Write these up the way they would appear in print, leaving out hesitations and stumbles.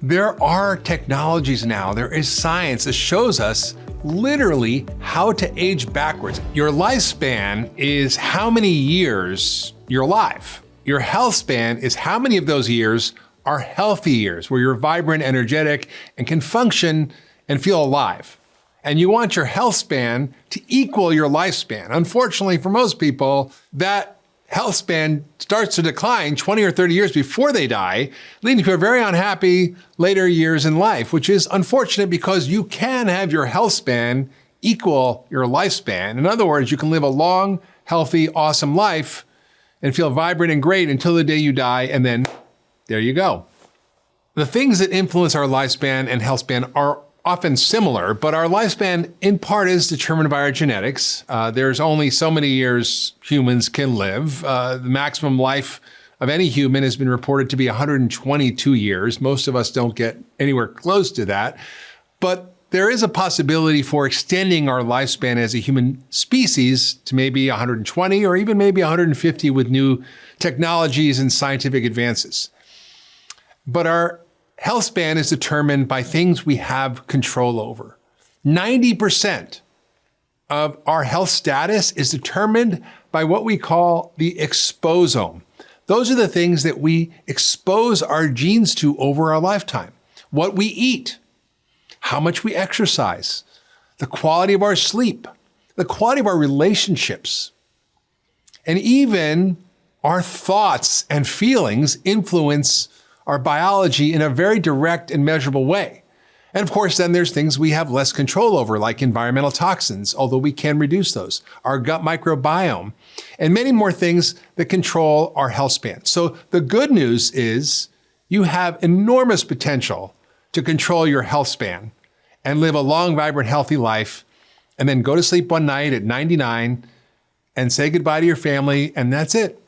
There are technologies now, there is science that shows us literally how to age backwards. Your lifespan is how many years you're alive. Your health span is how many of those years are healthy years, where you're vibrant, energetic, and can function and feel alive. And you want your health span to equal your lifespan. Unfortunately, for most people, that health span starts to decline 20 or 30 years before they die, leading to a very unhappy later years in life, which is unfortunate because you can have your health span equal your lifespan. In other words, you can live a long, healthy, awesome life and feel vibrant and great until the day you die, and then there you go. The things that influence our lifespan and health span are often similar, but our lifespan in part is determined by our genetics. There's only so many years humans can live. The maximum life of any human has been reported to be 122 years. Most of us don't get anywhere close to that, but there is a possibility for extending our lifespan as a human species to maybe 120 or even maybe 150 with new technologies and scientific advances. But our health span is determined by things we have control over. 90% of our health status is determined by what we call the exposome. Those are the things that we expose our genes to over our lifetime. What we eat, how much we exercise, the quality of our sleep, the quality of our relationships, and even our thoughts and feelings influence our biology in a very direct and measurable way. And of course, then there's things we have less control over, like environmental toxins, although we can reduce those, our gut microbiome, and many more things that control our health span. So the good news is you have enormous potential to control your health span and live a long, vibrant, healthy life, and then go to sleep one night at 99 and say goodbye to your family, and that's it.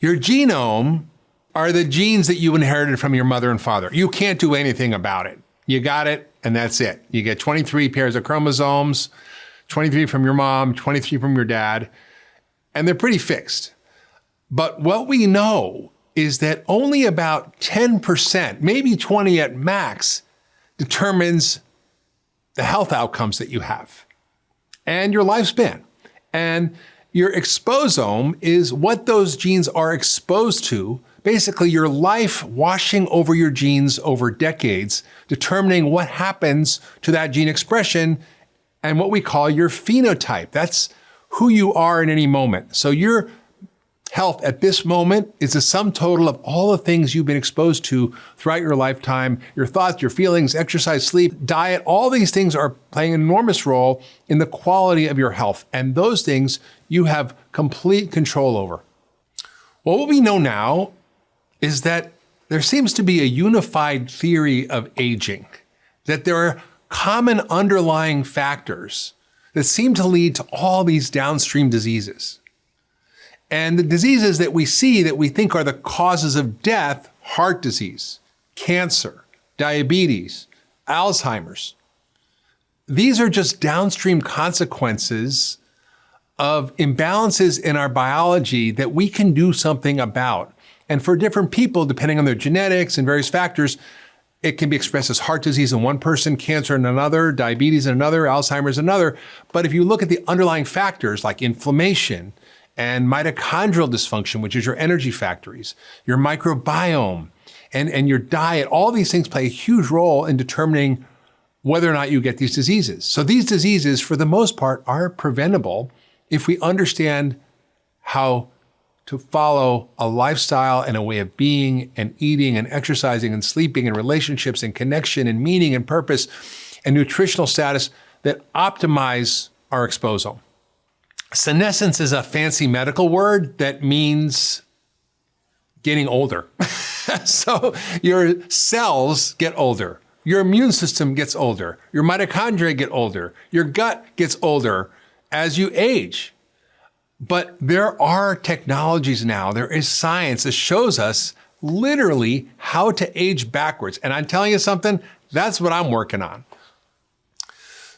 Your genome are the genes that you inherited from your mother and father. You can't do anything about it. You got it, and that's it. You get 23 pairs of chromosomes, 23 from your mom, 23 from your dad, and they're pretty fixed. But what we know is that only about 10%, maybe 20 at max, determines the health outcomes that you have and your lifespan. And your exposome is what those genes are exposed to. Basically, your life washing over your genes over decades, determining what happens to that gene expression and what we call your phenotype. That's who you are in any moment. So your health at this moment is the sum total of all the things you've been exposed to throughout your lifetime, your thoughts, your feelings, exercise, sleep, diet. All these things are playing an enormous role in the quality of your health. And those things you have complete control over. Well, what we know now is that there seems to be a unified theory of aging, that there are common underlying factors that seem to lead to all these downstream diseases. And the diseases that we see that we think are the causes of death, heart disease, cancer, diabetes, Alzheimer's, these are just downstream consequences of imbalances in our biology that we can do something about. And for different people, depending on their genetics and various factors, it can be expressed as heart disease in one person, cancer in another, diabetes in another, Alzheimer's in another. But if you look at the underlying factors like inflammation and mitochondrial dysfunction, which is your energy factories, your microbiome, and your diet, all these things play a huge role in determining whether or not you get these diseases. So these diseases, for the most part, are preventable if we understand how to follow a lifestyle and a way of being and eating and exercising and sleeping and relationships and connection and meaning and purpose and nutritional status that optimize our exposome. Senescence is a fancy medical word that means getting older. So your cells get older, your immune system gets older, your mitochondria get older, your gut gets older as you age. But there are technologies now, there is science that shows us literally how to age backwards. And I'm telling you something, that's what I'm working on.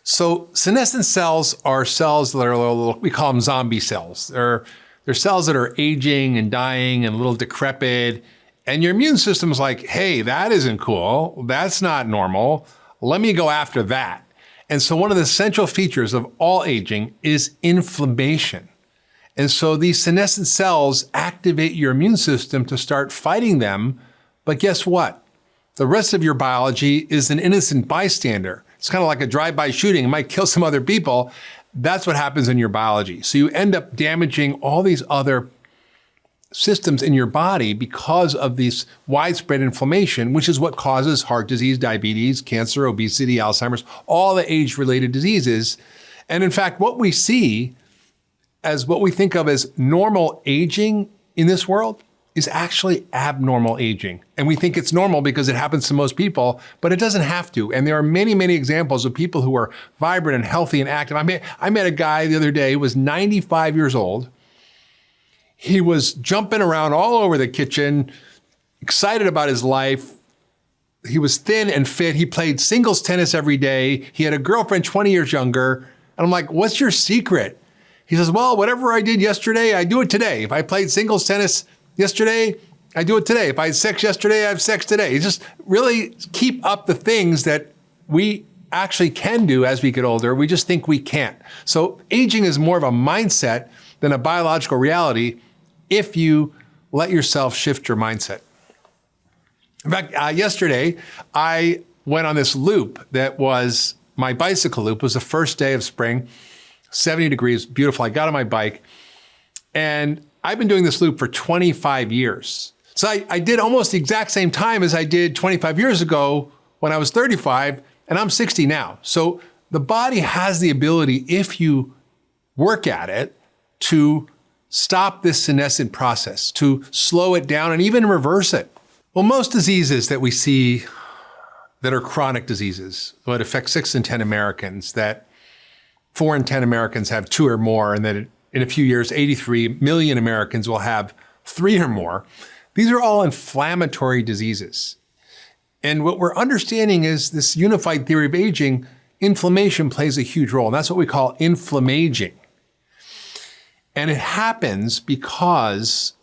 So senescent cells are cells that are, we call them zombie cells. They're cells that are aging and dying and a little decrepit, And your immune system's like, hey, that isn't cool. That's not normal. Let me go after that. And so one of the central features of all aging is inflammation. And so these senescent cells activate your immune system to start fighting them. But guess what? The rest of your biology is an innocent bystander. It's kind of like a drive-by shooting. It might kill some other people. That's what happens in your biology. So you end up damaging all these other systems in your body because of this widespread inflammation, which is what causes heart disease, diabetes, cancer, obesity, Alzheimer's, all the age-related diseases. And in fact, what we see as what we think of as normal aging in this world is actually abnormal aging. And we think it's normal because it happens to most people, but it doesn't have to. And there are many, many examples of people who are vibrant and healthy and active. I met a guy the other day who was 95 years old. He was jumping around all over the kitchen, excited about his life. He was thin and fit. He played singles tennis every day. He had a girlfriend 20 years younger. And I'm like, what's your secret? He says, well, whatever I did yesterday, I do it today. If I played singles tennis yesterday, I do it today. If I had sex yesterday, I have sex today. You just really keep up the things that we actually can do as we get older. We just think we can't. So aging is more of a mindset than a biological reality if you let yourself shift your mindset. In fact, yesterday, I went on this loop that was my bicycle loop. It was the first day of spring, 70 degrees, beautiful. I got on my bike, and I've been doing this loop for 25 years. So I did almost the exact same time as I did 25 years ago when I was 35, and I'm 60 now. So the body has the ability, if you work at it, to stop this senescent process, to slow it down and even reverse it. Well, most diseases that we see that are chronic diseases, that affect 6 in 10 Americans, that 4 in 10 Americans have 2 or more, and that in a few years, 83 million Americans will have 3 or more. These are all inflammatory diseases. And what we're understanding is this unified theory of aging, inflammation plays a huge role. And that's what we call inflammaging. And it happens because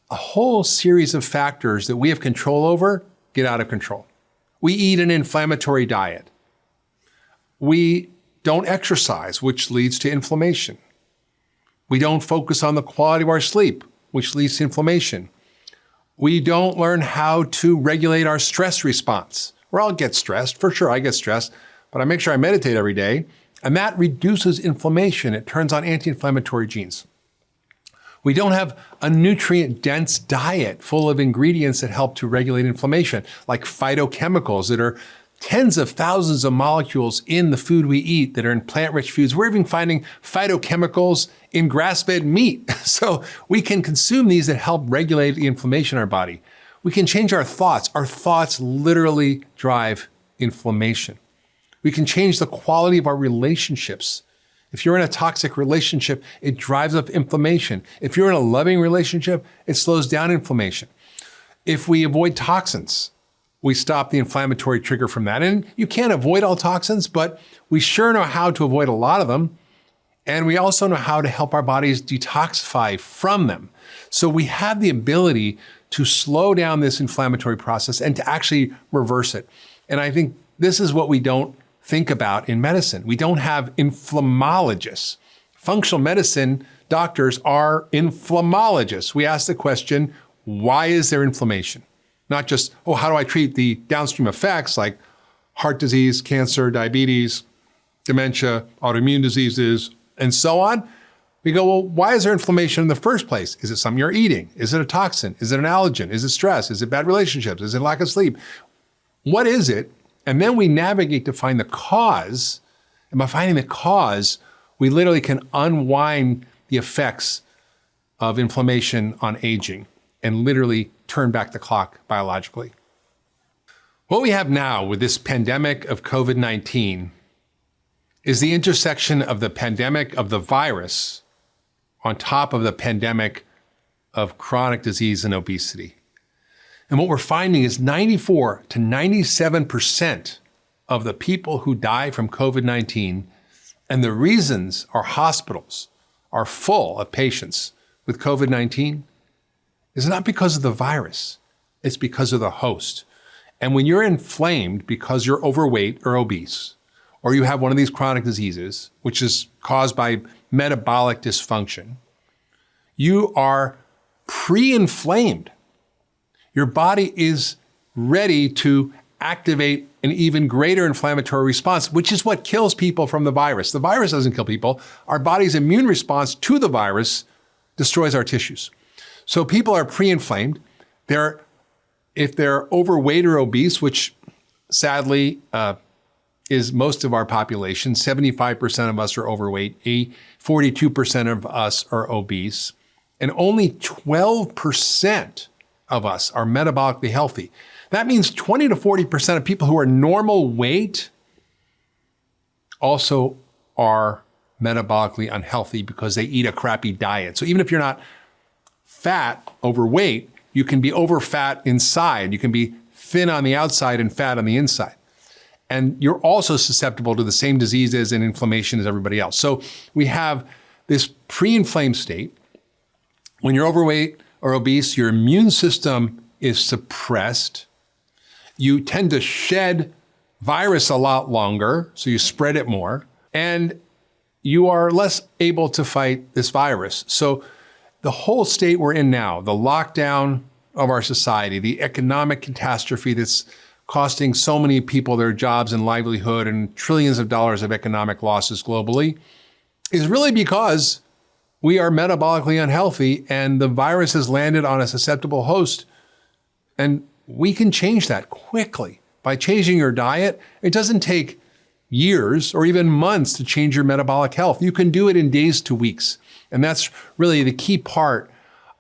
a whole series of factors that we have control over get out of control. We eat an inflammatory diet. We don't exercise, which leads to inflammation. We don't focus on the quality of our sleep, which leads to inflammation. We don't learn how to regulate our stress response. We're all get stressed, for sure I get stressed, but I make sure I meditate every day, and that reduces inflammation. It turns on anti-inflammatory genes. We don't have a nutrient-dense diet full of ingredients that help to regulate inflammation, like phytochemicals that are tens of thousands of molecules in the food we eat that are in plant-rich foods. We're even finding phytochemicals in grass-fed meat. So we can consume these that help regulate the inflammation in our body. We can change our thoughts. Our thoughts literally drive inflammation. We can change the quality of our relationships. If you're in a toxic relationship, it drives up inflammation. If you're in a loving relationship, it slows down inflammation. If we avoid toxins, we stop the inflammatory trigger from that. And you can't avoid all toxins, but we sure know how to avoid a lot of them. And we also know how to help our bodies detoxify from them. So we have the ability to slow down this inflammatory process and to actually reverse it. And I think this is what we don't think about in medicine. We don't have inflammologists. Functional medicine doctors are inflammologists. We ask the question, why is there inflammation? Not just, oh, how do I treat the downstream effects like heart disease, cancer, diabetes, dementia, autoimmune diseases, and so on. We go, well, why is there inflammation in the first place? Is it something you're eating? Is it a toxin? Is it an allergen? Is it stress? Is it bad relationships? Is it lack of sleep? What is it? And then we navigate to find the cause. And by finding the cause, we literally can unwind the effects of inflammation on aging and literally turn back the clock biologically. What we have now with this pandemic of COVID-19 is the intersection of the pandemic of the virus on top of the pandemic of chronic disease and obesity. And what we're finding is 94 to 97% of the people who die from COVID-19, and the reasons our hospitals are full of patients with COVID-19, is not because of the virus. it's because of the host. And when you're inflamed because you're overweight or obese, or you have one of these chronic diseases, which is caused by metabolic dysfunction, you are pre-inflamed. Your body is ready to activate an even greater inflammatory response, which is what kills people from the virus. The virus doesn't kill people. Our body's immune response to the virus destroys our tissues. So people are pre-inflamed. If they're overweight or obese, which sadly is most of our population, 75% of us are overweight, 42% of us are obese, and only 12% of us are metabolically healthy. That means 20 to 40% of people who are normal weight also are metabolically unhealthy because they eat a crappy diet. So even if you're not fat, overweight, you can be over fat inside. You can be thin on the outside and fat on the inside. And you're also susceptible to the same diseases and inflammation as everybody else. So we have this pre-inflamed state. When you're overweight or obese, your immune system is suppressed. You tend to shed virus a lot longer, so you spread it more, and you are less able to fight this virus. So the whole state we're in now, the lockdown of our society, the economic catastrophe that's costing so many people their jobs and livelihood and trillions of dollars of economic losses globally, is really because we are metabolically unhealthy and the virus has landed on a susceptible host. And we can change that quickly by changing your diet. It doesn't take years or even months to change your metabolic health. You can do it in days to weeks. And that's really the key part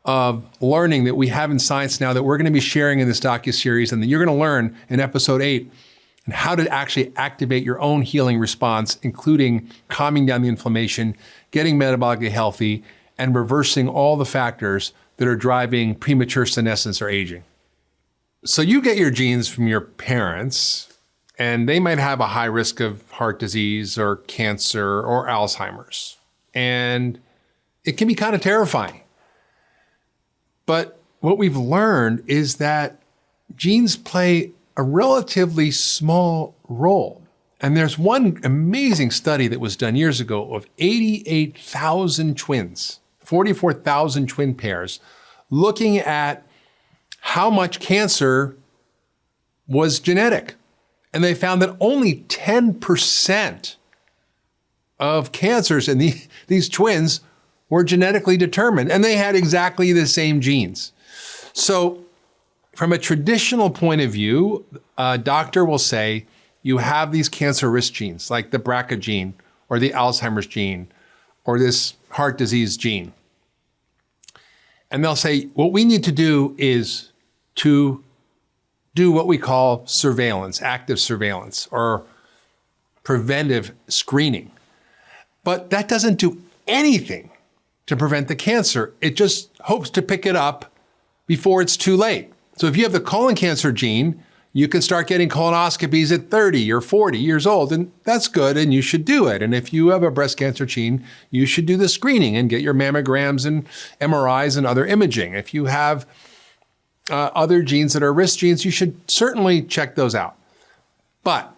of learning that we have in science now that we're going to be sharing in this docuseries and that you're going to learn in episode 8 and how to actually activate your own healing response, including calming down the inflammation, getting metabolically healthy, and reversing all the factors that are driving premature senescence or aging. So you get your genes from your parents, and they might have a high risk of heart disease or cancer or Alzheimer's. And it can be kind of terrifying. But what we've learned is that genes play a relatively small role. And there's one amazing study that was done years ago of 88,000 twins, 44,000 twin pairs, looking at how much cancer was genetic. And they found that only 10% of cancers in these twins were genetically determined, and they had exactly the same genes. So from a traditional point of view, a doctor will say, you have these cancer risk genes, like the BRCA gene, or the Alzheimer's gene, or this heart disease gene. And they'll say, what we need to do is to do what we call surveillance, active surveillance, or preventive screening. But that doesn't do anything to prevent the cancer. It just hopes to pick it up before it's too late. So if you have the colon cancer gene, you can start getting colonoscopies at 30 or 40 years old, and that's good, and you should do it. And if you have a breast cancer gene, you should do the screening and get your mammograms and MRIs and other imaging. If you have other genes that are risk genes, you should certainly check those out. But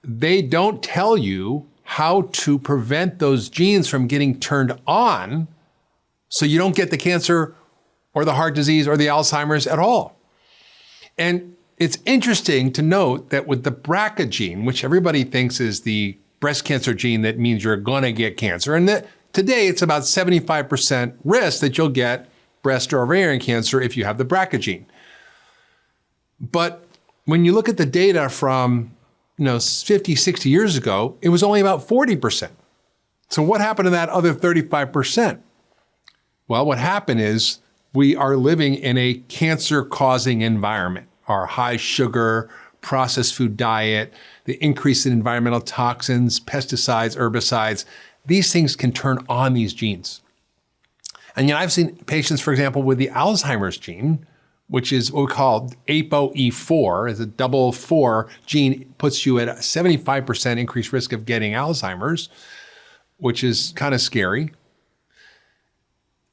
they don't tell you how to prevent those genes from getting turned on so you don't get the cancer or the heart disease or the Alzheimer's at all. And it's interesting to note that with the BRCA gene, which everybody thinks is the breast cancer gene that means you're going to get cancer, and that today it's about 75% risk that you'll get breast or ovarian cancer if you have the BRCA gene. But when you look at the data from 50, 60 years ago, it was only about 40%. So what happened to that other 35%? Well, what happened is we are living in a cancer-causing environment. Our high sugar, processed food diet, the increase in environmental toxins, pesticides, herbicides, these things can turn on these genes. And I've seen patients, for example, with the Alzheimer's gene, which is what we call ApoE4, is a double 4 gene, puts you at a 75% increased risk of getting Alzheimer's, which is kind of scary.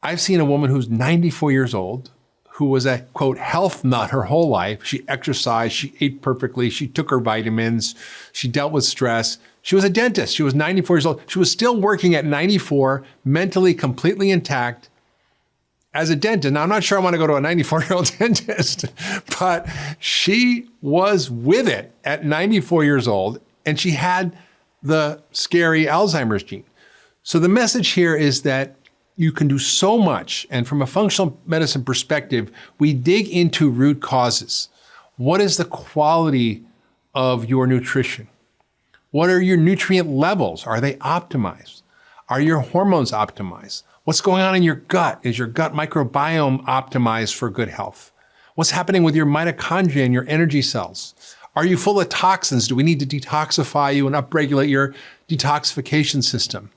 I've seen a woman who's 94 years old, who was a, quote, health nut her whole life. She exercised, she ate perfectly, she took her vitamins, she dealt with stress. She was a dentist. She was 94 years old. She was still working at 94, mentally completely intact as a dentist. Now, I'm not sure I want to go to a 94-year-old dentist, but she was with it at 94 years old, and she had the scary Alzheimer's gene. So the message here is that you can do so much. And from a functional medicine perspective, we dig into root causes. What is the quality of your nutrition? What are your nutrient levels? Are they optimized? Are your hormones optimized? What's going on in your gut? Is your gut microbiome optimized for good health? What's happening with your mitochondria and your energy cells? Are you full of toxins? Do we need to detoxify you and upregulate your detoxification system?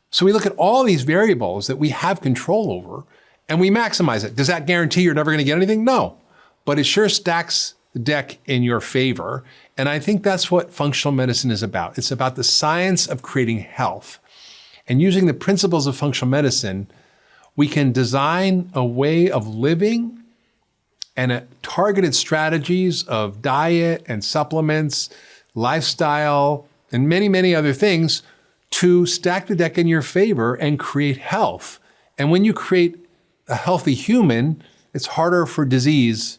So we look at all these variables that we have control over and we maximize it. Does that guarantee you're never going to get anything? No, but it sure stacks the deck in your favor. And I think that's what functional medicine is about. It's about the science of creating health. And using the principles of functional medicine, we can design a way of living and targeted strategies of diet and supplements, lifestyle, and many, many other things to stack the deck in your favor and create health. And when you create a healthy human, it's harder for disease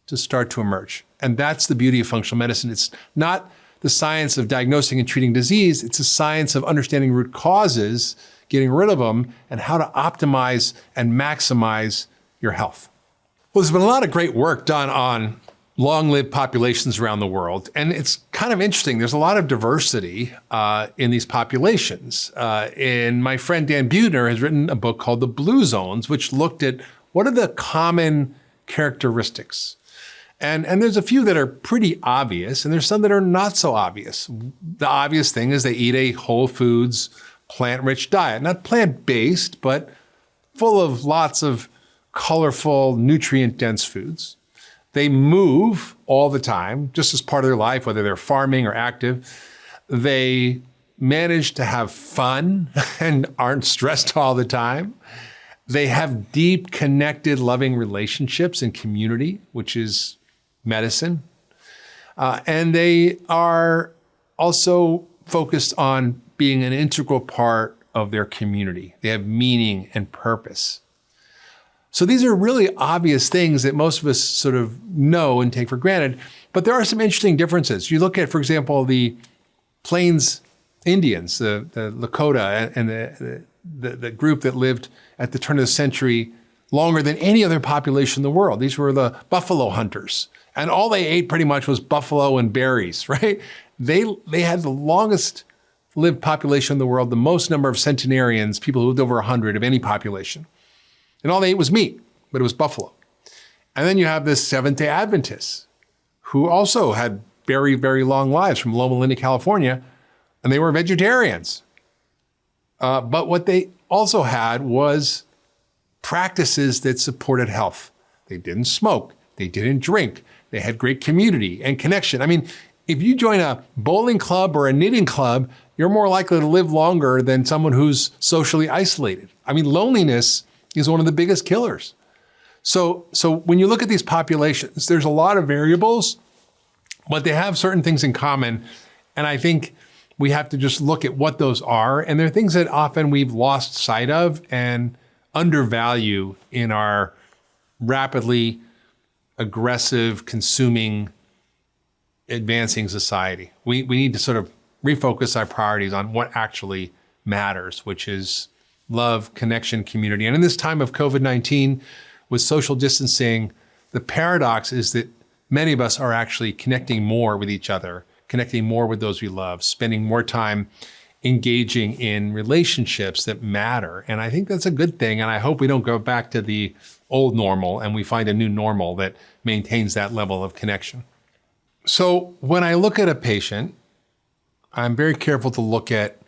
to start to emerge. And that's the beauty of functional medicine. It's not the science of diagnosing and treating disease. It's a science of understanding root causes, getting rid of them, and how to optimize and maximize your health. Well, there's been a lot of great work done on long-lived populations around the world. And it's kind of interesting. There's a lot of diversity in these populations. And my friend Dan Buettner has written a book called The Blue Zones, which looked at what are the common characteristics. And there's a few that are pretty obvious, and there's some that are not so obvious. The obvious thing is they eat a whole foods, plant-rich diet. Not plant-based, but full of lots of colorful, nutrient-dense foods. They move all the time, just as part of their life, whether they're farming or active. They manage to have fun and aren't stressed all the time. They have deep, connected, loving relationships and community, which is medicine. And they are also focused on being an integral part of their community. They have meaning and purpose. So these are really obvious things that most of us sort of know and take for granted, but there are some interesting differences. You look at, for example, the Plains Indians, the Lakota, and the group that lived at the turn of the century longer than any other population in the world. These were the buffalo hunters, and all they ate pretty much was buffalo and berries, right? They had the longest lived population in the world, the most number of centenarians, people who lived over 100 of any population. And all they ate was meat, but it was buffalo. And then you have this Seventh-day Adventists who also had very, very long lives from Loma Linda, California, and they were vegetarians. But what they also had was practices that supported health. They didn't smoke, they didn't drink, they had great community and connection. I mean, if you join a bowling club or a knitting club, you're more likely to live longer than someone who's socially isolated. I mean, loneliness is one of the biggest killers. So when you look at these populations, there's a lot of variables, but they have certain things in common. And I think we have to just look at what those are. And they're things that often we've lost sight of and undervalue in our rapidly aggressive, consuming, advancing society. We need to sort of refocus our priorities on what actually matters, which is love, connection, community. And in this time of COVID-19, with social distancing, the paradox is that many of us are actually connecting more with each other, connecting more with those we love, spending more time engaging in relationships that matter. And I think that's a good thing. And I hope we don't go back to the old normal and we find a new normal that maintains that level of connection. So when I look at a patient, I'm very careful to look at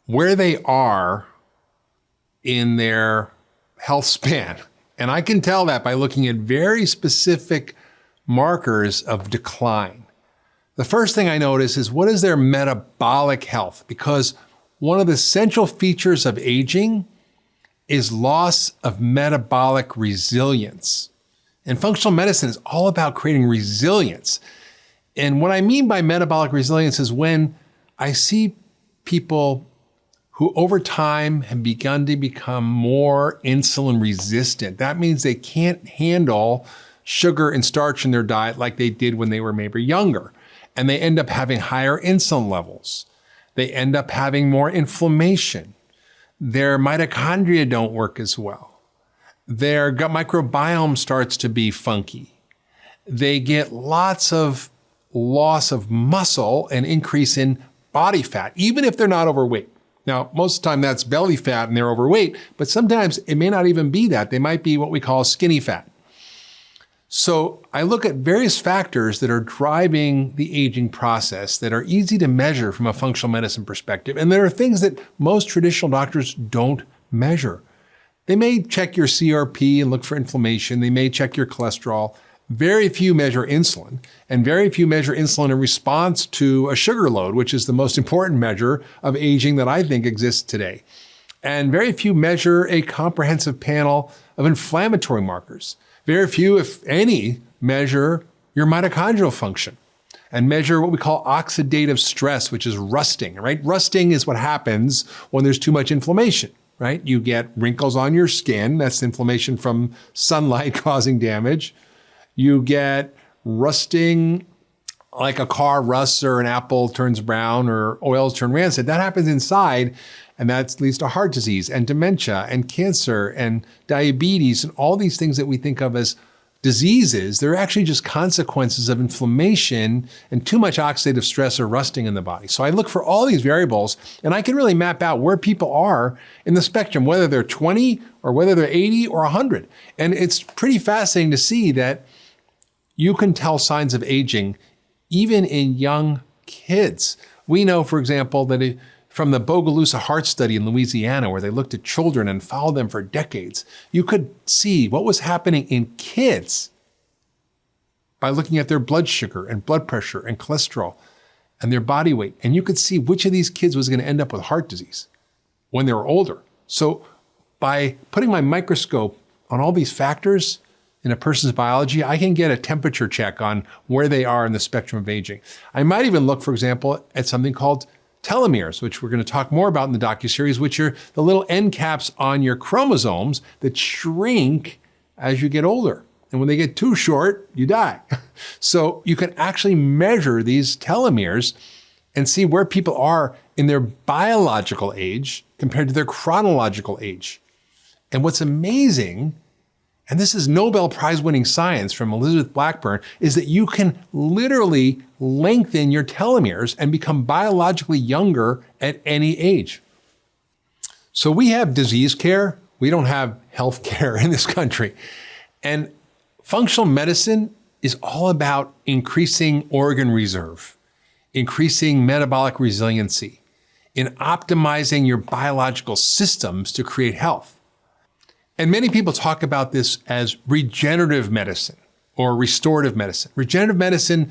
where they are in their health span. And I can tell that by looking at very specific markers of decline. The first thing I notice is what is their metabolic health? Because one of the central features of aging is loss of metabolic resilience. And functional medicine is all about creating resilience. And what I mean by metabolic resilience is when I see people who over time have begun to become more insulin resistant. That means they can't handle sugar and starch in their diet like they did when they were maybe younger. And they end up having higher insulin levels. They end up having more inflammation. Their mitochondria don't work as well. Their gut microbiome starts to be funky. They get lots of loss of muscle and increase in body fat, even if they're not overweight. Now, most of the time that's belly fat and they're overweight, but sometimes it may not even be that. They might be what we call skinny fat. So I look at various factors that are driving the aging process that are easy to measure from a functional medicine perspective. And there are things that most traditional doctors don't measure. They may check your CRP and look for inflammation. They may check your cholesterol. Very few measure insulin, and very few measure insulin in response to a sugar load, which is the most important measure of aging that I think exists today. And very few measure a comprehensive panel of inflammatory markers. Very few, if any, measure your mitochondrial function and measure what we call oxidative stress, which is rusting, right? Rusting is what happens when there's too much inflammation, right? You get wrinkles on your skin. That's inflammation from sunlight causing damage. You get rusting like a car rusts or an apple turns brown or oils turn rancid. That happens inside, and that leads to heart disease and dementia and cancer and diabetes and all these things that we think of as diseases. They're actually just consequences of inflammation and too much oxidative stress or rusting in the body. So I look for all these variables, and I can really map out where people are in the spectrum, whether they're 20 or whether they're 80 or 100. And it's pretty fascinating to see that you can tell signs of aging even in young kids. We know, for example, that from the Bogalusa Heart Study in Louisiana, where they looked at children and followed them for decades, you could see what was happening in kids by looking at their blood sugar and blood pressure and cholesterol and their body weight. And you could see which of these kids was going to end up with heart disease when they were older. So by putting my microscope on all these factors in a person's biology, I can get a temperature check on where they are in the spectrum of aging. I might even look, for example, at something called telomeres, which we're going to talk more about in the docuseries, which are the little end caps on your chromosomes that shrink as you get older. And when they get too short, you die. So you can actually measure these telomeres and see where people are in their biological age compared to their chronological age. And what's amazing, and this is Nobel Prize winning science from Elizabeth Blackburn, is that you can literally lengthen your telomeres and become biologically younger at any age. So we have disease care. We don't have health care in this country. And functional medicine is all about increasing organ reserve, increasing metabolic resiliency, in optimizing your biological systems to create health. And many people talk about this as regenerative medicine or restorative medicine. Regenerative medicine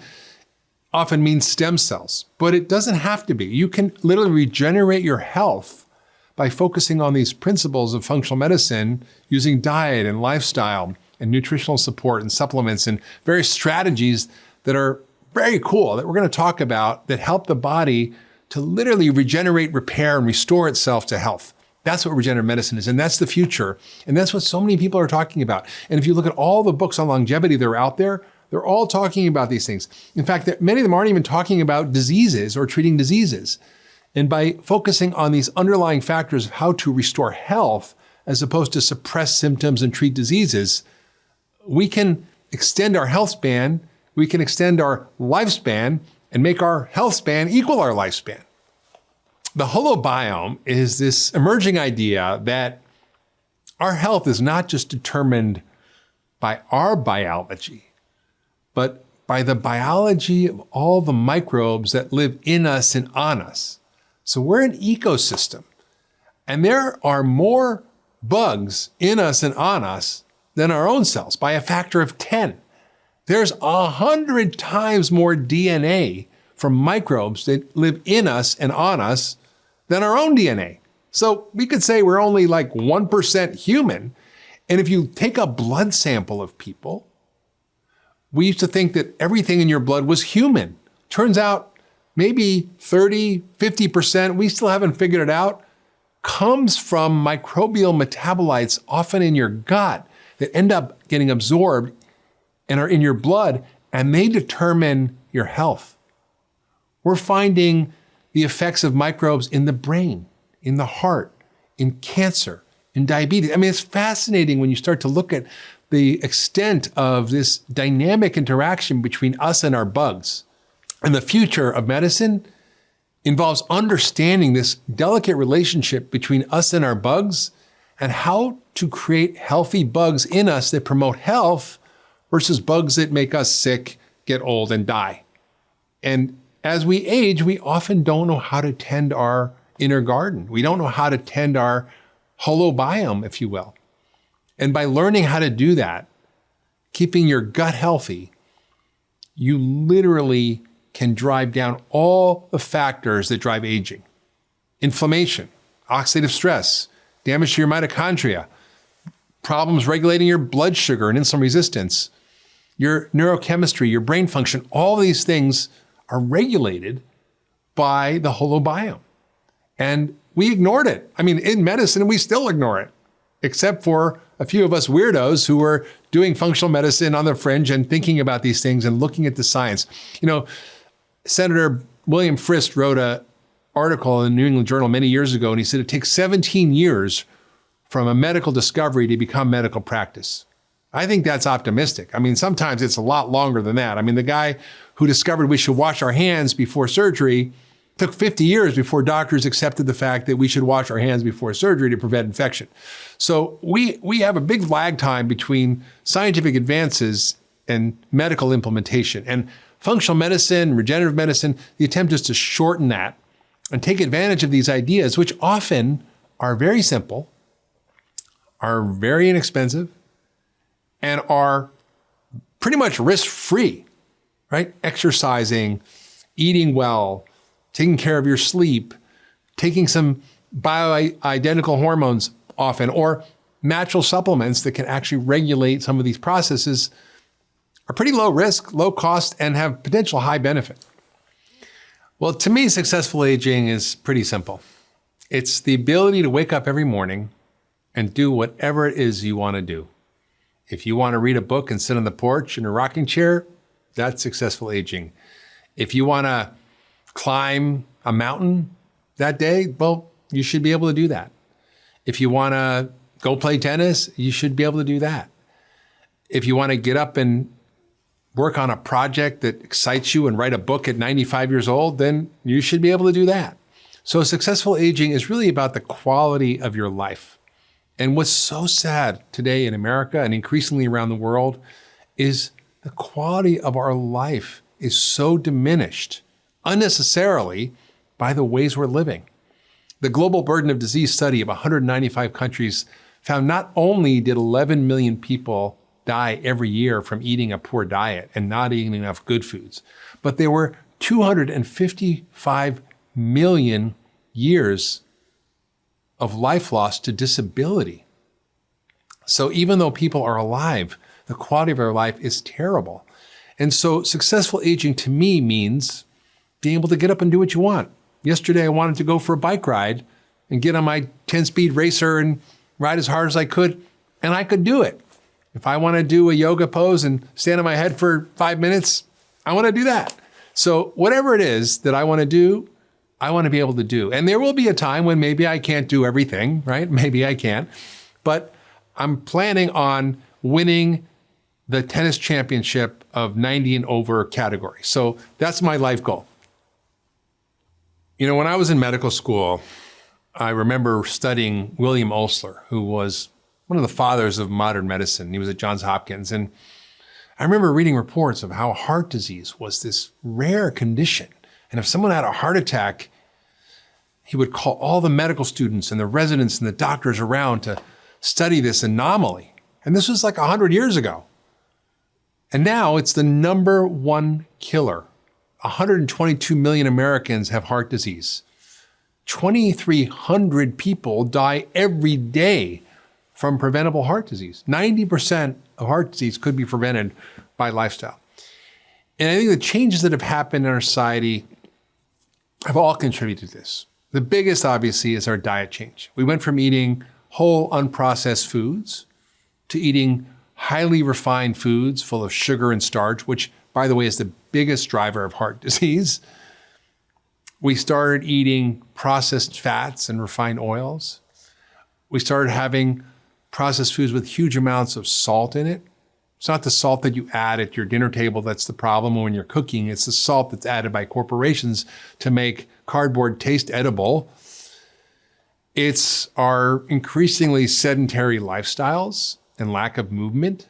often means stem cells, but it doesn't have to be. You can literally regenerate your health by focusing on these principles of functional medicine using diet and lifestyle and nutritional support and supplements and various strategies that are very cool that we're going to talk about that help the body to literally regenerate, repair, and restore itself to health. That's what regenerative medicine is, and that's the future. And that's what so many people are talking about. And if you look at all the books on longevity that are out there, they're all talking about these things. In fact, many of them aren't even talking about diseases or treating diseases. And by focusing on these underlying factors of how to restore health, as opposed to suppress symptoms and treat diseases, we can extend our health span, we can extend our lifespan, and make our health span equal our lifespan. The holobiome is this emerging idea that our health is not just determined by our biology, but by the biology of all the microbes that live in us and on us. So we're an ecosystem, and there are more bugs in us and on us than our own cells by a factor of 10. There's 100 times more DNA from microbes that live in us and on us than our own DNA. So we could say we're only like 1% human. And if you take a blood sample of people We used to think that everything in your blood was human. Turns out maybe 30, 50%, we still haven't figured it out, comes from microbial metabolites, often in your gut, that end up getting absorbed and are in your blood, and they determine your health. We're finding the effects of microbes in the brain, in the heart, in cancer, in diabetes. I mean, it's fascinating when you start to look at the extent of this dynamic interaction between us and our bugs. And the future of medicine involves understanding this delicate relationship between us and our bugs and how to create healthy bugs in us that promote health versus bugs that make us sick, get old, and die. And as we age, we often don't know how to tend our inner garden. We don't know how to tend our holobiome, if you will. And by learning how to do that, keeping your gut healthy, you literally can drive down all the factors that drive aging. Inflammation, oxidative stress, damage to your mitochondria, problems regulating your blood sugar and insulin resistance, your neurochemistry, your brain function, all these things are regulated by the holobiome. And we ignored it. I mean, in medicine, we still ignore it, except for a few of us weirdos who are doing functional medicine on the fringe and thinking about these things and looking at the science. You know, Senator William Frist wrote an article in the New England Journal many years ago, and he said it takes 17 years from a medical discovery to become medical practice. I think that's optimistic. I mean, sometimes it's a lot longer than that. I mean, the guy who discovered we should wash our hands before surgery took 50 years before doctors accepted the fact that we should wash our hands before surgery to prevent infection. So we have a big lag time between scientific advances and medical implementation. And functional medicine, regenerative medicine, the attempt is to shorten that and take advantage of these ideas, which often are very simple, are very inexpensive, and are pretty much risk-free, right? Exercising, eating well, taking care of your sleep, taking some bioidentical hormones often, or natural supplements that can actually regulate some of these processes are pretty low risk, low cost, and have potential high benefit. Well, to me, successful aging is pretty simple. It's the ability to wake up every morning and do whatever it is you want to do. If you want to read a book and sit on the porch in a rocking chair, that's successful aging. If you want to climb a mountain that day, well, you should be able to do that. If you want to go play tennis, you should be able to do that. If you want to get up and work on a project that excites you and write a book at 95 years old, then you should be able to do that. So successful aging is really about the quality of your life. And what's so sad today in America and increasingly around the world is the quality of our life is so diminished unnecessarily by the ways we're living. The Global Burden of Disease study of 195 countries found not only did 11 million people die every year from eating a poor diet and not eating enough good foods, but there were 255 million years of life lost to disability. So even though people are alive, the quality of their life is terrible. And so successful aging to me means being able to get up and do what you want. Yesterday, I wanted to go for a bike ride and get on my 10-speed racer and ride as hard as I could, and I could do it. If I want to do a yoga pose and stand on my head for 5 minutes, I want to do that. So whatever it is that I want to do, I want to be able to do. And there will be a time when maybe I can't do everything, right? Maybe I can't. But I'm planning on winning the tennis championship of 90 and over category. So that's my life goal. You know, when I was in medical school, I remember studying William Osler, who was one of the fathers of modern medicine. He was at Johns Hopkins. And I remember reading reports of how heart disease was this rare condition. And if someone had a heart attack, he would call all the medical students and the residents and the doctors around to study this anomaly. And this was like 100 years ago. And now it's the number one killer. 122 million Americans have heart disease. 2,300 people die every day from preventable heart disease. 90% of heart disease could be prevented by lifestyle. And I think the changes that have happened in our society have all contributed to this. The biggest, obviously, is our diet change. We went from eating whole, unprocessed foods to eating highly refined foods full of sugar and starch, which, by the way, is the biggest driver of heart disease. We started eating processed fats and refined oils. We started having processed foods with huge amounts of salt in it. It's not the salt that you add at your dinner table that's the problem when you're cooking. It's the salt that's added by corporations to make cardboard taste edible. It's our increasingly sedentary lifestyles and lack of movement.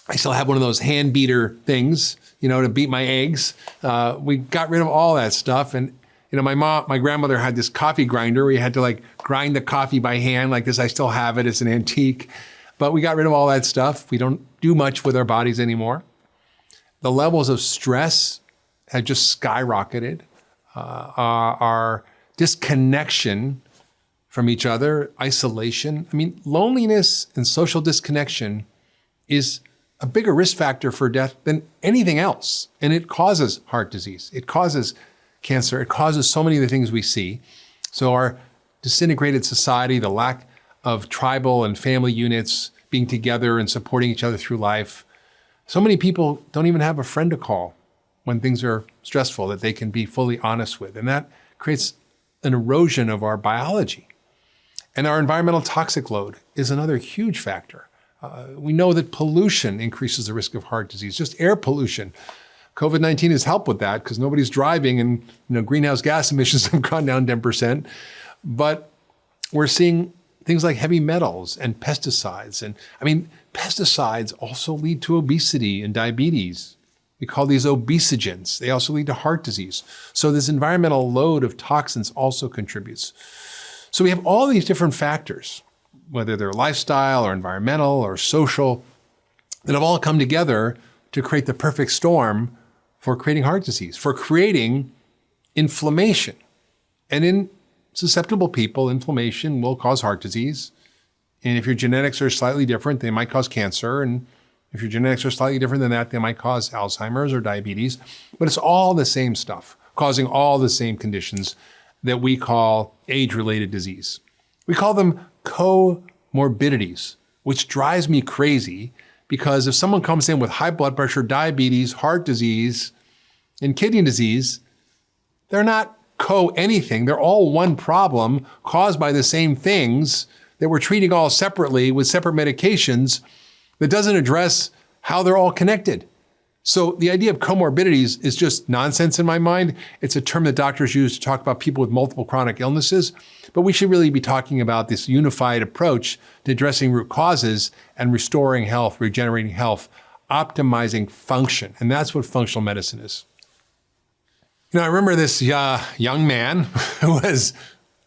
I still have one of those hand beater things, to beat my eggs. We got rid of all that stuff. And, my grandmother had this coffee grinder where you had to grind the coffee by hand like this. I still have it. It's an antique. But we got rid of all that stuff. We don't do much with our bodies anymore. The levels of stress have just skyrocketed. Our disconnection from each other, isolation. Loneliness and social disconnection is a bigger risk factor for death than anything else. And it causes heart disease. It causes cancer. It causes so many of the things we see. So our disintegrated society, the lack of tribal and family units being together and supporting each other through life. So many people don't even have a friend to call when things are stressful that they can be fully honest with. And that creates an erosion of our biology. And our environmental toxic load is another huge factor. We know that pollution increases the risk of heart disease, just air pollution. COVID-19 has helped with that because nobody's driving and greenhouse gas emissions have gone down 10%. But we're seeing things like heavy metals and pesticides. And pesticides also lead to obesity and diabetes. We call these obesogens. They also lead to heart disease. So this environmental load of toxins also contributes. So we have all these different factors, whether they're lifestyle or environmental or social, that have all come together to create the perfect storm for creating heart disease, for creating inflammation. And in susceptible people, inflammation will cause heart disease. And if your genetics are slightly different, they might cause cancer. And if your genetics are slightly different than that, they might cause Alzheimer's or diabetes. But it's all the same stuff, causing all the same conditions that we call age-related disease. We call them comorbidities, which drives me crazy because if someone comes in with high blood pressure, diabetes, heart disease, and kidney disease, they're not co-anything. They're all one problem caused by the same things that we're treating all separately with separate medications that doesn't address how they're all connected. So the idea of comorbidities is just nonsense in my mind. It's a term that doctors use to talk about people with multiple chronic illnesses, but we should really be talking about this unified approach to addressing root causes and restoring health, regenerating health, optimizing function. And that's what functional medicine is. I remember this young man who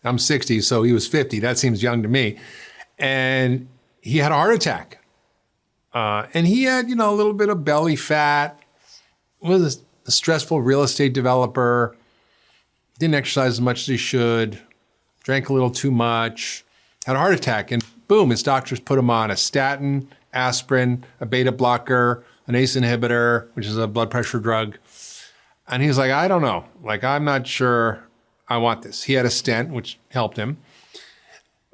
I'm 60, so he was 50. That seems young to me. And he had a heart attack. And he had, a little bit of belly fat, was a stressful real estate developer, didn't exercise as much as he should, drank a little too much, had a heart attack. And boom, his doctors put him on a statin, aspirin, a beta blocker, an ACE inhibitor, which is a blood pressure drug. And he's like, I don't know. I'm not sure I want this. He had a stent, which helped him.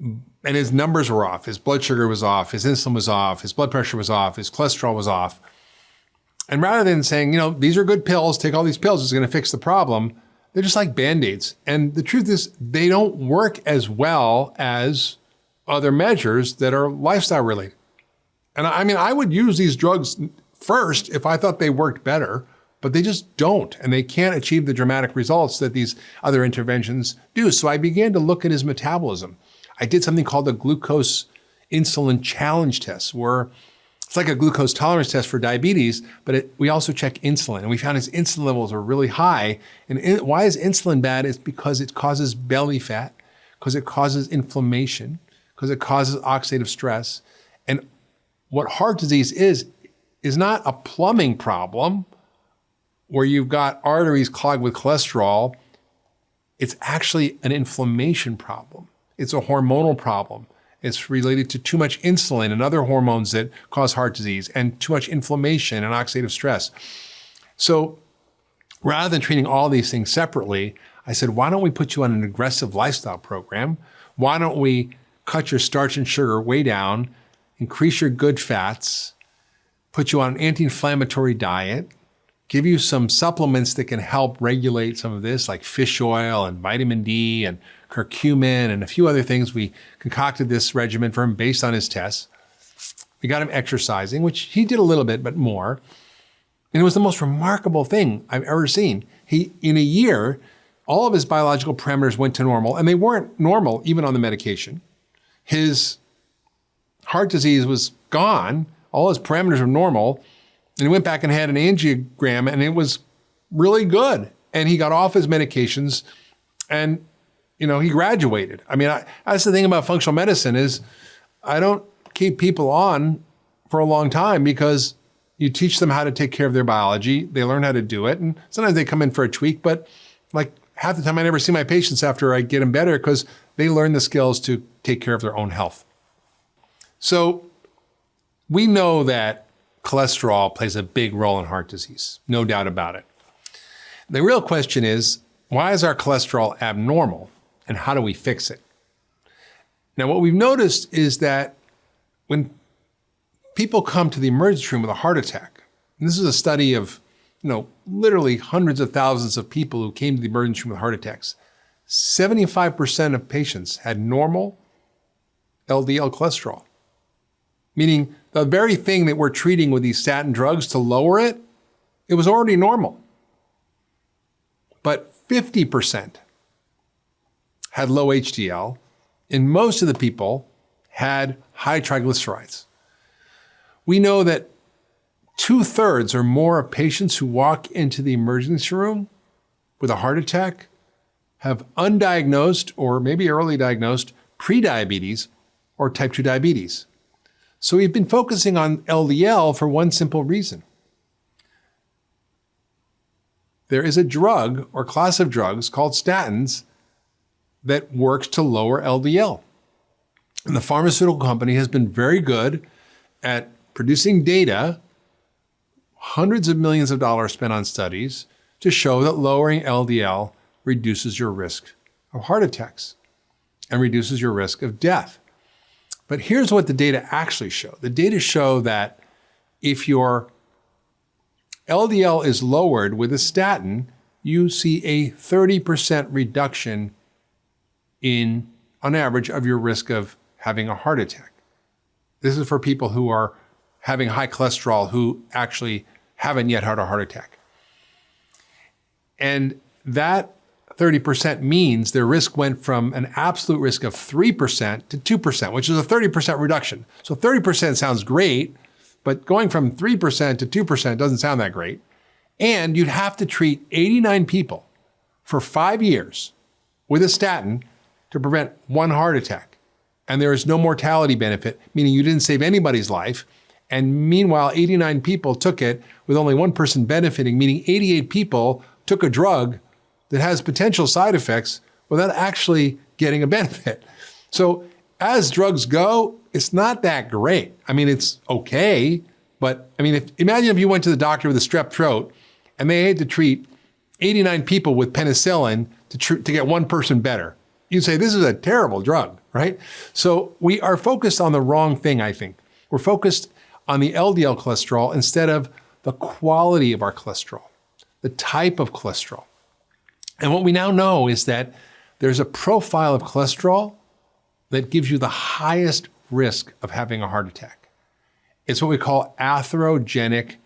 And his numbers were off. His blood sugar was off. His insulin was off. His blood pressure was off. His cholesterol was off. And rather than saying, these are good pills, take all these pills, it's going to fix the problem, they're just like Band-Aids. And the truth is, they don't work as well as other measures that are lifestyle related. And I would use these drugs first if I thought they worked better, but they just don't. And they can't achieve the dramatic results that these other interventions do. So I began to look at his metabolism. I did something called the glucose insulin challenge test, where it's like a glucose tolerance test for diabetes, but we also check insulin. And we found his insulin levels were really high. And why is insulin bad? It's because it causes belly fat, because it causes inflammation, because it causes oxidative stress. And what heart disease is not a plumbing problem where you've got arteries clogged with cholesterol. It's actually an inflammation problem. It's a hormonal problem. It's related to too much insulin and other hormones that cause heart disease, and too much inflammation and oxidative stress. So rather than treating all these things separately, I said, why don't we put you on an aggressive lifestyle program? Why don't we cut your starch and sugar way down, increase your good fats, put you on an anti-inflammatory diet, give you some supplements that can help regulate some of this, like fish oil and vitamin D and curcumin and a few other things. We concocted this regimen for him based on his tests. We got him exercising, which he did a little bit, but more. And it was the most remarkable thing I've ever seen. In a year, all of his biological parameters went to normal, and they weren't normal even on the medication. His heart disease was gone. All his parameters were normal. And he went back and had an angiogram, and it was really good. And he got off his medications, and he graduated. I mean, that's the thing about functional medicine is I don't keep people on for a long time because you teach them how to take care of their biology. They learn how to do it. And sometimes they come in for a tweak, but like half the time I never see my patients after I get them better because they learn the skills to take care of their own health. So we know that cholesterol plays a big role in heart disease, no doubt about it. The real question is, why is our cholesterol abnormal and how do we fix it? Now, what we've noticed is that when people come to the emergency room with a heart attack, and this is a study of, literally hundreds of thousands of people who came to the emergency room with heart attacks, 75% of patients had normal LDL cholesterol, meaning the very thing that we're treating with these statin drugs to lower it, it was already normal. But 50% had low HDL, and most of the people had high triglycerides. We know that 2/3 or more of patients who walk into the emergency room with a heart attack have undiagnosed or maybe early diagnosed prediabetes or type 2 diabetes. So we've been focusing on LDL for one simple reason. There is a drug or class of drugs called statins that works to lower LDL. And the pharmaceutical company has been very good at producing data, hundreds of millions of dollars spent on studies to show that lowering LDL reduces your risk of heart attacks and reduces your risk of death. But here's what the data actually show. The data show that if your LDL is lowered with a statin, you see a 30% reduction on average, of your risk of having a heart attack. This is for people who are having high cholesterol who actually haven't yet had a heart attack. And that 30% means their risk went from an absolute risk of 3% to 2%, which is a 30% reduction. So 30% sounds great, but going from 3% to 2% doesn't sound that great. And you'd have to treat 89 people for 5 years with a statin to prevent one heart attack. And there is no mortality benefit, meaning you didn't save anybody's life. And meanwhile, 89 people took it with only one person benefiting, meaning 88 people took a drug that has potential side effects without actually getting a benefit. So as drugs go, it's not that great. I mean, it's okay, but I mean, imagine if you went to the doctor with a strep throat and they had to treat 89 people with penicillin to get one person better. You'd say, this is a terrible drug, right? So we are focused on the wrong thing, I think. We're focused on the LDL cholesterol instead of the quality of our cholesterol, the type of cholesterol. And what we now know is that there's a profile of cholesterol that gives you the highest risk of having a heart attack. It's what we call atherogenic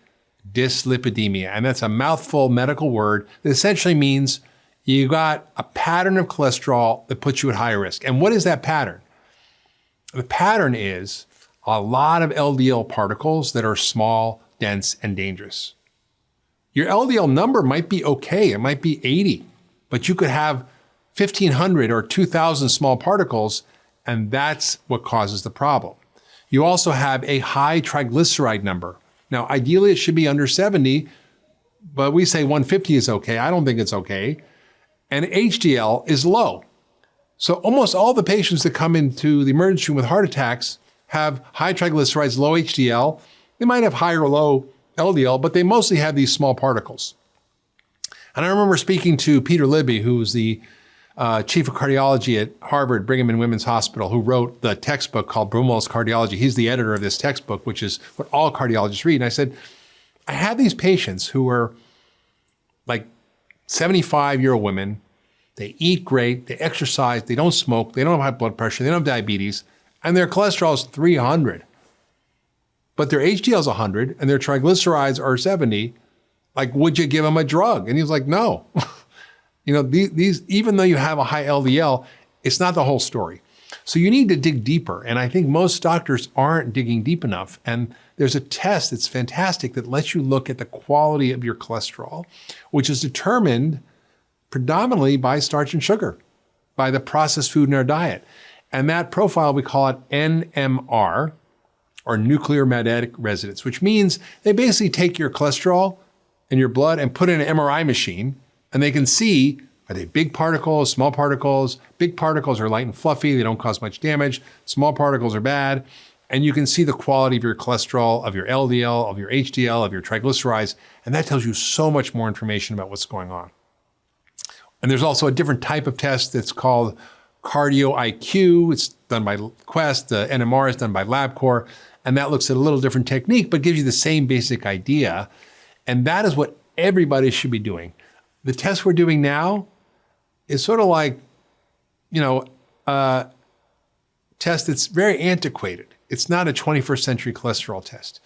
dyslipidemia. And that's a mouthful medical word that essentially means you got a pattern of cholesterol that puts you at high risk. And what is that pattern? The pattern is a lot of LDL particles that are small, dense, and dangerous. Your LDL number might be okay. It might be 80, but you could have 1,500 or 2,000 small particles, and that's what causes the problem. You also have a high triglyceride number. Now, ideally, it should be under 70, but we say 150 is okay. I don't think it's okay. And HDL is low. So almost all the patients that come into the emergency room with heart attacks have high triglycerides, low HDL. They might have high or low LDL, but they mostly have these small particles. And I remember speaking to Peter Libby, who was the chief of cardiology at Harvard Brigham and Women's Hospital, who wrote the textbook called Brumwell's Cardiology. He's the editor of this textbook, which is what all cardiologists read. And I said, I have these patients who are like 75-year-old women. They eat great, they exercise, they don't smoke, they don't have high blood pressure, they don't have diabetes, and their cholesterol is 300. But their HDL is 100 and their triglycerides are 70. Like, would you give them a drug? And he was like, no. You know, these, even though you have a high LDL, it's not the whole story. So you need to dig deeper. And I think most doctors aren't digging deep enough. And there's a test that's fantastic that lets you look at the quality of your cholesterol, which is determined predominantly by starch and sugar, by the processed food in our diet. And that profile, we call it NMR, or nuclear magnetic resonance, which means they basically take your cholesterol in your blood and put it in an MRI machine, and they can see, are they big particles, small particles? Big particles are light and fluffy, they don't cause much damage. Small particles are bad. And you can see the quality of your cholesterol, of your LDL, of your HDL, of your triglycerides, and that tells you so much more information about what's going on. And there's also a different type of test that's called cardio IQ. It's done by Quest. The NMR is done by LabCorp. And that looks at a little different technique, but gives you the same basic idea. And that is what everybody should be doing. The test we're doing now is sort of like, you know, a test that's very antiquated. It's not a 21st century cholesterol test.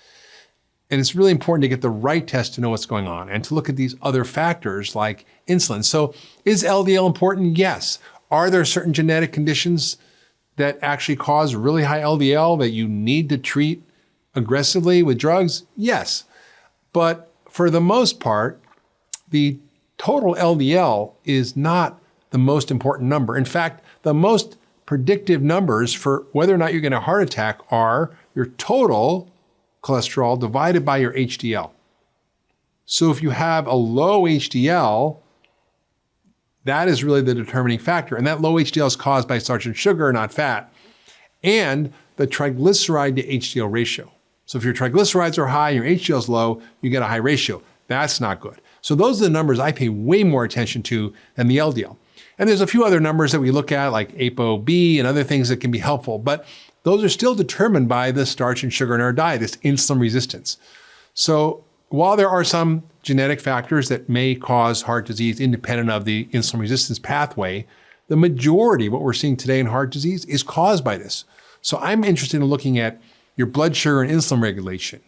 And it's really important to get the right test to know what's going on and to look at these other factors like insulin. So is LDL important? Yes. Are there certain genetic conditions that actually cause really high LDL that you need to treat aggressively with drugs? Yes. But for the most part, the total LDL is not the most important number. In fact, the most predictive numbers for whether or not you're going to have a heart attack are your total cholesterol divided by your HDL. So if you have a low HDL, that is really the determining factor. And that low HDL is caused by starch and sugar, not fat, and the triglyceride to HDL ratio. So if your triglycerides are high, your HDL is low, you get a high ratio. That's not good. So those are the numbers I pay way more attention to than the LDL. And there's a few other numbers that we look at, like ApoB and other things that can be helpful, but those are still determined by the starch and sugar in our diet, this insulin resistance. So while there are some genetic factors that may cause heart disease independent of the insulin resistance pathway, the majority of what we're seeing today in heart disease is caused by this. So I'm interested in looking at your blood sugar and insulin regulation.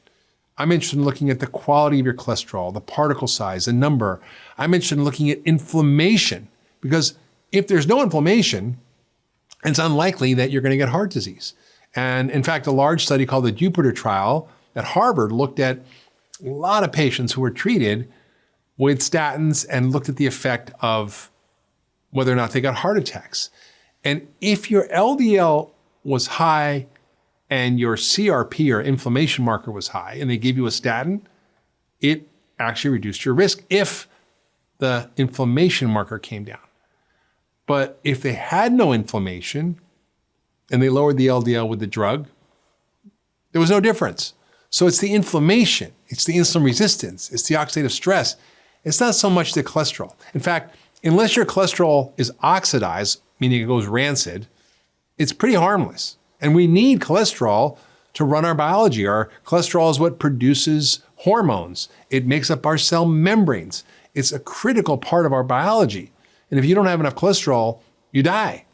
I'm interested in looking at the quality of your cholesterol, the particle size, the number. I'm interested in looking at inflammation, because if there's no inflammation, it's unlikely that you're going to get heart disease. And in fact, a large study called the Jupiter trial at Harvard looked at a lot of patients who were treated with statins and looked at the effect of whether or not they got heart attacks. And if your LDL was high and your CRP or inflammation marker was high and they gave you a statin, it actually reduced your risk if the inflammation marker came down. But if they had no inflammation and they lowered the LDL with the drug, there was no difference. So it's the inflammation, it's the insulin resistance, it's the oxidative stress. It's not so much the cholesterol. In fact, unless your cholesterol is oxidized, meaning it goes rancid, it's pretty harmless. And we need cholesterol to run our biology. Our cholesterol is what produces hormones. It makes up our cell membranes. It's a critical part of our biology. And if you don't have enough cholesterol, you die.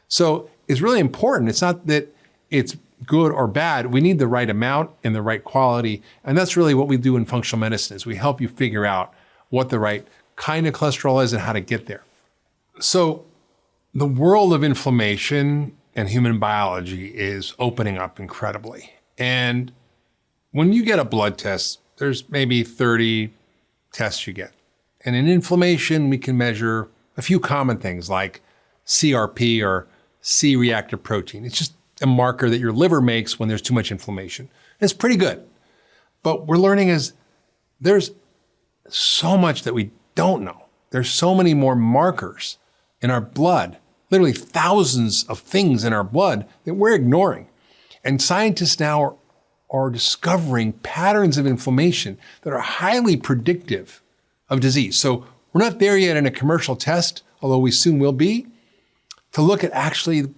So it's really important. It's not that it's good or bad. We need the right amount and the right quality. And that's really what we do in functional medicine, is we help you figure out what the right kind of cholesterol is and how to get there. So the world of inflammation and human biology is opening up incredibly. And when you get a blood test, there's maybe 30 tests you get. And in inflammation, we can measure a few common things like CRP or C-reactive protein. It's just a marker that your liver makes when there's too much inflammation. It's pretty good. But we're learning is there's so much that we don't know. There's so many more markers in our blood literally thousands of things in our blood that we're ignoring. And scientists now are discovering patterns of inflammation that are highly predictive of disease. So we're not there yet in a commercial test, although we soon will be, to look at actually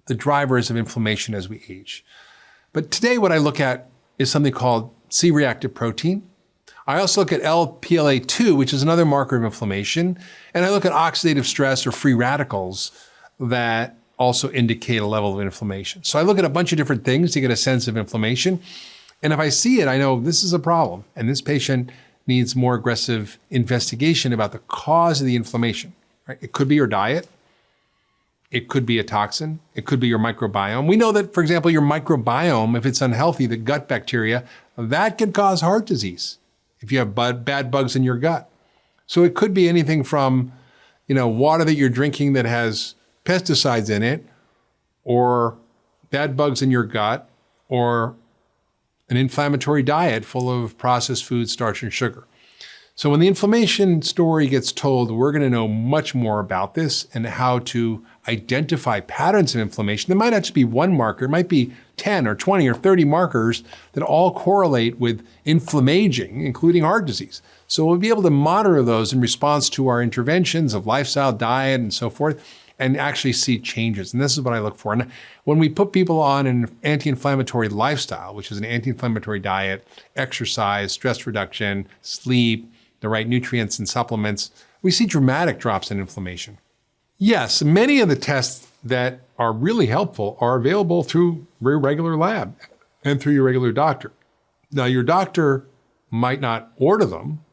the drivers of inflammation as we age. But today what I look at is something called C-reactive protein. I also look at LPLA2, which is another marker of inflammation, and I look at oxidative stress or free radicals that also indicate a level of inflammation. So I look at a bunch of different things to get a sense of inflammation. And if I see it, I know this is a problem, and this patient needs more aggressive investigation about the cause of the inflammation. Right? It could be your diet. It could be a toxin. It could be your microbiome. We know that, for example, your microbiome, if it's unhealthy, the gut bacteria, that can cause heart disease if you have bad bugs in your gut. So it could be anything from, water that you're drinking that has pesticides in it, or bad bugs in your gut, or an inflammatory diet full of processed food, starch, and sugar. So when the inflammation story gets told, we're going to know much more about this and how to identify patterns of inflammation. There might not just be one marker. It might be 10 or 20 or 30 markers that all correlate with inflammaging, including heart disease. So we'll be able to monitor those in response to our interventions of lifestyle, diet, and so forth, and actually see changes. And this is what I look for. And when we put people on an anti-inflammatory lifestyle, which is an anti-inflammatory diet, exercise, stress reduction, sleep, the right nutrients and supplements, we see dramatic drops in inflammation. Yes, many of the tests that are really helpful are available through your regular lab and through your regular doctor. Now, your doctor might not order them.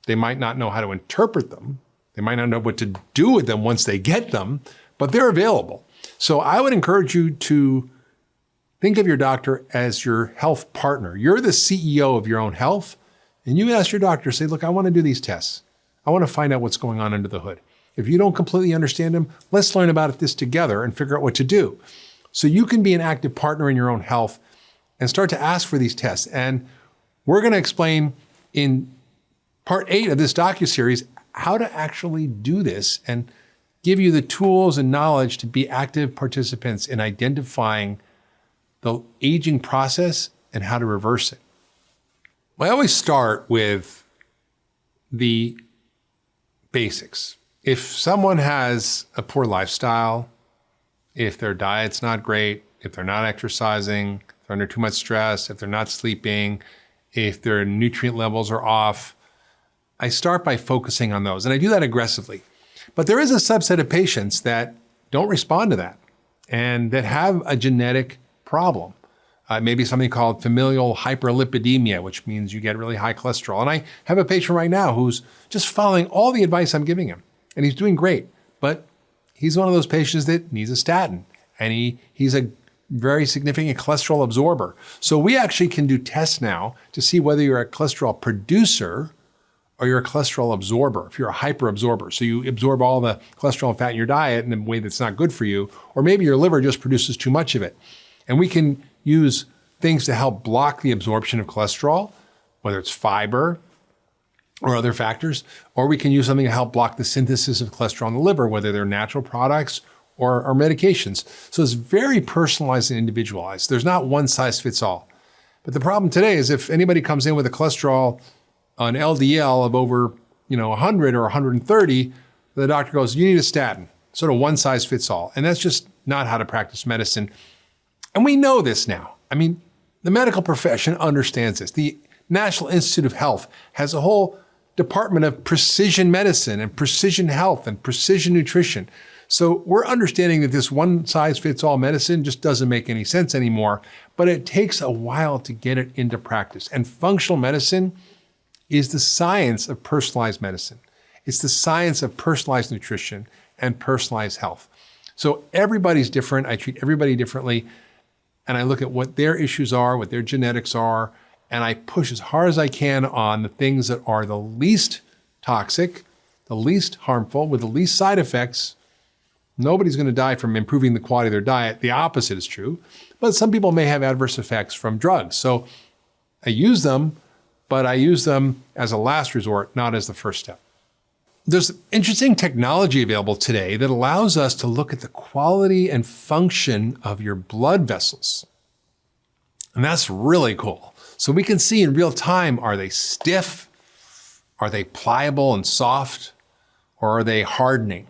They might not know how to interpret them. They might not know what to do with them once they get them, but they're available. So I would encourage you to think of your doctor as your health partner. You're the CEO of your own health. And you ask your doctor, say, look, I want to do these tests. I want to find out what's going on under the hood. If you don't completely understand them, let's learn about this together and figure out what to do. So you can be an active partner in your own health and start to ask for these tests. And we're going to explain in part 8 of this docuseries how to actually do this and give you the tools and knowledge to be active participants in identifying the aging process and how to reverse it. I always start with the basics. If someone has a poor lifestyle, if their diet's not great, if they're not exercising, if they're under too much stress, if they're not sleeping, if their nutrient levels are off, I start by focusing on those. And I do that aggressively. But there is a subset of patients that don't respond to that and that have a genetic problem. Maybe something called familial hyperlipidemia, which means you get really high cholesterol. And I have a patient right now who's just following all the advice I'm giving him, and he's doing great. But he's one of those patients that needs a statin, and he's a very significant cholesterol absorber. So we actually can do tests now to see whether you're a cholesterol producer or you're a cholesterol absorber, if you're a hyperabsorber. So you absorb all the cholesterol and fat in your diet in a way that's not good for you, or maybe your liver just produces too much of it. And we can use things to help block the absorption of cholesterol, whether it's fiber or other factors, or we can use something to help block the synthesis of cholesterol in the liver, whether they're natural products or medications. So it's very personalized and individualized. There's not one size fits all. But the problem today is if anybody comes in with a cholesterol, an LDL of over 100 or 130, the doctor goes, you need a statin. Sort of one size fits all. And that's just not how to practice medicine. And we know this now. I mean, the medical profession understands this. The National Institute of Health has a whole department of precision medicine and precision health and precision nutrition. So we're understanding that this one size fits all medicine just doesn't make any sense anymore, but it takes a while to get it into practice. And functional medicine is the science of personalized medicine. It's the science of personalized nutrition and personalized health. So everybody's different. I treat everybody differently. And I look at what their issues are, what their genetics are, and I push as hard as I can on the things that are the least toxic, the least harmful, with the least side effects. Nobody's going to die from improving the quality of their diet. The opposite is true. But some people may have adverse effects from drugs. So I use them, but I use them as a last resort, not as the first step. there's interesting technology available today that allows us to look at the quality and function of your blood vessels. And that's really cool. So we can see in real time, are they stiff? Are they pliable and soft? Or are they hardening?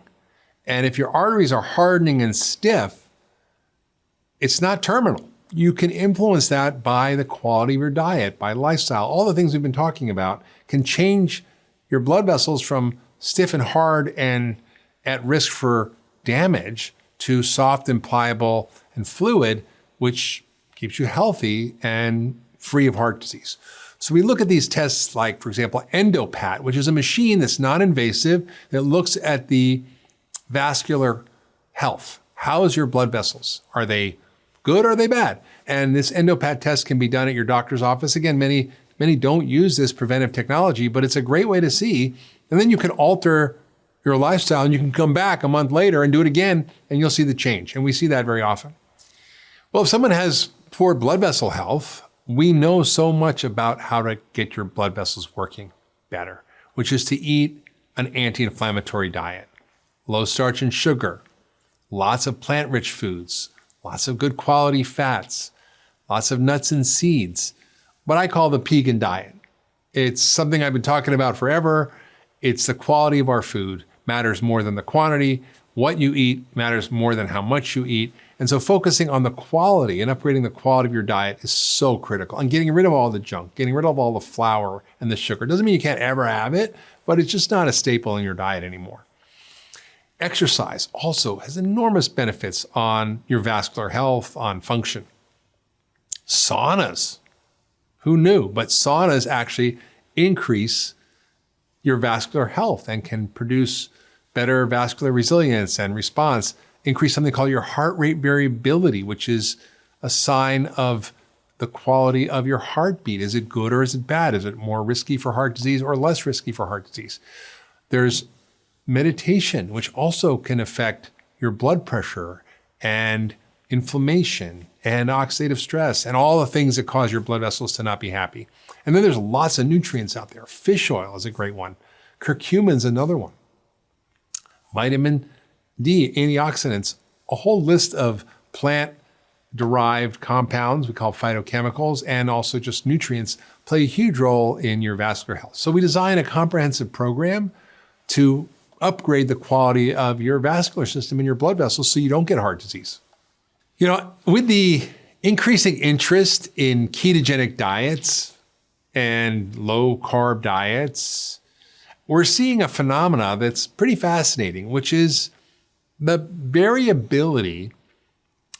And if your arteries are hardening and stiff, it's not terminal. You can influence that by the quality of your diet, by lifestyle. All the things we've been talking about can change your blood vessels from stiff and hard and at risk for damage to soft and pliable and fluid, which keeps you healthy and free of heart disease. So we look at these tests like, for example, EndoPAT, which is a machine that's non-invasive that looks at the vascular health. How is your blood vessels? Are they good or are they bad? And this EndoPAT test can be done at your doctor's office. Again, many don't use this preventive technology, but it's a great way to see. And then you can alter your lifestyle and you can come back a month later and do it again and you'll see the change. And we see that very often. Well, if someone has poor blood vessel health, we know so much about how to get your blood vessels working better, which is to eat an anti-inflammatory diet, low starch and sugar, lots of plant-rich foods, lots of good quality fats, lots of nuts and seeds, what I call the Pegan diet. It's something I've been talking about forever. It's the quality of our food matters more than the quantity. What you eat matters more than how much you eat. And so focusing on the quality and upgrading the quality of your diet is so critical. And getting rid of all the junk, getting rid of all the flour and the sugar. Doesn't mean you can't ever have it, but it's just not a staple in your diet anymore. Exercise also has enormous benefits on your vascular health, on function. Saunas, who knew? But saunas actually increase your vascular health and can produce better vascular resilience and response, increase something called your heart rate variability, which is a sign of the quality of your heartbeat. Is it good or is it bad? Is it more risky for heart disease or less risky for heart disease? There's meditation, which also can affect your blood pressure and inflammation and oxidative stress and all the things that cause your blood vessels to not be happy. And then there's lots of nutrients out there. Fish oil is a great one. Curcumin's another one. Vitamin D, antioxidants, a whole list of plant-derived compounds we call phytochemicals, and also just nutrients play a huge role in your vascular health. So we design a comprehensive program to upgrade the quality of your vascular system and your blood vessels so you don't get heart disease. You know, with the increasing interest in ketogenic diets and low-carb diets, we're seeing a phenomena that's pretty fascinating, which is the variability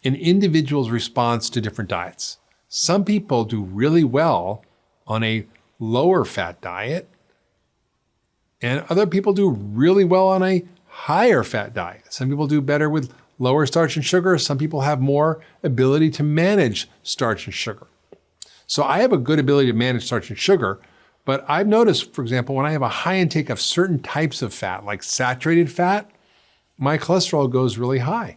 in individuals' response to different diets. Some people do really well on a lower fat diet, and other people do really well on a higher fat diet. Some people do better with lower starch and sugar. Some people have more ability to manage starch and sugar. So I have a good ability to manage starch and sugar, but I've noticed, for example, when I have a high intake of certain types of fat, like saturated fat, my cholesterol goes really high.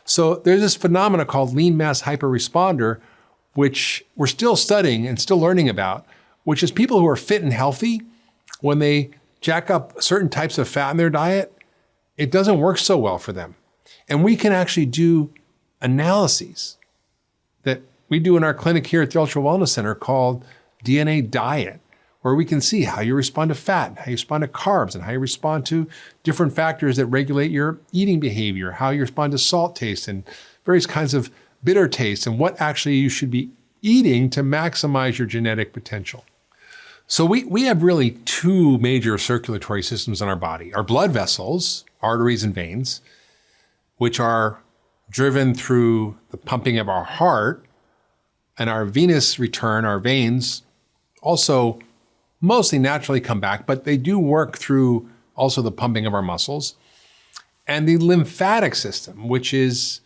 So there's this phenomena called lean mass hyperresponder, which we're still studying and still learning about, which is people who are fit and healthy, when they jack up certain types of fat in their diet, it doesn't work so well for them. And we can actually do analyses that we do in our clinic here at the Ultra Wellness Center called DNA Diet, where we can see how you respond to fat, how you respond to carbs, and how you respond to different factors that regulate your eating behavior, how you respond to salt taste and various kinds of bitter taste, and what actually you should be eating to maximize your genetic potential. So we have really two major circulatory systems in our body. Our blood vessels, arteries and veins, which are driven through the pumping of our heart, and our venous return, our veins, also mostly naturally come back, but they do work through also the pumping of our muscles. And the lymphatic system, which is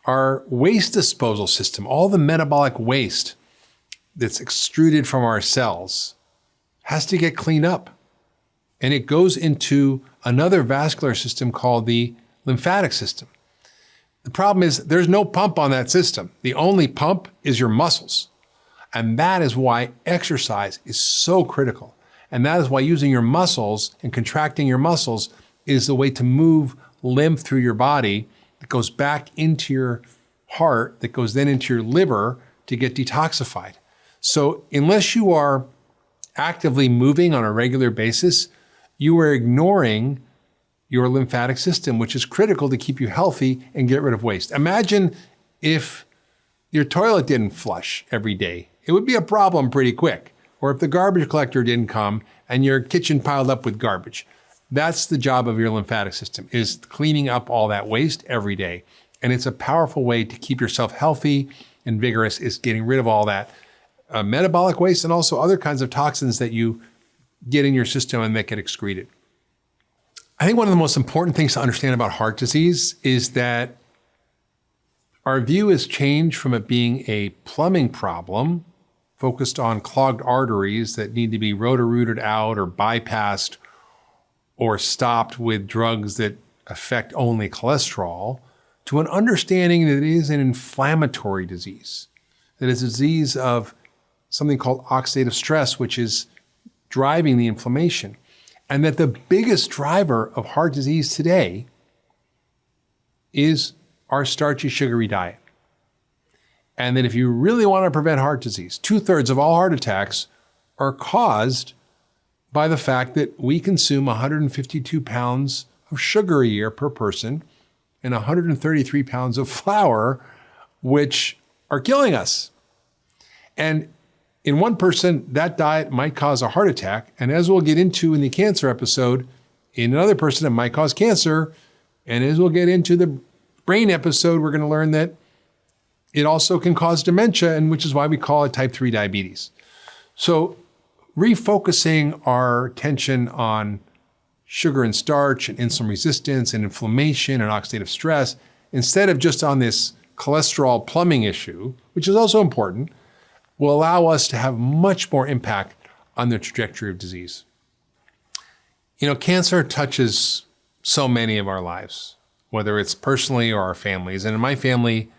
our waste disposal system, all the metabolic waste that's extruded from our cells has to get cleaned up. And it goes into another vascular system called the lymphatic system. The problem is there's no pump on that system. The only pump is your muscles. And that is why exercise is so critical. And that is why using your muscles and contracting your muscles is the way to move lymph through your body that goes back into your heart, that goes then into your liver to get detoxified. So unless you are actively moving on a regular basis, you are ignoring your lymphatic system, which is critical to keep you healthy and get rid of waste. Imagine if your toilet didn't flush every day. It would be a problem pretty quick. Or if the garbage collector didn't come and your kitchen piled up with garbage. That's the job of your lymphatic system, is cleaning up all that waste every day. And it's a powerful way to keep yourself healthy and vigorous, is getting rid of all that metabolic waste and also other kinds of toxins that you get in your system and that get excreted. I think one of the most important things to understand about heart disease is that our view has changed from it being a plumbing problem focused on clogged arteries that need to be roto-rooted out or bypassed or stopped with drugs that affect only cholesterol, to an understanding that it is an inflammatory disease, that it's a disease of something called oxidative stress, which is driving the inflammation. And that the biggest driver of heart disease today is our starchy, sugary diet. And that if you really want to prevent heart disease, 2/3 of all heart attacks are caused by the fact that we consume 152 pounds of sugar a year per person and 133 pounds of flour, which are killing us. And in one person, that diet might cause a heart attack. And as we'll get into in the cancer episode, in another person, it might cause cancer. And as we'll get into the brain episode, we're going to learn that it also can cause dementia, and which is why we call it type 3 diabetes. So refocusing our attention on sugar and starch and insulin resistance and inflammation and oxidative stress, instead of just on this cholesterol plumbing issue, which is also important, will allow us to have much more impact on the trajectory of disease. You know, cancer touches so many of our lives, whether it's personally or our families. And in my family,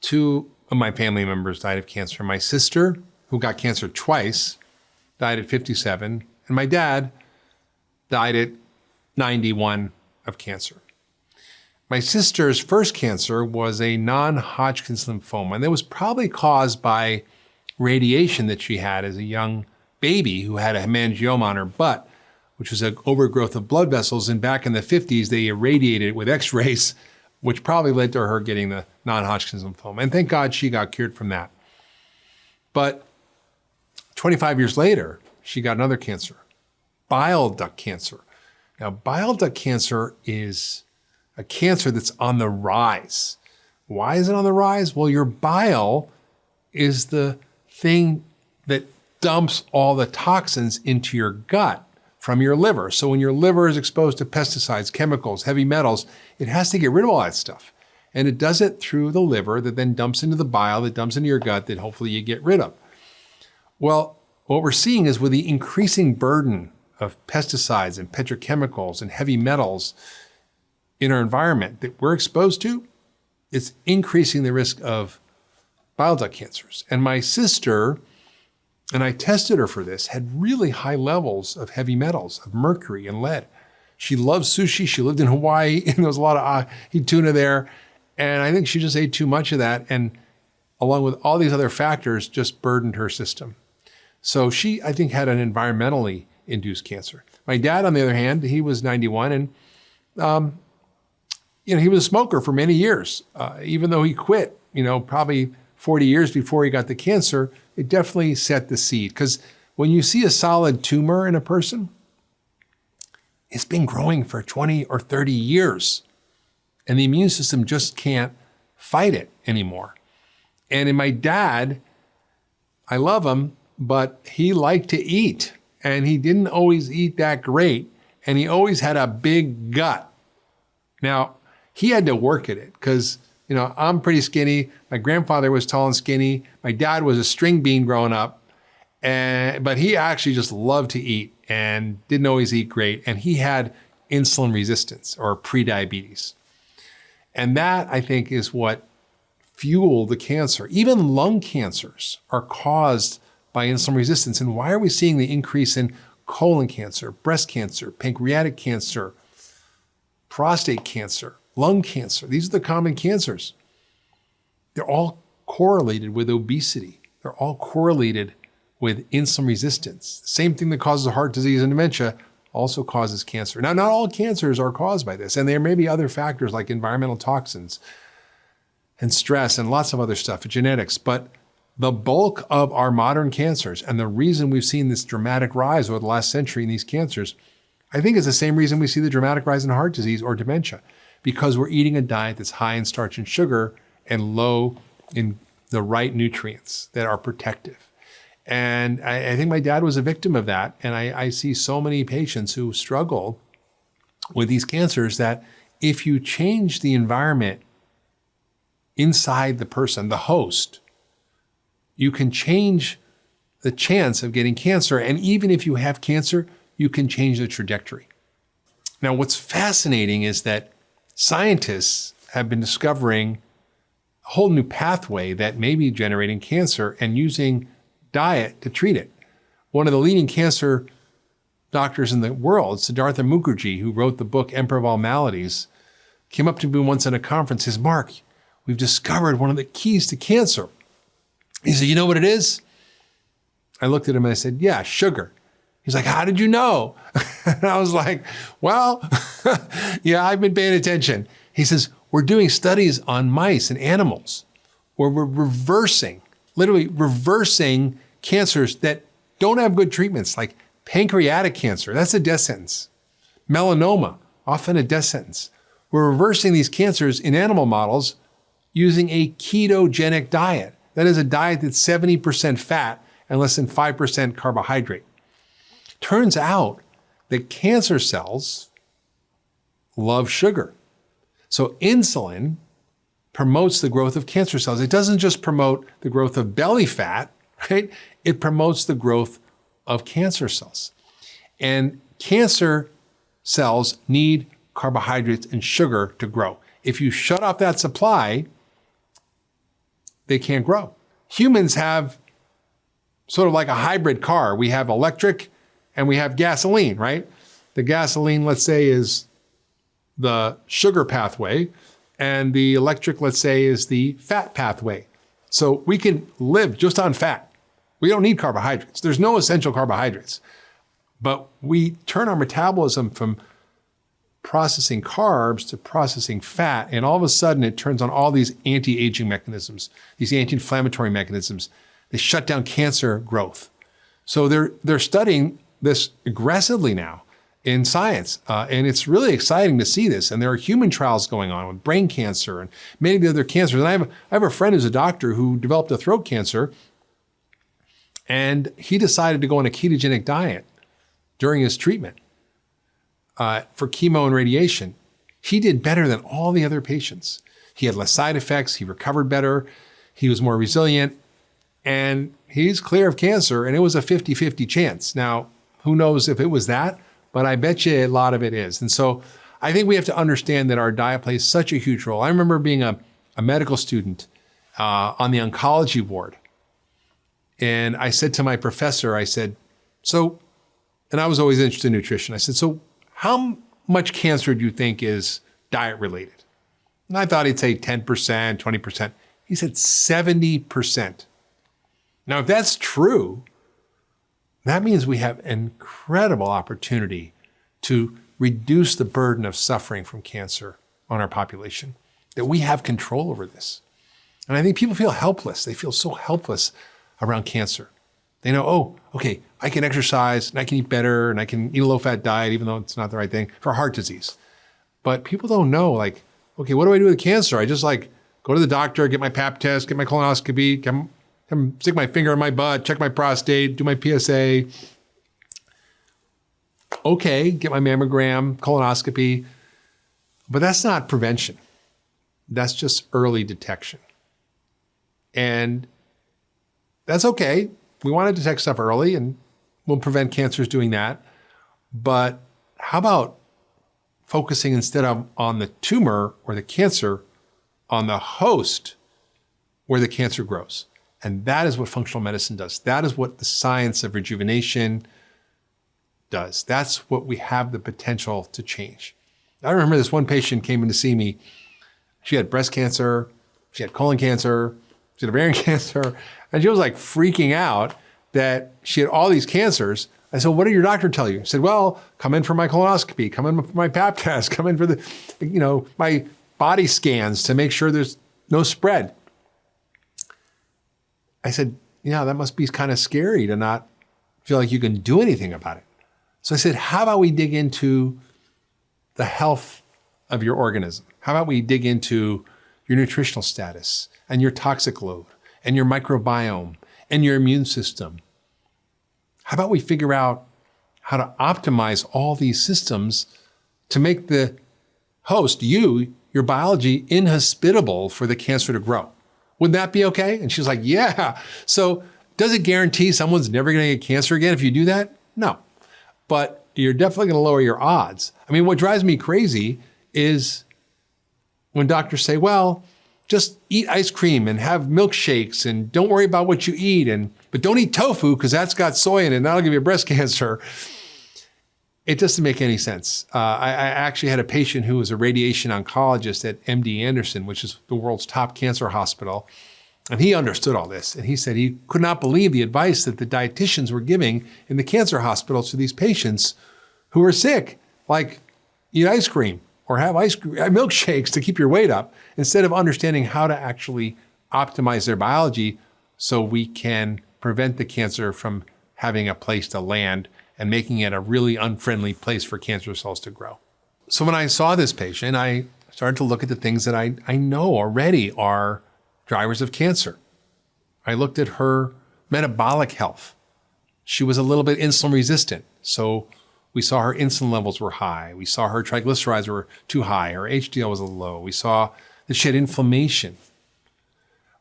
2 of my family members died of cancer. My sister, who got cancer twice, died at 57, and my dad died at 91 of cancer. My sister's first cancer was a non-Hodgkin's lymphoma, and it was probably caused by radiation that she had as a young baby who had a hemangioma on her butt, which was an overgrowth of blood vessels. And back in the 50s, they irradiated it with x-rays, which probably led to her getting the non-Hodgkin's lymphoma. And thank God she got cured from that. But 25 years later, she got another cancer, bile duct cancer. Now, bile duct cancer is a cancer that's on the rise. Why is it on the rise? Well, your bile is the thing that dumps all the toxins into your gut from your liver. So when your liver is exposed to pesticides, chemicals, heavy metals, it has to get rid of all that stuff. And it does it through the liver that then dumps into the bile, that dumps into your gut, that hopefully you get rid of. Well, what we're seeing is with the increasing burden of pesticides and petrochemicals and heavy metals in our environment that we're exposed to, it's increasing the risk of bile duct cancers. And my sister, and I tested her for this, had really high levels of heavy metals, of mercury and lead. She loves sushi. She lived in Hawaii, and there was a lot of ahi tuna there. And I think she just ate too much of that, and along with all these other factors, just burdened her system. So she, I think, had an environmentally induced cancer. My dad, on the other hand, he was 91, and he was a smoker for many years. Even though he quit, probably 40 years before he got the cancer, it definitely set the seed. Because when you see a solid tumor in a person, it's been growing for 20 or 30 years. And the immune system just can't fight it anymore. And in my dad, I love him, but he liked to eat. And he didn't always eat that great. And he always had a big gut. Now, he had to work at it because, I'm pretty skinny. My grandfather was tall and skinny. My dad was a string bean growing up. But he actually just loved to eat and didn't always eat great. And he had insulin resistance or prediabetes. And that, I think, is what fueled the cancer. Even lung cancers are caused by insulin resistance. And why are we seeing the increase in colon cancer, breast cancer, pancreatic cancer, prostate cancer, lung cancer? These are the common cancers. They're all correlated with obesity. They're all correlated with insulin resistance. The same thing that causes heart disease and dementia also causes cancer. Now, not all cancers are caused by this, and there may be other factors like environmental toxins and stress and lots of other stuff, genetics, but the bulk of our modern cancers, and the reason we've seen this dramatic rise over the last century in these cancers, I think is the same reason we see the dramatic rise in heart disease or dementia, because we're eating a diet that's high in starch and sugar and low in the right nutrients that are protective. And I think my dad was a victim of that. And I see so many patients who struggle with these cancers that if you change the environment inside the person, the host, you can change the chance of getting cancer. And even if you have cancer, you can change the trajectory. Now, what's fascinating is that scientists have been discovering a whole new pathway that may be generating cancer and using diet to treat it. One of the leading cancer doctors in the world, Siddhartha Mukherjee, who wrote the book Emperor of All Maladies, came up to me once at a conference and says, "Mark, we've discovered one of the keys to cancer." He said, "You know what it is?" I looked at him and I said, "Yeah, sugar." He's like, "How did you know?" And I was like, "Well, yeah, I've been paying attention." He says, "We're doing studies on mice and animals where we're literally reversing cancers that don't have good treatments, like pancreatic cancer. That's a death sentence. Melanoma, often a death sentence. We're reversing these cancers in animal models using a ketogenic diet. That is a diet that's 70% fat and less than 5% carbohydrate. Turns out that cancer cells love sugar. So insulin promotes the growth of cancer cells. It doesn't just promote the growth of belly fat, right? It promotes the growth of cancer cells. And cancer cells need carbohydrates and sugar to grow. If you shut off that supply, they can't grow. Humans have sort of like a hybrid car. We have electric and we have gasoline, right? The gasoline, let's say, is the sugar pathway, and the electric, let's say, is the fat pathway. So we can live just on fat. We don't need carbohydrates. There's no essential carbohydrates. But we turn our metabolism from processing carbs to processing fat, and all of a sudden it turns on all these anti-aging mechanisms, these anti-inflammatory mechanisms. They shut down cancer growth. So they're studying this aggressively now in science, and it's really exciting to see this. And there are human trials going on with brain cancer and many of the other cancers. And I have a friend who's a doctor who developed a throat cancer, and he decided to go on a ketogenic diet during his treatment for chemo and radiation. He did better than all the other patients. He had less side effects. He recovered better. He was more resilient, and he's clear of cancer. And it was a 50-50 chance. Now, who knows if it was that? But I bet you a lot of it is. And so I think we have to understand that our diet plays such a huge role. I remember being a medical student on the oncology ward. And I said to my professor, I said, and I was always interested in nutrition. I said, "So how much cancer do you think is diet related?" And I thought he'd say 10%, 20%. He said 70%. Now, if that's true, that means we have an incredible opportunity to reduce the burden of suffering from cancer on our population, that we have control over this. And I think people feel helpless. They feel so helpless around cancer. They know, oh, okay, I can exercise and I can eat better and I can eat a low-fat diet, even though it's not the right thing, for heart disease. But people don't know, like, okay, what do I do with cancer? I just go to the doctor, get my pap test, get my colonoscopy, come stick my finger in my butt, check my prostate, do my PSA. Okay, get my mammogram, colonoscopy. But that's not prevention. That's just early detection. And that's okay. We want to detect stuff early, and we'll prevent cancers doing that. But how about focusing instead of on the tumor or the cancer, on the host where the cancer grows? And that is what functional medicine does. That is what the science of rejuvenation does. That's what we have the potential to change. I remember this one patient came in to see me. She had breast cancer, she had colon cancer, she had ovarian cancer, and she was like freaking out that she had all these cancers. I said, what did your doctor tell you? He said, well, come in for my colonoscopy, come in for my pap test, come in for the, my body scans to make sure there's no spread. I said, yeah, that must be kind of scary to not feel like you can do anything about it. So I said, how about we dig into the health of your organism? How about we dig into your nutritional status and your toxic load and your microbiome and your immune system? How about we figure out how to optimize all these systems to make the host, your biology, inhospitable for the cancer to grow? Would that be okay? And she's like, yeah. So does it guarantee someone's never going to get cancer again if you do that? No. But you're definitely going to lower your odds. I mean, what drives me crazy is when doctors say, well, just eat ice cream and have milkshakes and don't worry about what you eat, but don't eat tofu because that's got soy in it and that'll give you breast cancer. It doesn't make any sense. I actually had a patient who was a radiation oncologist at MD Anderson, which is the world's top cancer hospital. And he understood all this. And he said he could not believe the advice that the dietitians were giving in the cancer hospitals to these patients who were sick, like eat ice cream or have milkshakes to keep your weight up, instead of understanding how to actually optimize their biology so we can prevent the cancer from having a place to land and making it a really unfriendly place for cancer cells to grow. So when I saw this patient, I started to look at the things that I know already are drivers of cancer. I looked at her metabolic health. She was a little bit insulin resistant. So we saw her insulin levels were high. We saw her triglycerides were too high. Her HDL was a little low. We saw that she had inflammation.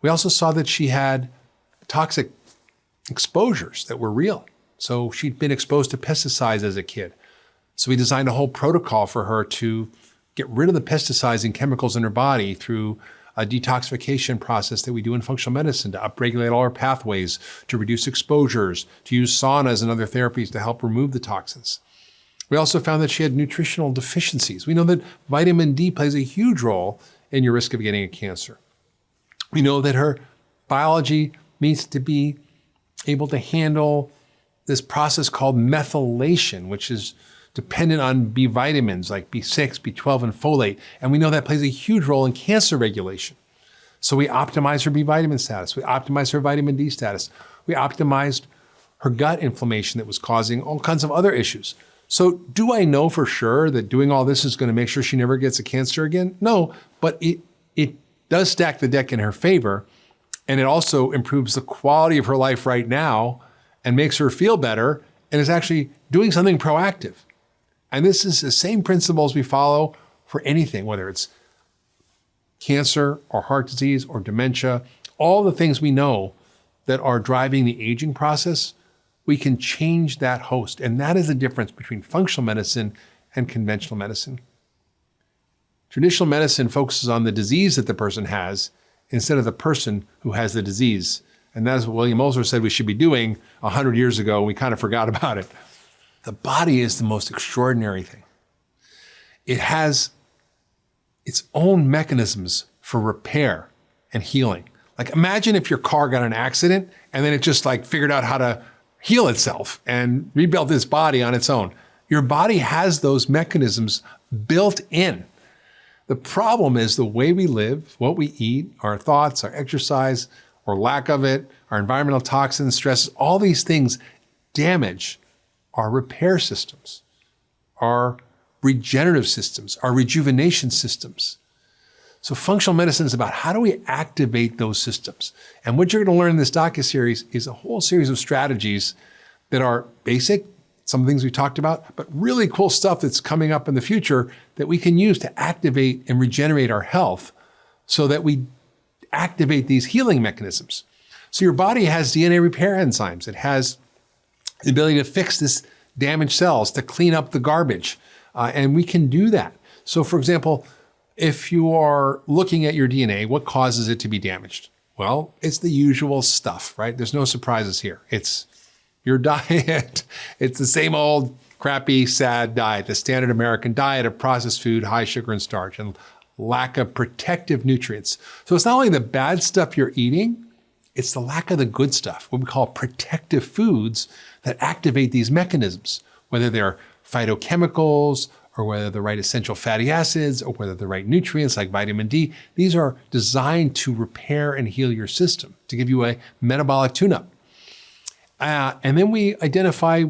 We also saw that she had toxic exposures that were real. So she'd been exposed to pesticides as a kid. So we designed a whole protocol for her to get rid of the pesticides and chemicals in her body through a detoxification process that we do in functional medicine to upregulate all our pathways, to reduce exposures, to use saunas and other therapies to help remove the toxins. We also found that she had nutritional deficiencies. We know that vitamin D plays a huge role in your risk of getting a cancer. We know that her biology needs to be able to handle this process called methylation, which is dependent on B vitamins like B6, B12, and folate. And we know that plays a huge role in cancer regulation. So we optimized her B vitamin status. We optimized her vitamin D status. We optimized her gut inflammation that was causing all kinds of other issues. So do I know for sure that doing all this is going to make sure she never gets a cancer again? No, but it does stack the deck in her favor. And it also improves the quality of her life right now and makes her feel better, and is actually doing something proactive. And this is the same principles we follow for anything, whether it's cancer or heart disease or dementia, all the things we know that are driving the aging process, we can change that host. And that is the difference between functional medicine and conventional medicine. Traditional medicine focuses on the disease that the person has instead of the person who has the disease. And that is what William Osler said we should be doing 100 years ago. We kind of forgot about it. The body is the most extraordinary thing. It has its own mechanisms for repair and healing. Like imagine if your car got in an accident and then it just like figured out how to heal itself and rebuild its body on its own. Your body has those mechanisms built in. The problem is the way we live, what we eat, our thoughts, our exercise, or lack of it, our environmental toxins, stresses, all these things damage our repair systems, our regenerative systems, our rejuvenation systems. So functional medicine is about how do we activate those systems? And what you're going to learn in this docuseries is a whole series of strategies that are basic, some things we talked about, but really cool stuff that's coming up in the future that we can use to activate and regenerate our health so that we activate these healing mechanisms. So your body has DNA repair enzymes. It has the ability to fix this damaged cells, to clean up the garbage. And we can do that. So for example, if you are looking at your DNA, what causes it to be damaged? Well, it's the usual stuff, right? There's no surprises here. It's your diet. It's the same old crappy, sad diet, the standard American diet of processed food, high sugar and starch, and lack of protective nutrients. So it's not only the bad stuff you're eating, it's the lack of the good stuff, what we call protective foods that activate these mechanisms, whether they're phytochemicals or whether the right essential fatty acids or whether the right nutrients like vitamin D. These are designed to repair and heal your system, to give you a metabolic tune-up. And then we identify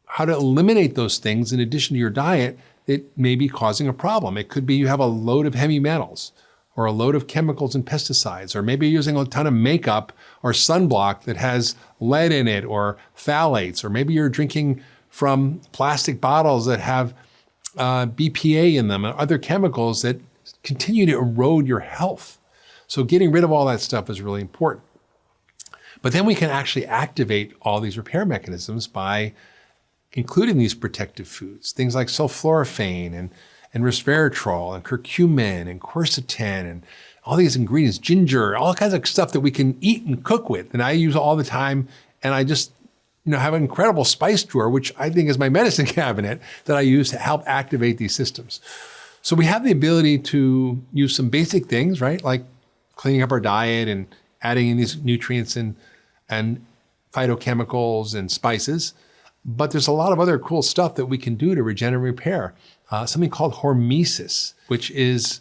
how to eliminate those things in addition to your diet that may be causing a problem. It could be you have a load of heavy metals or a load of chemicals and pesticides, or maybe you're using a ton of makeup or sunblock that has lead in it or phthalates, or maybe you're drinking from plastic bottles that have BPA in them and other chemicals that continue to erode your health. So getting rid of all that stuff is really important. But then we can actually activate all these repair mechanisms by including these protective foods, things like sulforaphane and resveratrol and curcumin and quercetin and all these ingredients, ginger, all kinds of stuff that we can eat and cook with. And I use all the time. And I just have an incredible spice drawer, which I think is my medicine cabinet that I use to help activate these systems. So we have the ability to use some basic things, right? Like cleaning up our diet and adding in these nutrients and phytochemicals and spices. But there's a lot of other cool stuff that we can do to regenerate and repair. Something called hormesis, which is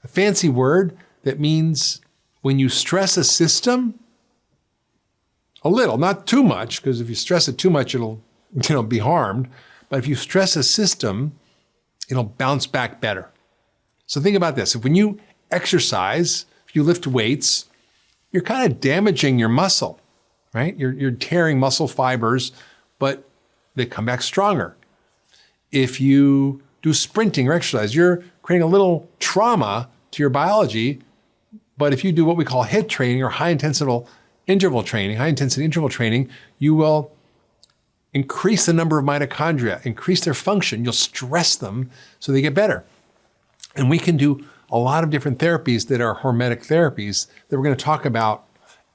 a fancy word that means when you stress a system, a little, not too much, because if you stress it too much, it'll be harmed. But if you stress a system, it'll bounce back better. So think about this. If when you exercise, if you lift weights, you're kind of damaging your muscle, right? You're tearing muscle fibers, but they come back stronger. If you do sprinting or exercise, you're creating a little trauma to your biology. But if you do what we call HIIT training or high-intensity interval training, you will increase the number of mitochondria, increase their function. You'll stress them so they get better. And we can do a lot of different therapies that are hormetic therapies that we're going to talk about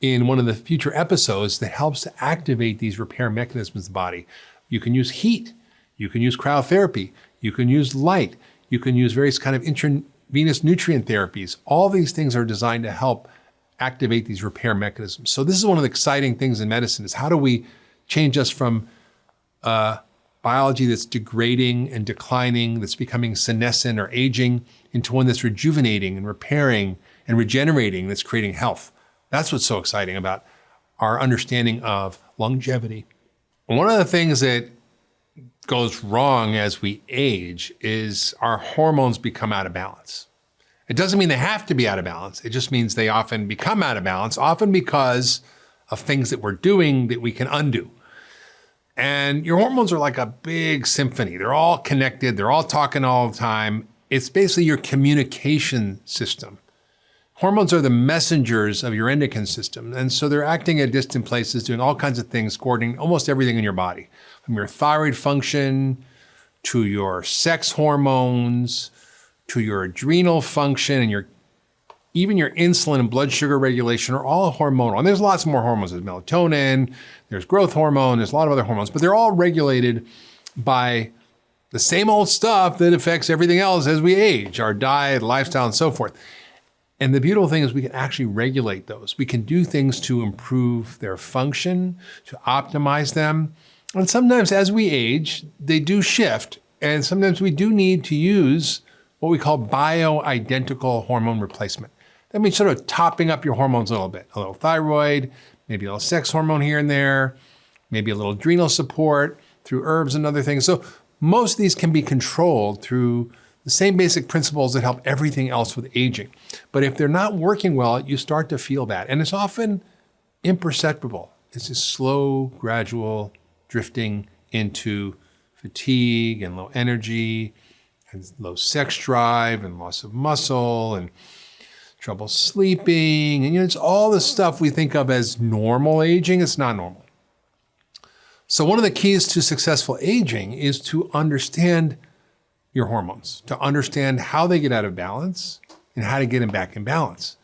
in one of the future episodes that helps to activate these repair mechanisms of the body. You can use heat. You can use cryotherapy. You can use light. You can use various kind of intravenous nutrient therapies. All these things are designed to help activate these repair mechanisms. So this is one of the exciting things in medicine is how do we change us from biology that's degrading and declining, that's becoming senescent or aging, into one that's rejuvenating and repairing and regenerating, that's creating health. That's what's so exciting about our understanding of longevity. One of the things that goes wrong as we age is our hormones become out of balance. It doesn't mean they have to be out of balance. It just means they often become out of balance, often because of things that we're doing that we can undo. And your hormones are like a big symphony. They're all connected. They're all talking all the time. It's basically your communication system. Hormones are the messengers of your endocrine system. And so they're acting at distant places, doing all kinds of things, coordinating almost everything in your body, from your thyroid function to your sex hormones, to your adrenal function, and even your insulin and blood sugar regulation are all hormonal. And there's lots more hormones. There's melatonin, there's growth hormone, there's a lot of other hormones, but they're all regulated by the same old stuff that affects everything else as we age, our diet, lifestyle, and so forth. And the beautiful thing is we can actually regulate those. We can do things to improve their function, to optimize them. And sometimes as we age, they do shift. And sometimes we do need to use what we call bioidentical hormone replacement. That means sort of topping up your hormones a little bit. A little thyroid, maybe a little sex hormone here and there, maybe a little adrenal support through herbs and other things. So most of these can be controlled through the same basic principles that help everything else with aging. But if they're not working well, you start to feel that. And it's often imperceptible. It's a slow, gradual drifting into fatigue and low energy and low sex drive and loss of muscle and trouble sleeping. And it's all the stuff we think of as normal aging. It's not normal. So one of the keys to successful aging is to understand your hormones, to understand how they get out of balance and how to get them back in balance.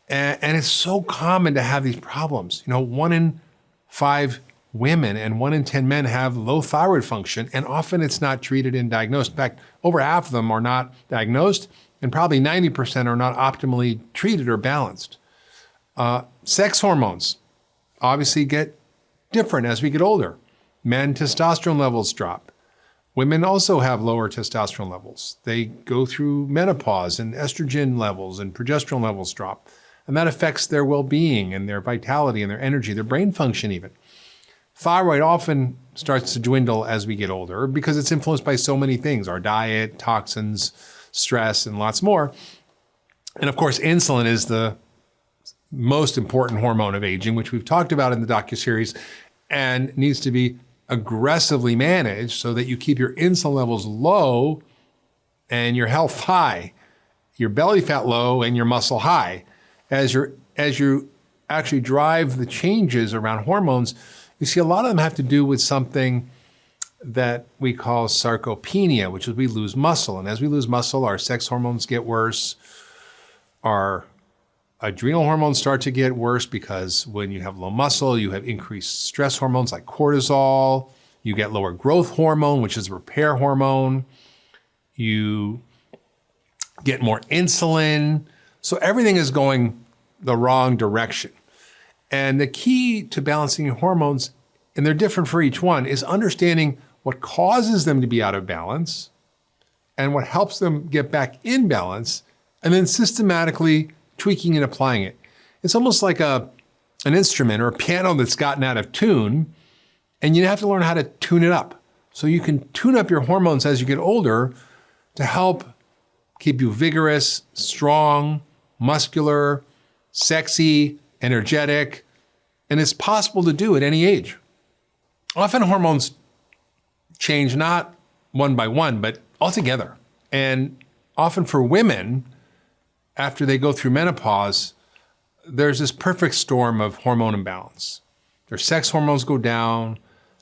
And it's so common to have these problems. 1 in 5 women and 1 in 10 men have low thyroid function, and often it's not treated and diagnosed. In fact, over half of them are not diagnosed, and probably 90% are not optimally treated or balanced. Sex hormones obviously get different as we get older. Men, testosterone levels drop. Women also have lower testosterone levels. They go through menopause, and estrogen levels and progesterone levels drop. And that affects their well-being and their vitality and their energy, their brain function even. Thyroid often starts to dwindle as we get older because it's influenced by so many things, our diet, toxins, stress, and lots more. And of course, insulin is the most important hormone of aging, which we've talked about in the docuseries, and needs to be aggressively managed so that you keep your insulin levels low and your health high, your belly fat low and your muscle high. As you actually drive the changes around hormones, you see a lot of them have to do with something that we call sarcopenia, which is we lose muscle. And as we lose muscle, our sex hormones get worse. Our adrenal hormones start to get worse because when you have low muscle, you have increased stress hormones like cortisol. You get lower growth hormone, which is a repair hormone. You get more insulin. So everything is going the wrong direction. And the key to balancing your hormones, and they're different for each one, is understanding what causes them to be out of balance and what helps them get back in balance, and then systematically tweaking and applying it. It's almost like an instrument or a piano that's gotten out of tune, and you have to learn how to tune it up. So you can tune up your hormones as you get older to help keep you vigorous, strong, muscular, sexy, energetic, and it's possible to do at any age. Often hormones change not one by one, but altogether. And often for women, after they go through menopause, there's this perfect storm of hormone imbalance. Their sex hormones go down,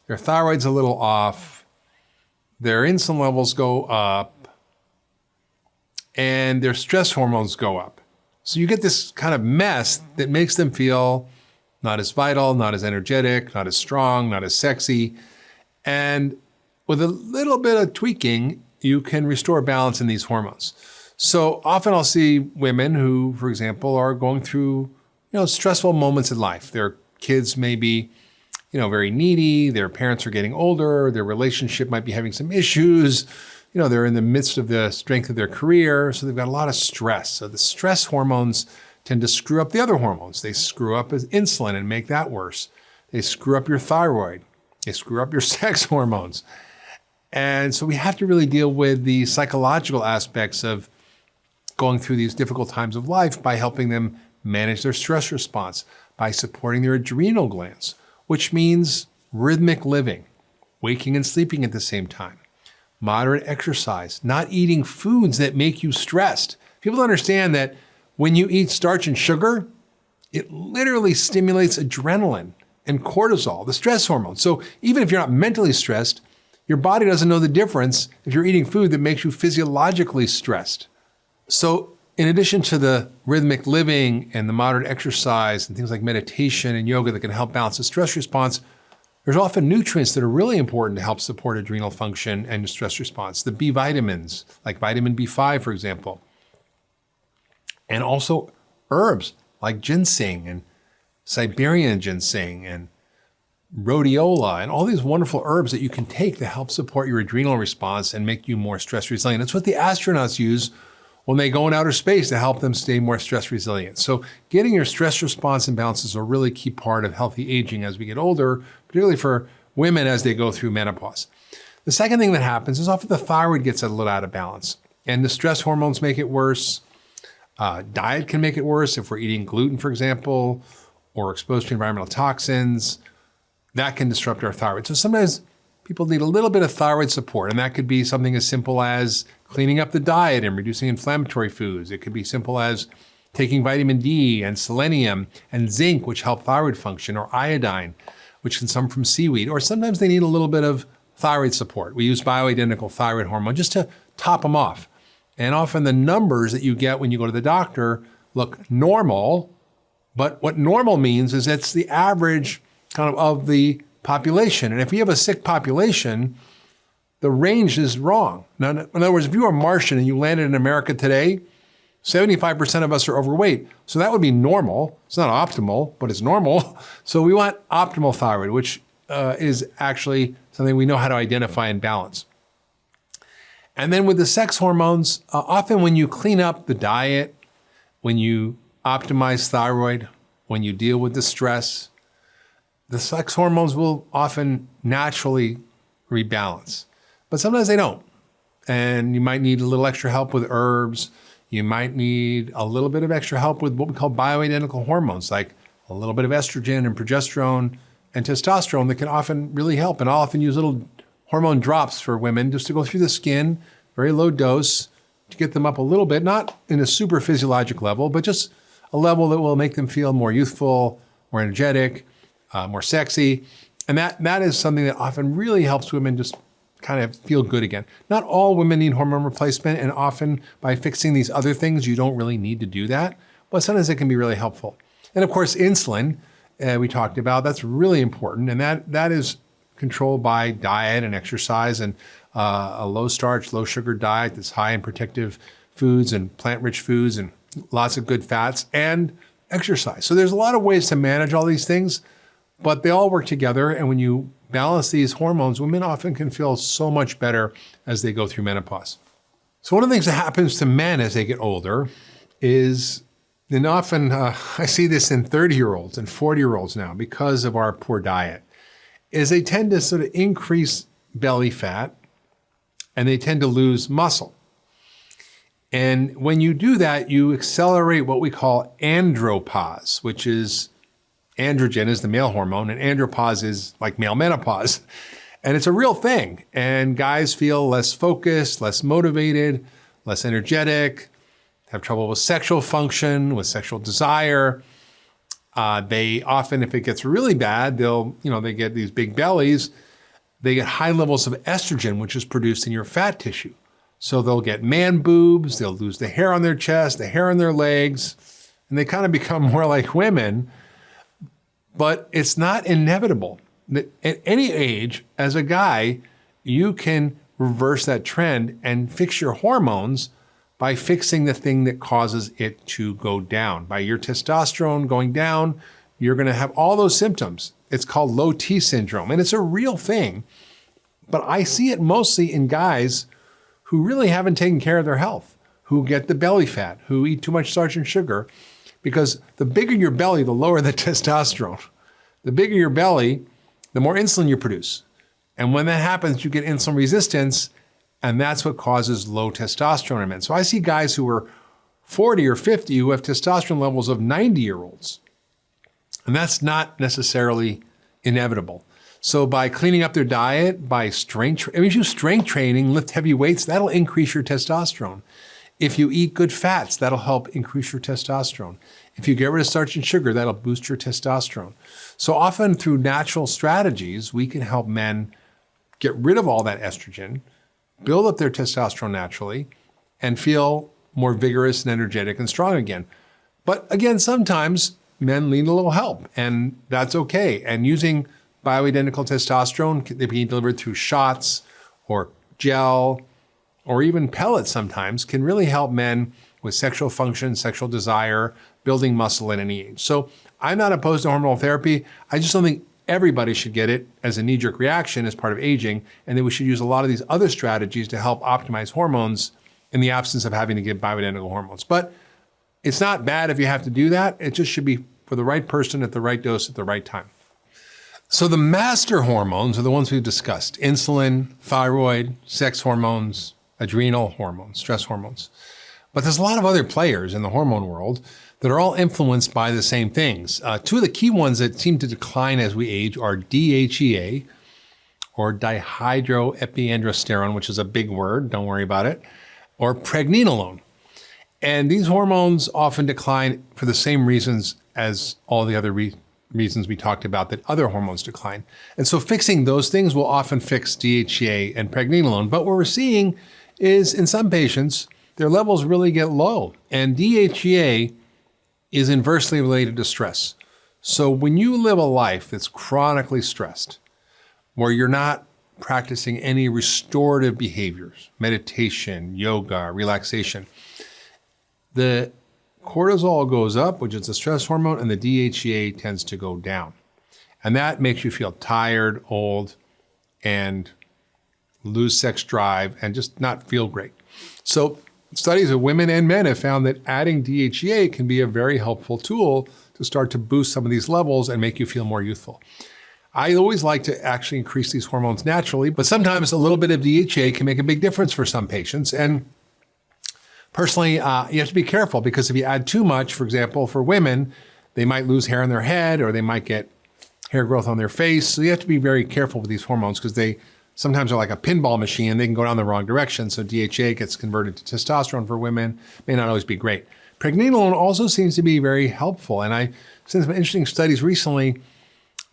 their thyroid's a little off, their insulin levels go up, and their stress hormones go up. So you get this kind of mess that makes them feel not as vital, not as energetic, not as strong, not as sexy. And with a little bit of tweaking, you can restore balance in these hormones. So often I'll see women who, for example, are going through, stressful moments in life. Their kids may be, very needy. Their parents are getting older. Their relationship might be having some issues. They're in the midst of the strength of their career, so they've got a lot of stress. So the stress hormones tend to screw up the other hormones. They screw up insulin and make that worse. They screw up your thyroid. They screw up your sex hormones. And so we have to really deal with the psychological aspects of going through these difficult times of life by helping them manage their stress response, by supporting their adrenal glands, which means rhythmic living, waking and sleeping at the same time, moderate exercise, not eating foods that make you stressed. People don't understand that when you eat starch and sugar, it literally stimulates adrenaline and cortisol, the stress hormone. So even if you're not mentally stressed, your body doesn't know the difference if you're eating food that makes you physiologically stressed. So in addition to the rhythmic living and the moderate exercise and things like meditation and yoga that can help balance the stress response, there's often nutrients that are really important to help support adrenal function and stress response. The B vitamins, like vitamin B5, for example. And also herbs like ginseng and Siberian ginseng and rhodiola and all these wonderful herbs that you can take to help support your adrenal response and make you more stress resilient. It's what the astronauts use when they go in outer space to help them stay more stress resilient. So getting your stress response in balance is a really key part of healthy aging as we get older, particularly for women as they go through menopause. The second thing that happens is often the thyroid gets a little out of balance, and the stress hormones make it worse. Diet can make it worse if we're eating gluten, for example, or exposed to environmental toxins. That can disrupt our thyroid. So sometimes people need a little bit of thyroid support, and that could be something as simple as cleaning up the diet and reducing inflammatory foods. It could be simple as taking vitamin D and selenium and zinc, which help thyroid function, or iodine, which can come from seaweed. Or sometimes they need a little bit of thyroid support. We use bioidentical thyroid hormone just to top them off. And often the numbers that you get when you go to the doctor look normal, but what normal means is it's the average kind of the population. And if you have a sick population, the range is wrong. Now, in other words, if you were a Martian and you landed in America today, 75% of us are overweight. So that would be normal. It's not optimal, but it's normal. So we want optimal thyroid, which is actually something we know how to identify and balance. And then with the sex hormones, often when you clean up the diet, when you optimize thyroid, when you deal with the stress, the sex hormones will often naturally rebalance. But sometimes they don't. And you might need a little extra help with herbs. You might need a little bit of extra help with what we call bioidentical hormones, like a little bit of estrogen and progesterone and testosterone that can often really help. And I'll often use little hormone drops for women just to go through the skin, very low dose, to get them up a little bit, not in a super physiologic level, but just a level that will make them feel more youthful, more energetic, more sexy. And that is something that often really helps women just kind of feel good again. Not all women need hormone replacement, and often by fixing these other things, you don't really need to do that, but sometimes it can be really helpful. And of course, insulin, we talked about, that's really important, and that is controlled by diet and exercise and a low starch, low sugar diet that's high in protective foods and plant-rich foods and lots of good fats and exercise. So there's a lot of ways to manage all these things, but they all work together. And when you balance these hormones, women often can feel so much better as they go through menopause. So one of the things that happens to men as they get older is, and often I see this in 30-year-olds and 40-year-olds now because of our poor diet, is they tend to sort of increase belly fat and they tend to lose muscle. And when you do that, you accelerate what we call andropause, which is androgen is the male hormone, and andropause is like male menopause. And it's a real thing. And guys feel less focused, less motivated, less energetic, have trouble with sexual function, with sexual desire. They often, if it gets really bad, they get these big bellies. They get high levels of estrogen, which is produced in your fat tissue. So they'll get man boobs, they'll lose the hair on their chest, the hair on their legs, and they kind of become more like women. But it's not inevitable. At any age, as a guy, you can reverse that trend and fix your hormones by fixing the thing that causes it to go down. By your testosterone going down, you're going to have all those symptoms. It's called low T syndrome, and it's a real thing. But I see it mostly in guys who really haven't taken care of their health, who get the belly fat, who eat too much starch and sugar, because the bigger your belly, the lower the testosterone. The bigger your belly, the more insulin you produce. And when that happens, you get insulin resistance, and that's what causes low testosterone in men. So I see guys who are 40 or 50 who have testosterone levels of 90-year-olds. And that's not necessarily inevitable. So by cleaning up their diet, by if you do strength training, lift heavy weights, that'll increase your testosterone. If you eat good fats, that'll help increase your testosterone. If you get rid of starch and sugar, that'll boost your testosterone. So often through natural strategies, we can help men get rid of all that estrogen, build up their testosterone naturally, and feel more vigorous and energetic and strong again. But again, sometimes men need a little help, and that's okay. And using bioidentical testosterone, they can be delivered through shots or gel or even pellets sometimes, can really help men with sexual function, sexual desire, building muscle at any age. So I'm not opposed to hormonal therapy. I just don't think everybody should get it as a knee-jerk reaction as part of aging, and that we should use a lot of these other strategies to help optimize hormones in the absence of having to give bioidentical hormones. But it's not bad if you have to do that. It just should be for the right person at the right dose at the right time. So the master hormones are the ones we've discussed: insulin, thyroid, sex hormones, adrenal hormones, stress hormones. But there's a lot of other players in the hormone world that are all influenced by the same things. Two of the key ones that seem to decline as we age are DHEA, or dihydroepiandrosterone, which is a big word, don't worry about it, or pregnenolone. And these hormones often decline for the same reasons as all the other reasons we talked about that other hormones decline. And so fixing those things will often fix DHEA and pregnenolone. But what we're seeing is in some patients, their levels really get low. And DHEA is inversely related to stress. So when you live a life that's chronically stressed, where you're not practicing any restorative behaviors, meditation, yoga, relaxation, the cortisol goes up, which is the stress hormone, and the DHEA tends to go down. And that makes you feel tired, old, and lose sex drive, and just not feel great. So studies of women and men have found that adding DHEA can be a very helpful tool to start to boost some of these levels and make you feel more youthful. I always like to actually increase these hormones naturally, but sometimes a little bit of DHEA can make a big difference for some patients. And personally, you have to be careful, because if you add too much, for example, for women, they might lose hair on their head, or they might get hair growth on their face. So you have to be very careful with these hormones, because they sometimes are like a pinball machine. They can go down the wrong direction. So DHEA gets converted to testosterone for women. May not always be great. Pregnenolone also seems to be very helpful. And I've seen some interesting studies recently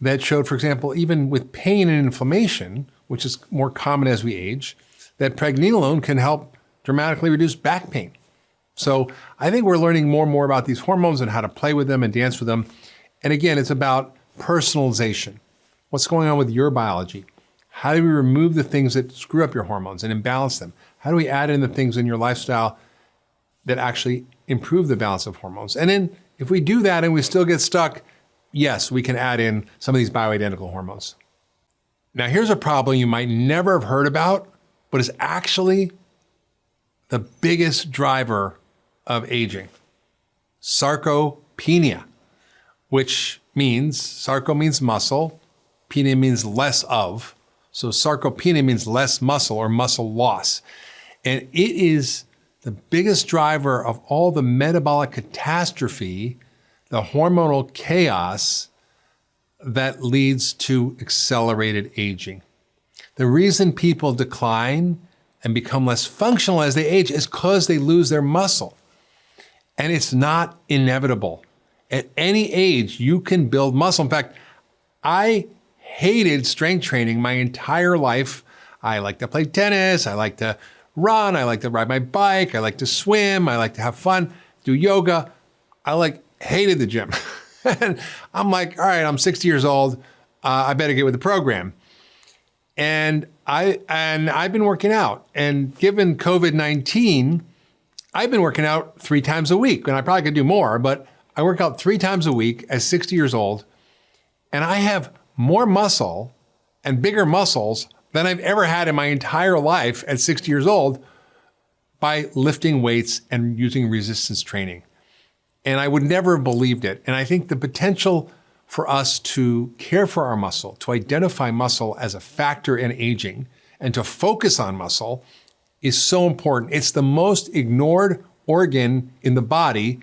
that showed, for example, even with pain and inflammation, which is more common as we age, that pregnenolone can help dramatically reduce back pain. So I think we're learning more and more about these hormones and how to play with them and dance with them. And again, it's about personalization. What's going on with your biology? How do we remove the things that screw up your hormones and imbalance them? How do we add in the things in your lifestyle that actually improve the balance of hormones? And then if we do that and we still get stuck, yes, we can add in some of these bioidentical hormones. Now, here's a problem you might never have heard about, but is actually the biggest driver of aging: sarcopenia, which means, sarco means muscle, penia means less of. So sarcopenia means less muscle or muscle loss. And it is the biggest driver of all the metabolic catastrophe, the hormonal chaos that leads to accelerated aging. The reason people decline and become less functional as they age is because they lose their muscle. And it's not inevitable. At any age, you can build muscle. In fact, I hated strength training my entire life. I like to play tennis. I like to run. I like to ride my bike. I like to swim. I like to have fun, do yoga. I hated the gym. And I'm like, all right, I'm 60 years old. I better get with the program. And I've been working out. And given COVID-19, I've been working out 3 times a week. And I probably could do more, but I work out 3 times a week at 60 years old. And I have more muscle and bigger muscles than I've ever had in my entire life at 60 years old by lifting weights and using resistance training. And I would never have believed it. And I think the potential for us to care for our muscle, to identify muscle as a factor in aging, and to focus on muscle is so important. It's the most ignored organ in the body.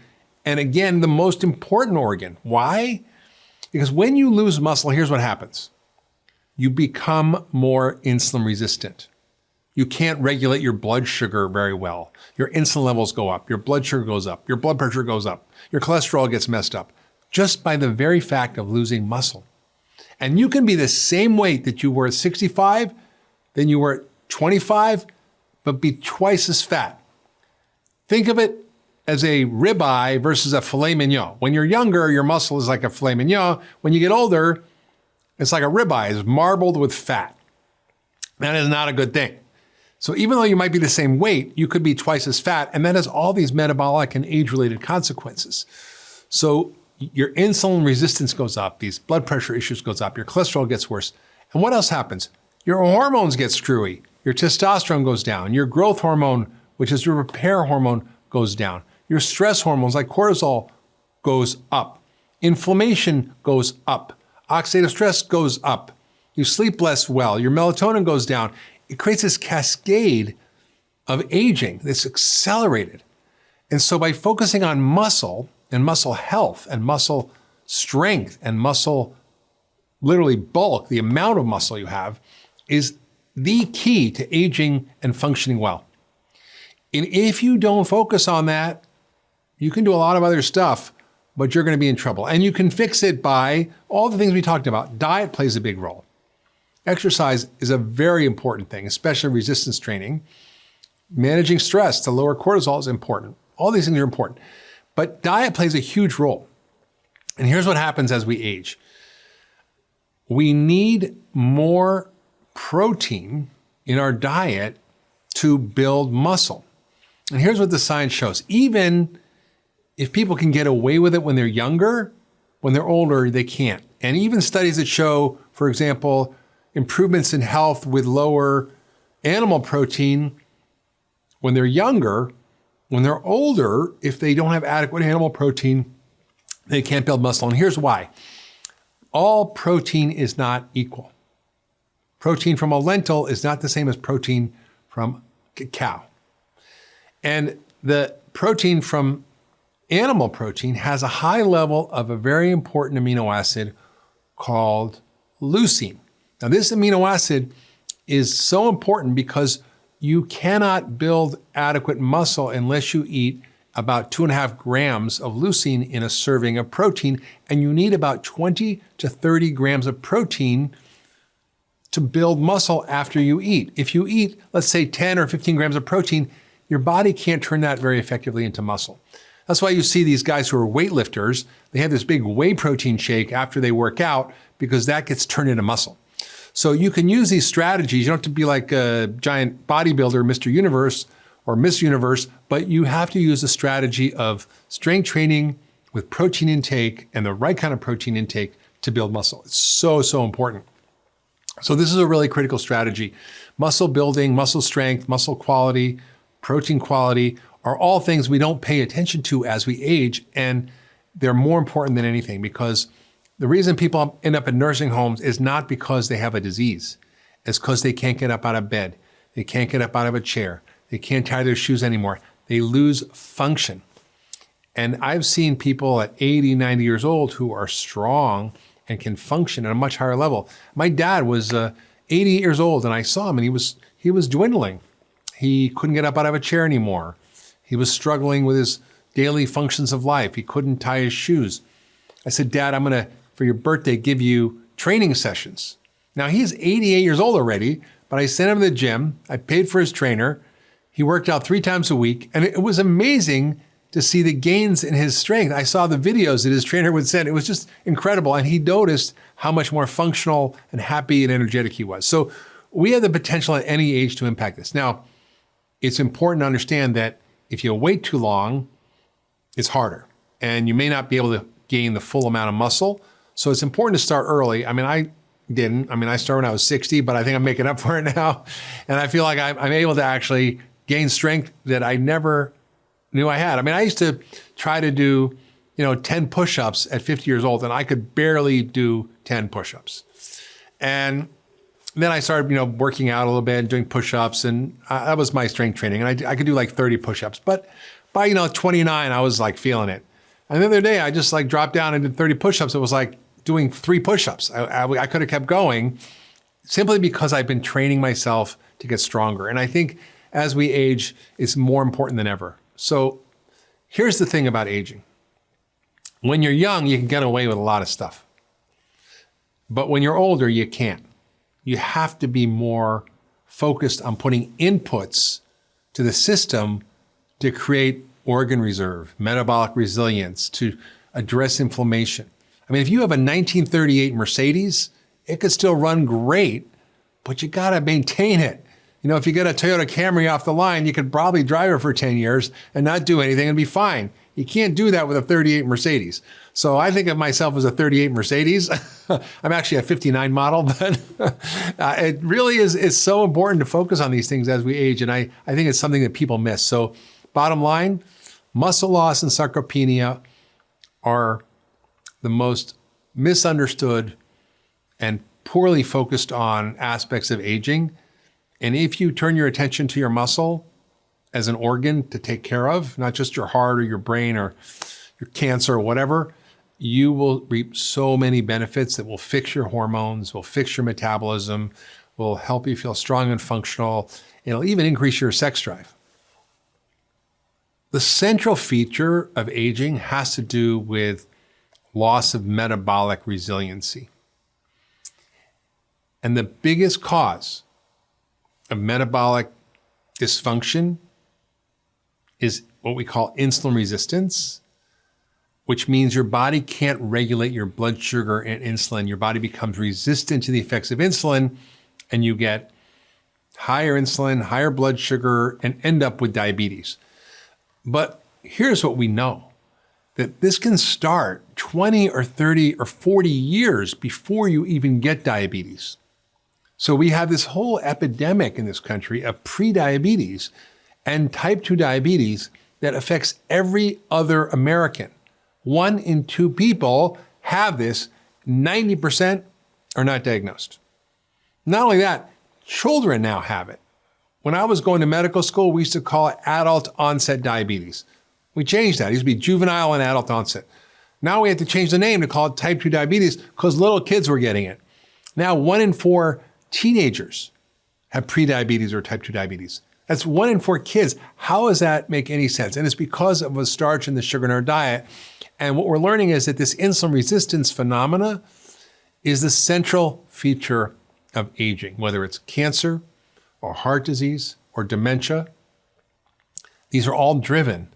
And again, the most important organ. Why? Because when you lose muscle, here's what happens. You become more insulin resistant. You can't regulate your blood sugar very well. Your insulin levels go up. Your blood sugar goes up. Your blood pressure goes up. Your cholesterol gets messed up just by the very fact of losing muscle. And you can be the same weight that you were at 65, than you were at 25, but be twice as fat. Think of it as a ribeye versus a filet mignon. When you're younger, your muscle is like a filet mignon. When you get older, it's like a ribeye. It's marbled with fat. That is not a good thing. So even though you might be the same weight, you could be twice as fat, and that has all these metabolic and age-related consequences. So your insulin resistance goes up, these blood pressure issues goes up, your cholesterol gets worse. And what else happens? Your hormones get screwy. Your testosterone goes down. Your growth hormone, which is your repair hormone, goes down. Your stress hormones like cortisol goes up. Inflammation goes up. Oxidative stress goes up. You sleep less well. Your melatonin goes down. It creates this cascade of aging that's accelerated. And so by focusing on muscle and muscle health and muscle strength and muscle literally bulk, the amount of muscle you have, is the key to aging and functioning well. And if you don't focus on that, you can do a lot of other stuff, but you're going to be in trouble. And you can fix it by all the things we talked about. Diet plays a big role. Exercise is a very important thing, especially resistance training. Managing stress to lower cortisol is important. All these things are important. But diet plays a huge role. And here's what happens as we age. We need more protein in our diet to build muscle. And here's what the science shows. Even if people can get away with it when they're younger, when they're older, they can't. And even studies that show, for example, improvements in health with lower animal protein when they're younger, when they're older, if they don't have adequate animal protein, they can't build muscle. And here's why. All protein is not equal. Protein from a lentil is not the same as protein from a cow. And the protein from animal protein has a high level of a very important amino acid called leucine. Now, this amino acid is so important because you cannot build adequate muscle unless you eat about 2.5 grams of leucine in a serving of protein, and you need about 20 to 30 grams of protein to build muscle after you eat. If you eat, let's say 10 or 15 grams of protein, your body can't turn that very effectively into muscle. That's why you see these guys who are weightlifters, they have this big whey protein shake after they work out because that gets turned into muscle. So you can use these strategies. You don't have to be like a giant bodybuilder, Mr. Universe or Miss Universe, but you have to use the strategy of strength training with protein intake and the right kind of protein intake to build muscle. It's so, so important. So this is a really critical strategy. Muscle building, muscle strength, muscle quality, protein quality are all things we don't pay attention to as we age, and they're more important than anything because the reason people end up in nursing homes is not because they have a disease. It's because they can't get up out of bed. They can't get up out of a chair. They can't tie their shoes anymore. They lose function. And I've seen people at 80, 90 years old who are strong and can function at a much higher level. My dad was 88 years old and I saw him and he was dwindling. He couldn't get up out of a chair anymore. He was struggling with his daily functions of life. He couldn't tie his shoes. I said, Dad, I'm gonna, for your birthday, give you training sessions. Now he's 88 years old already, but I sent him to the gym. I paid for his trainer. He worked out 3 times a week, and it was amazing to see the gains in his strength. I saw the videos that his trainer would send. It was just incredible, and he noticed how much more functional and happy and energetic he was. So we have the potential at any age to impact this. Now, it's important to understand that if you wait too long, it's harder, and you may not be able to gain the full amount of muscle. So it's important to start early. I mean, I didn't. I mean, I started when I was 60, but I think I'm making up for it now. And I feel like I'm able to actually gain strength that I never knew I had. I mean, I used to try to do, 10 push-ups at 50 years old, and I could barely do 10 push-ups. And then I started, working out a little bit, doing push-ups, and that was my strength training. And I could do like 30 push-ups. But by, 29, I was like feeling it. And the other day, I just like dropped down and did 30 push-ups. It was like doing 3 push-ups. I could have kept going simply because I've been training myself to get stronger. And I think as we age, it's more important than ever. So here's the thing about aging. When you're young, you can get away with a lot of stuff. But when you're older, you can't. You have to be more focused on putting inputs to the system to create organ reserve, metabolic resilience, to address inflammation. I mean, if you have a 1938 Mercedes, it could still run great, but you gotta maintain it. If you get a Toyota Camry off the line, you could probably drive it for 10 years and not do anything and be fine. You can't do that with a 38 Mercedes. So I think of myself as a 38 Mercedes. I'm actually a 59 model, but it really is so important to focus on these things as we age. And I think it's something that people miss. So bottom line, muscle loss and sarcopenia are the most misunderstood and poorly focused on aspects of aging. And if you turn your attention to your muscle as an organ to take care of, not just your heart or your brain or your cancer or whatever, you will reap so many benefits that will fix your hormones, will fix your metabolism, will help you feel strong and functional. It'll even increase your sex drive. The central feature of aging has to do with loss of metabolic resiliency. And the biggest cause of metabolic dysfunction is what we call insulin resistance, which means your body can't regulate your blood sugar and insulin. Your body becomes resistant to the effects of insulin, and you get higher insulin, higher blood sugar, and end up with diabetes. But here's what we know, that this can start 20 or 30 or 40 years before you even get diabetes. So we have this whole epidemic in this country of prediabetes and type 2 diabetes that affects every other American. 1 in 2 people have this, 90% are not diagnosed. Not only that, children now have it. When I was going to medical school, we used to call it adult onset diabetes. We changed that. It used to be juvenile and adult onset. Now we have to change the name to call it type 2 diabetes because little kids were getting it. Now 1 in 4 teenagers have prediabetes or type 2 diabetes. That's 1 in 4 kids. How does that make any sense? And it's because of the starch and the sugar in our diet. And what we're learning is that this insulin resistance phenomena is the central feature of aging, whether it's cancer or heart disease or dementia. These are all driven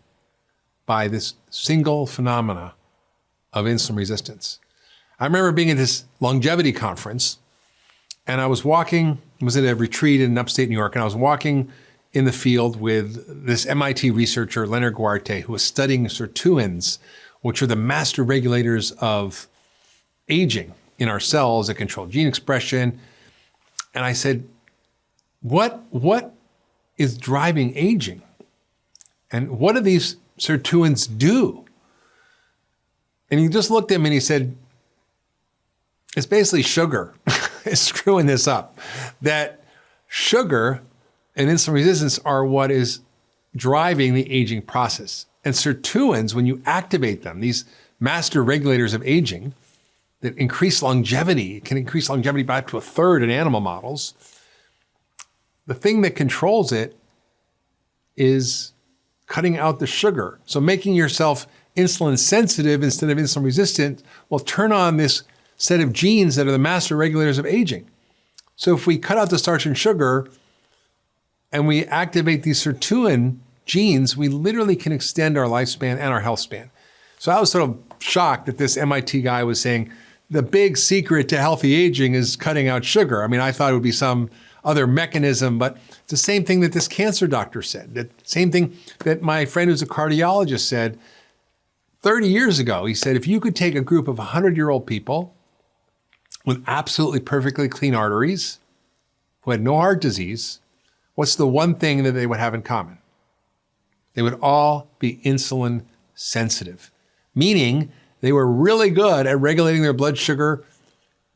by this single phenomena of insulin resistance. I remember being at this longevity conference, and I was walking, I was at a retreat in upstate New York, and I was walking in the field with this MIT researcher, Leonard Guarte, who was studying sirtuins, which are the master regulators of aging in our cells that control gene expression. And I said, what is driving aging? And what do these sirtuins do? And he just looked at me and he said, it's basically sugar. It's screwing this up. That sugar and insulin resistance are what is driving the aging process. And sirtuins, when you activate them, these master regulators of aging that increase longevity, can increase longevity by up to 1/3 in animal models, the thing that controls it is cutting out the sugar. So making yourself insulin sensitive instead of insulin resistant will turn on this set of genes that are the master regulators of aging. So if we cut out the starch and sugar and we activate these sirtuin genes, we literally can extend our lifespan and our health span. So I was sort of shocked that this MIT guy was saying the big secret to healthy aging is cutting out sugar. I mean, I thought it would be some other mechanism, but it's the same thing that this cancer doctor said. The same thing that my friend who's a cardiologist said 30 years ago. He said, if you could take a group of 100-year-old people with absolutely perfectly clean arteries, who had no heart disease, what's the one thing that they would have in common? They would all be insulin sensitive, meaning they were really good at regulating their blood sugar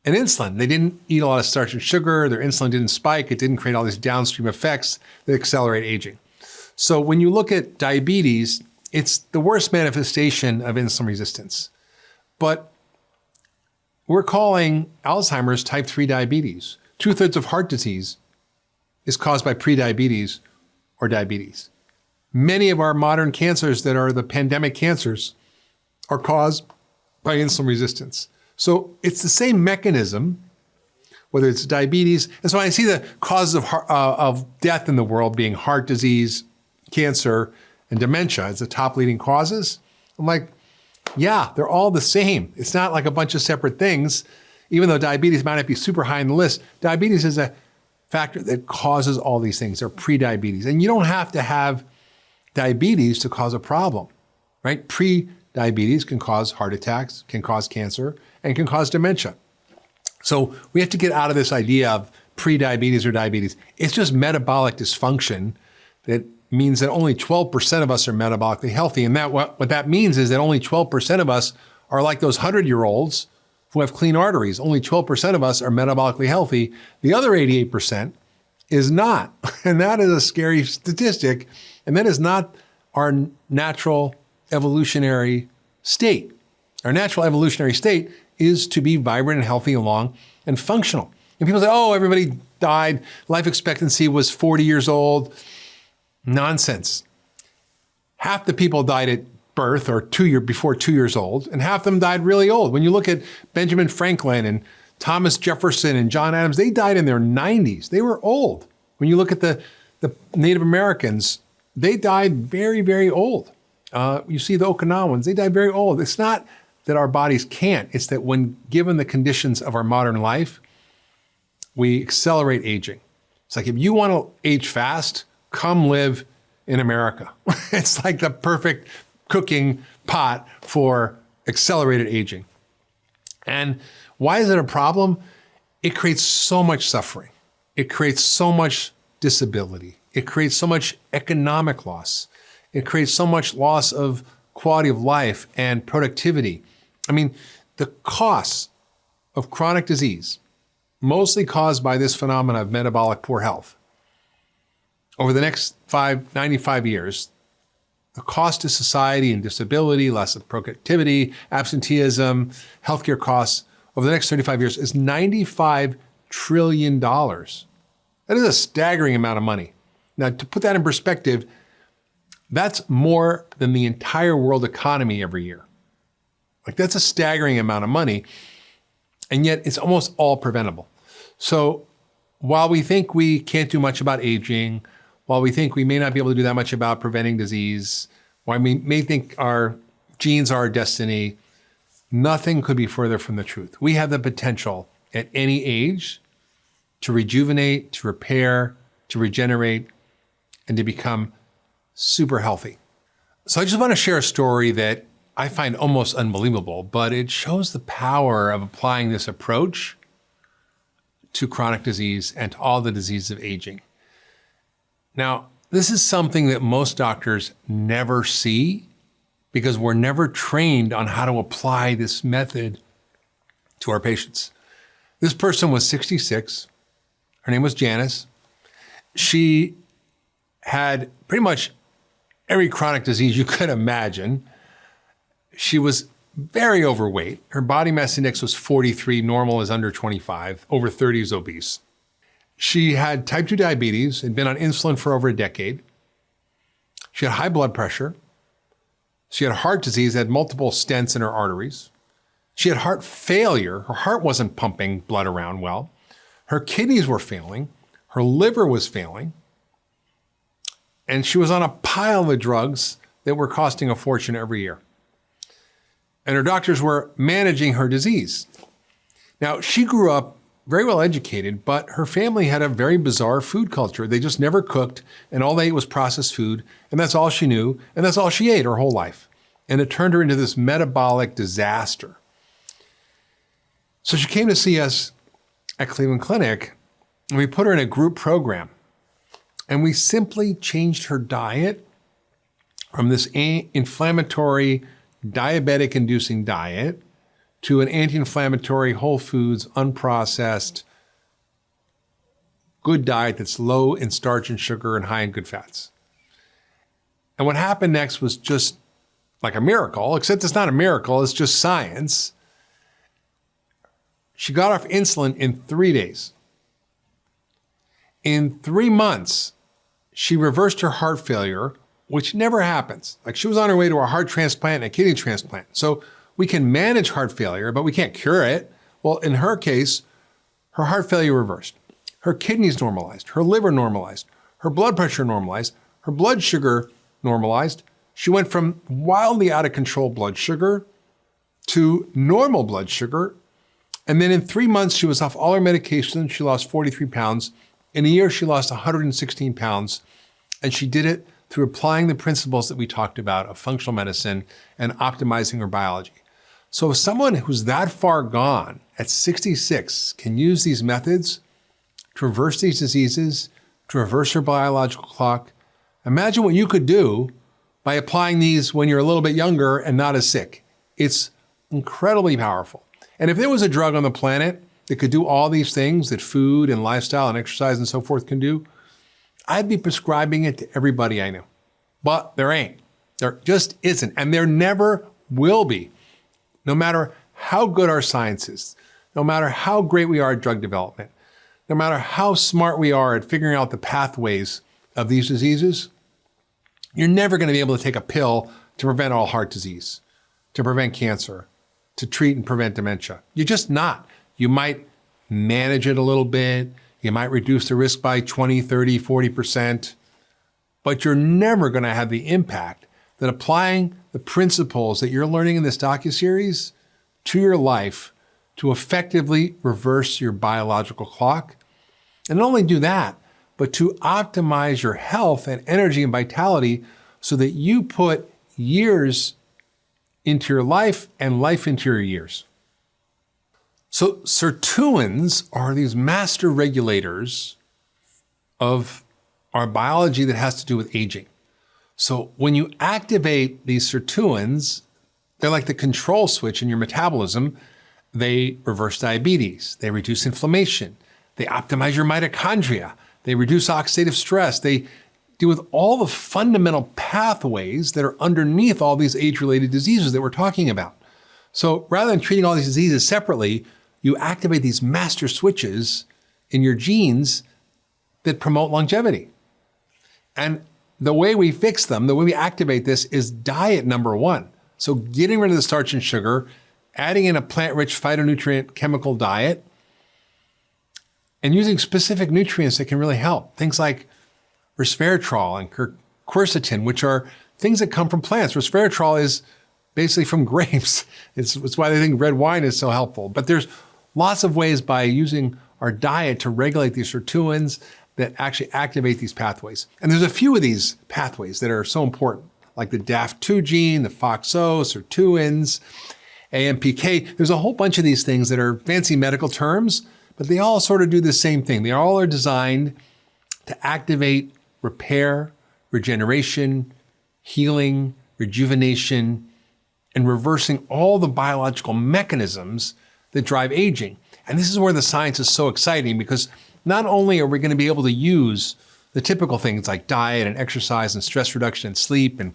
and insulin. They didn't eat a lot of starch and sugar. Their insulin didn't spike. It didn't create all these downstream effects that accelerate aging. So when you look at diabetes, it's the worst manifestation of insulin resistance. But we're calling Alzheimer's type 3 diabetes. 2/3 of heart disease is caused by prediabetes or diabetes. Many of our modern cancers that are the pandemic cancers are caused by insulin resistance. So it's the same mechanism, whether it's diabetes. And so when I see the causes of death in the world being heart disease, cancer, and dementia as the top leading causes, I'm like, yeah, they're all the same. It's not like a bunch of separate things. Even though diabetes might not be super high on the list, diabetes is a factor that causes all these things. They're prediabetes. And you don't have to have diabetes to cause a problem, right? Pre-diabetes can cause heart attacks, can cause cancer, and can cause dementia. So we have to get out of this idea of pre-diabetes or diabetes. It's just metabolic dysfunction that means that only 12% of us are metabolically healthy. And that what that means is that only 12% of us are like those 100-year-olds who have clean arteries. Only 12% of us are metabolically healthy. The other 88% is not. And that is a scary statistic. And that is not our natural evolutionary state. Our natural evolutionary state is to be vibrant and healthy and long and functional. And people say, oh, everybody died. Life expectancy was 40 years old. Nonsense. Half the people died at birth or before 2 years old, and half of them died really old. When you look at Benjamin Franklin and Thomas Jefferson and John Adams, they died in their 90s. They were old. When you look at the Native Americans, they died very, very old. You see the Okinawans, they die very old. It's not that our bodies can't, it's that when given the conditions of our modern life, we accelerate aging. It's like if you want to age fast, come live in America. It's like the perfect cooking pot for accelerated aging. And why is it a problem? It creates so much suffering. It creates so much disability. It creates so much economic loss. It creates so much loss of quality of life and productivity. I mean, the costs of chronic disease, mostly caused by this phenomenon of metabolic poor health, over the next 95 years, the cost to society and disability, loss of productivity, absenteeism, healthcare costs over the next 35 years is $95 trillion. That is a staggering amount of money. Now, to put that in perspective, that's more than the entire world economy every year. Like, that's a staggering amount of money, and yet it's almost all preventable. So while we think we can't do much about aging, while we think we may not be able to do that much about preventing disease, while we may think our genes are our destiny, nothing could be further from the truth. We have the potential at any age to rejuvenate, to repair, to regenerate, and to become super healthy. So I just want to share a story that I find almost unbelievable, but it shows the power of applying this approach to chronic disease and to all the diseases of aging. Now, this is something that most doctors never see because we're never trained on how to apply this method to our patients. This person was 66. Her name was Janice. She had pretty much every chronic disease you could imagine. She was very overweight. Her body mass index was 43, normal is under 25, over 30 is obese. She had type 2 diabetes, had been on insulin for over a decade. She had high blood pressure. She had heart disease, had multiple stents in her arteries. She had heart failure. Her heart wasn't pumping blood around well. Her kidneys were failing. Her liver was failing. And she was on a pile of drugs that were costing a fortune every year. And her doctors were managing her disease. Now, she grew up very well educated, but her family had a very bizarre food culture. They just never cooked, and all they ate was processed food, and that's all she knew, and that's all she ate her whole life. And it turned her into this metabolic disaster. So she came to see us at Cleveland Clinic, and we put her in a group program. And we simply changed her diet from this inflammatory, diabetic-inducing diet to an anti-inflammatory, whole foods, unprocessed, good diet that's low in starch and sugar and high in good fats. And what happened next was just like a miracle, except it's not a miracle, it's just science. She got off insulin in 3 days. In 3 months, she reversed her heart failure, which never happens. Like, she was on her way to a heart transplant and a kidney transplant. So we can manage heart failure, but we can't cure it. Well, in her case, her heart failure reversed. Her kidneys normalized, her liver normalized, her blood pressure normalized, her blood sugar normalized. She went from wildly out of control blood sugar to normal blood sugar. And then in 3 months, she was off all her medications. She lost 43 pounds. In a year, she lost 116 pounds. And she did it through applying the principles that we talked about of functional medicine and optimizing her biology. So if someone who's that far gone at 66 can use these methods to reverse these diseases, to reverse her biological clock, imagine what you could do by applying these when you're a little bit younger and not as sick. It's incredibly powerful. And if there was a drug on the planet that could do all these things that food and lifestyle and exercise and so forth can do, I'd be prescribing it to everybody I know. But there ain't. There just isn't. And there never will be. No matter how good our science is, no matter how great we are at drug development, no matter how smart we are at figuring out the pathways of these diseases, you're never going to be able to take a pill to prevent all heart disease, to prevent cancer, to treat and prevent dementia. You're just not. You might manage it a little bit. You might reduce the risk by 20, 30, 40%, but you're never going to have the impact that applying the principles that you're learning in this docuseries to your life to effectively reverse your biological clock. And not only do that, but to optimize your health and energy and vitality so that you put years into your life and life into your years. So sirtuins are these master regulators of our biology that has to do with aging. So when you activate these sirtuins, they're like the control switch in your metabolism. They reverse diabetes, they reduce inflammation, they optimize your mitochondria, they reduce oxidative stress, they deal with all the fundamental pathways that are underneath all these age-related diseases that we're talking about. So rather than treating all these diseases separately, you activate these master switches in your genes that promote longevity. And the way we fix them, the way we activate this is diet number one. So getting rid of the starch and sugar, adding in a plant-rich phytonutrient chemical diet, and using specific nutrients that can really help. Things like resveratrol and quercetin, which are things that come from plants. Resveratrol is basically from grapes. It's why they think red wine is so helpful. But there's lots of ways by using our diet to regulate these sirtuins that actually activate these pathways. And there's a few of these pathways that are so important, like the DAF2 gene, the FOXO, sirtuins, AMPK. There's a whole bunch of these things that are fancy medical terms, but they all sort of do the same thing. They all are designed to activate repair, regeneration, healing, rejuvenation, and reversing all the biological mechanisms that drive aging. And this is where the science is so exciting, because not only are we going to be able to use the typical things like diet and exercise and stress reduction and sleep and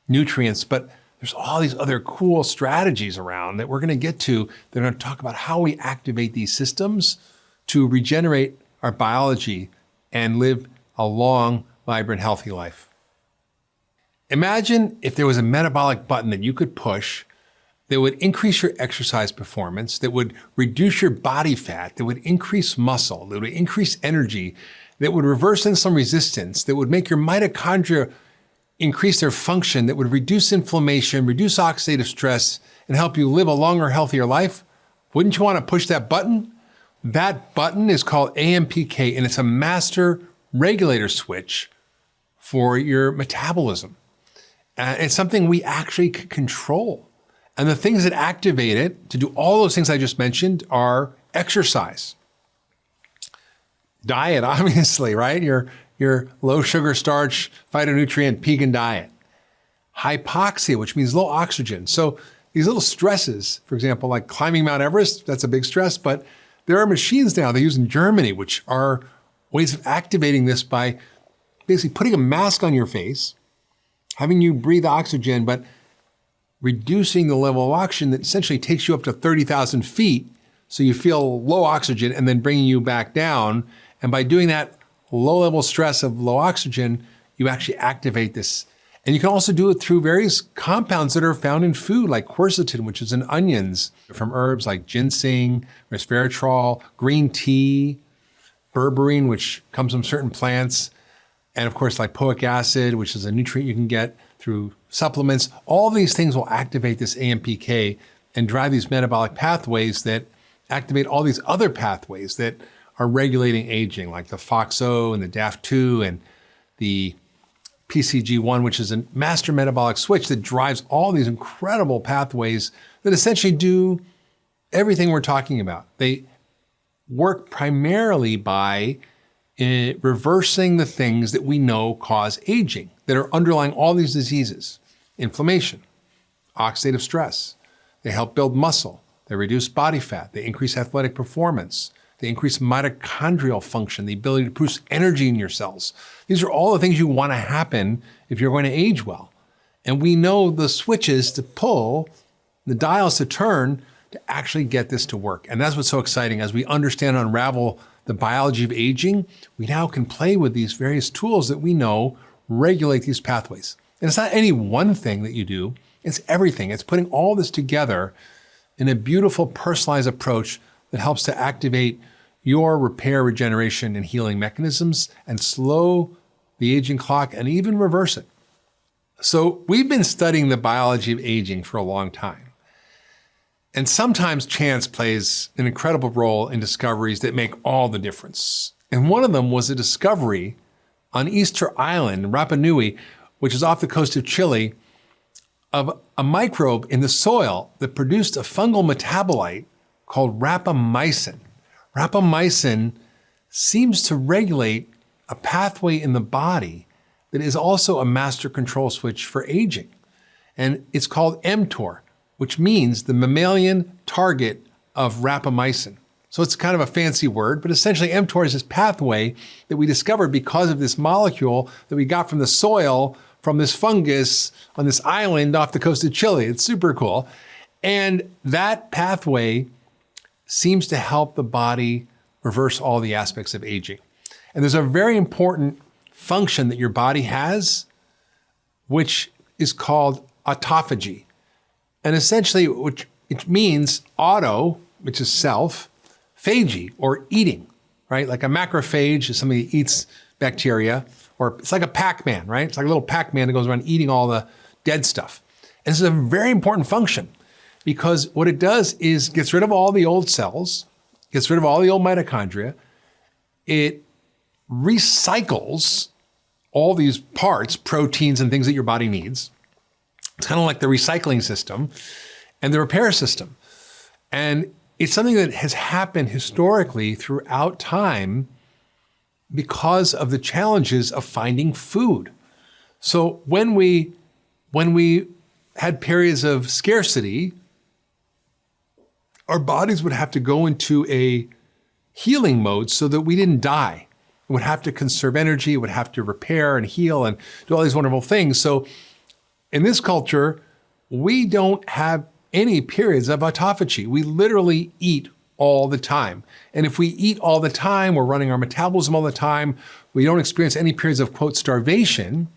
nutrients, but there's all these other cool strategies around that we're going to get to that are going to talk about how we activate these systems to regenerate our biology and live a long, vibrant, healthy life. Imagine if there was a metabolic button that you could push that would increase your exercise performance, that would reduce your body fat, that would increase muscle, that would increase energy, that would reverse insulin resistance, that would make your mitochondria increase their function, that would reduce inflammation, reduce oxidative stress, and help you live a longer, healthier life. Wouldn't you want to push that button? That button is called AMPK, and it's a master regulator switch for your metabolism. It's something we actually can control. And the things that activate it to do all those things I just mentioned are exercise, diet, obviously, right? Your low sugar, starch, phytonutrient, vegan diet. Hypoxia, which means low oxygen. So these little stresses, for example, like climbing Mount Everest, that's a big stress, but there are machines now they use in Germany, which are ways of activating this by basically putting a mask on your face, having you breathe oxygen, but reducing the level of oxygen that essentially takes you up to 30,000 feet. So you feel low oxygen and then bringing you back down. And by doing that low level stress of low oxygen, you actually activate this. And you can also do it through various compounds that are found in food, like quercetin, which is in onions, from herbs like ginseng, resveratrol, green tea, berberine, which comes from certain plants, and of course lipoic acid, which is a nutrient you can get through supplements. All these things will activate this AMPK and drive these metabolic pathways that activate all these other pathways that are regulating aging, like the FOXO and the DAF2 and the PCG1, which is a master metabolic switch that drives all these incredible pathways that essentially do everything we're talking about. They work primarily by reversing the things that we know cause aging, that are underlying all these diseases. Inflammation, oxidative stress. They help build muscle. They reduce body fat. They increase athletic performance. They increase mitochondrial function, the ability to produce energy in your cells. These are all the things you want to happen if you're going to age well. And we know the switches to pull, the dials to turn to actually get this to work. And that's what's so exciting. As we understand and unravel the biology of aging, we now can play with these various tools that we know regulate these pathways. And it's not any one thing that you do, it's everything. It's putting all this together in a beautiful personalized approach that helps to activate your repair, regeneration, and healing mechanisms and slow the aging clock and even reverse it. So we've been studying the biology of aging for a long time. And sometimes chance plays an incredible role in discoveries that make all the difference. And one of them was a discovery on Easter Island, Rapa Nui, which is off the coast of Chile, of a microbe in the soil that produced a fungal metabolite called rapamycin. Rapamycin seems to regulate a pathway in the body that is also a master control switch for aging. And it's called mTOR, which means the mammalian target of rapamycin. So it's kind of a fancy word, but essentially mTOR is this pathway that we discovered because of this molecule that we got from the soil from this fungus on this island off the coast of Chile. It's super cool. And that pathway seems to help the body reverse all the aspects of aging. And there's a very important function that your body has, which is called autophagy. And essentially, which it means auto, which is self, phagy, or eating, right? Like a macrophage is somebody that eats bacteria, or it's like a Pac-Man, right? It's like a little Pac-Man that goes around eating all the dead stuff. And this is a very important function because what it does is gets rid of all the old cells, gets rid of all the old mitochondria. It recycles all these parts, proteins and things that your body needs. It's kind of like the recycling system and the repair system. And it's something that has happened historically throughout time because of the challenges of finding food. So when we had periods of scarcity, our bodies would have to go into a healing mode so that we didn't die. It would have to conserve energy, it would have to repair and heal and do all these wonderful things. So in this culture, we don't have any periods of autophagy. We literally eat all the time. And if we eat all the time, we're running our metabolism all the time, we don't experience any periods of, quote, starvation.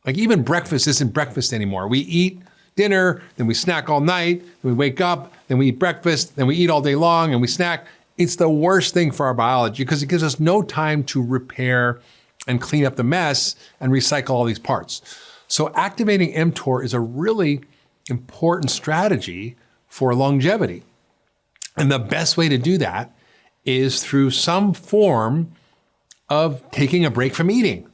Like even breakfast isn't breakfast anymore. We eat dinner, then we snack all night, then we wake up, then we eat breakfast, then we eat all day long and we snack. It's the worst thing for our biology because it gives us no time to repair and clean up the mess and recycle all these parts. So activating mTOR is a really important strategy for longevity. And the best way to do that is through some form of taking a break from eating.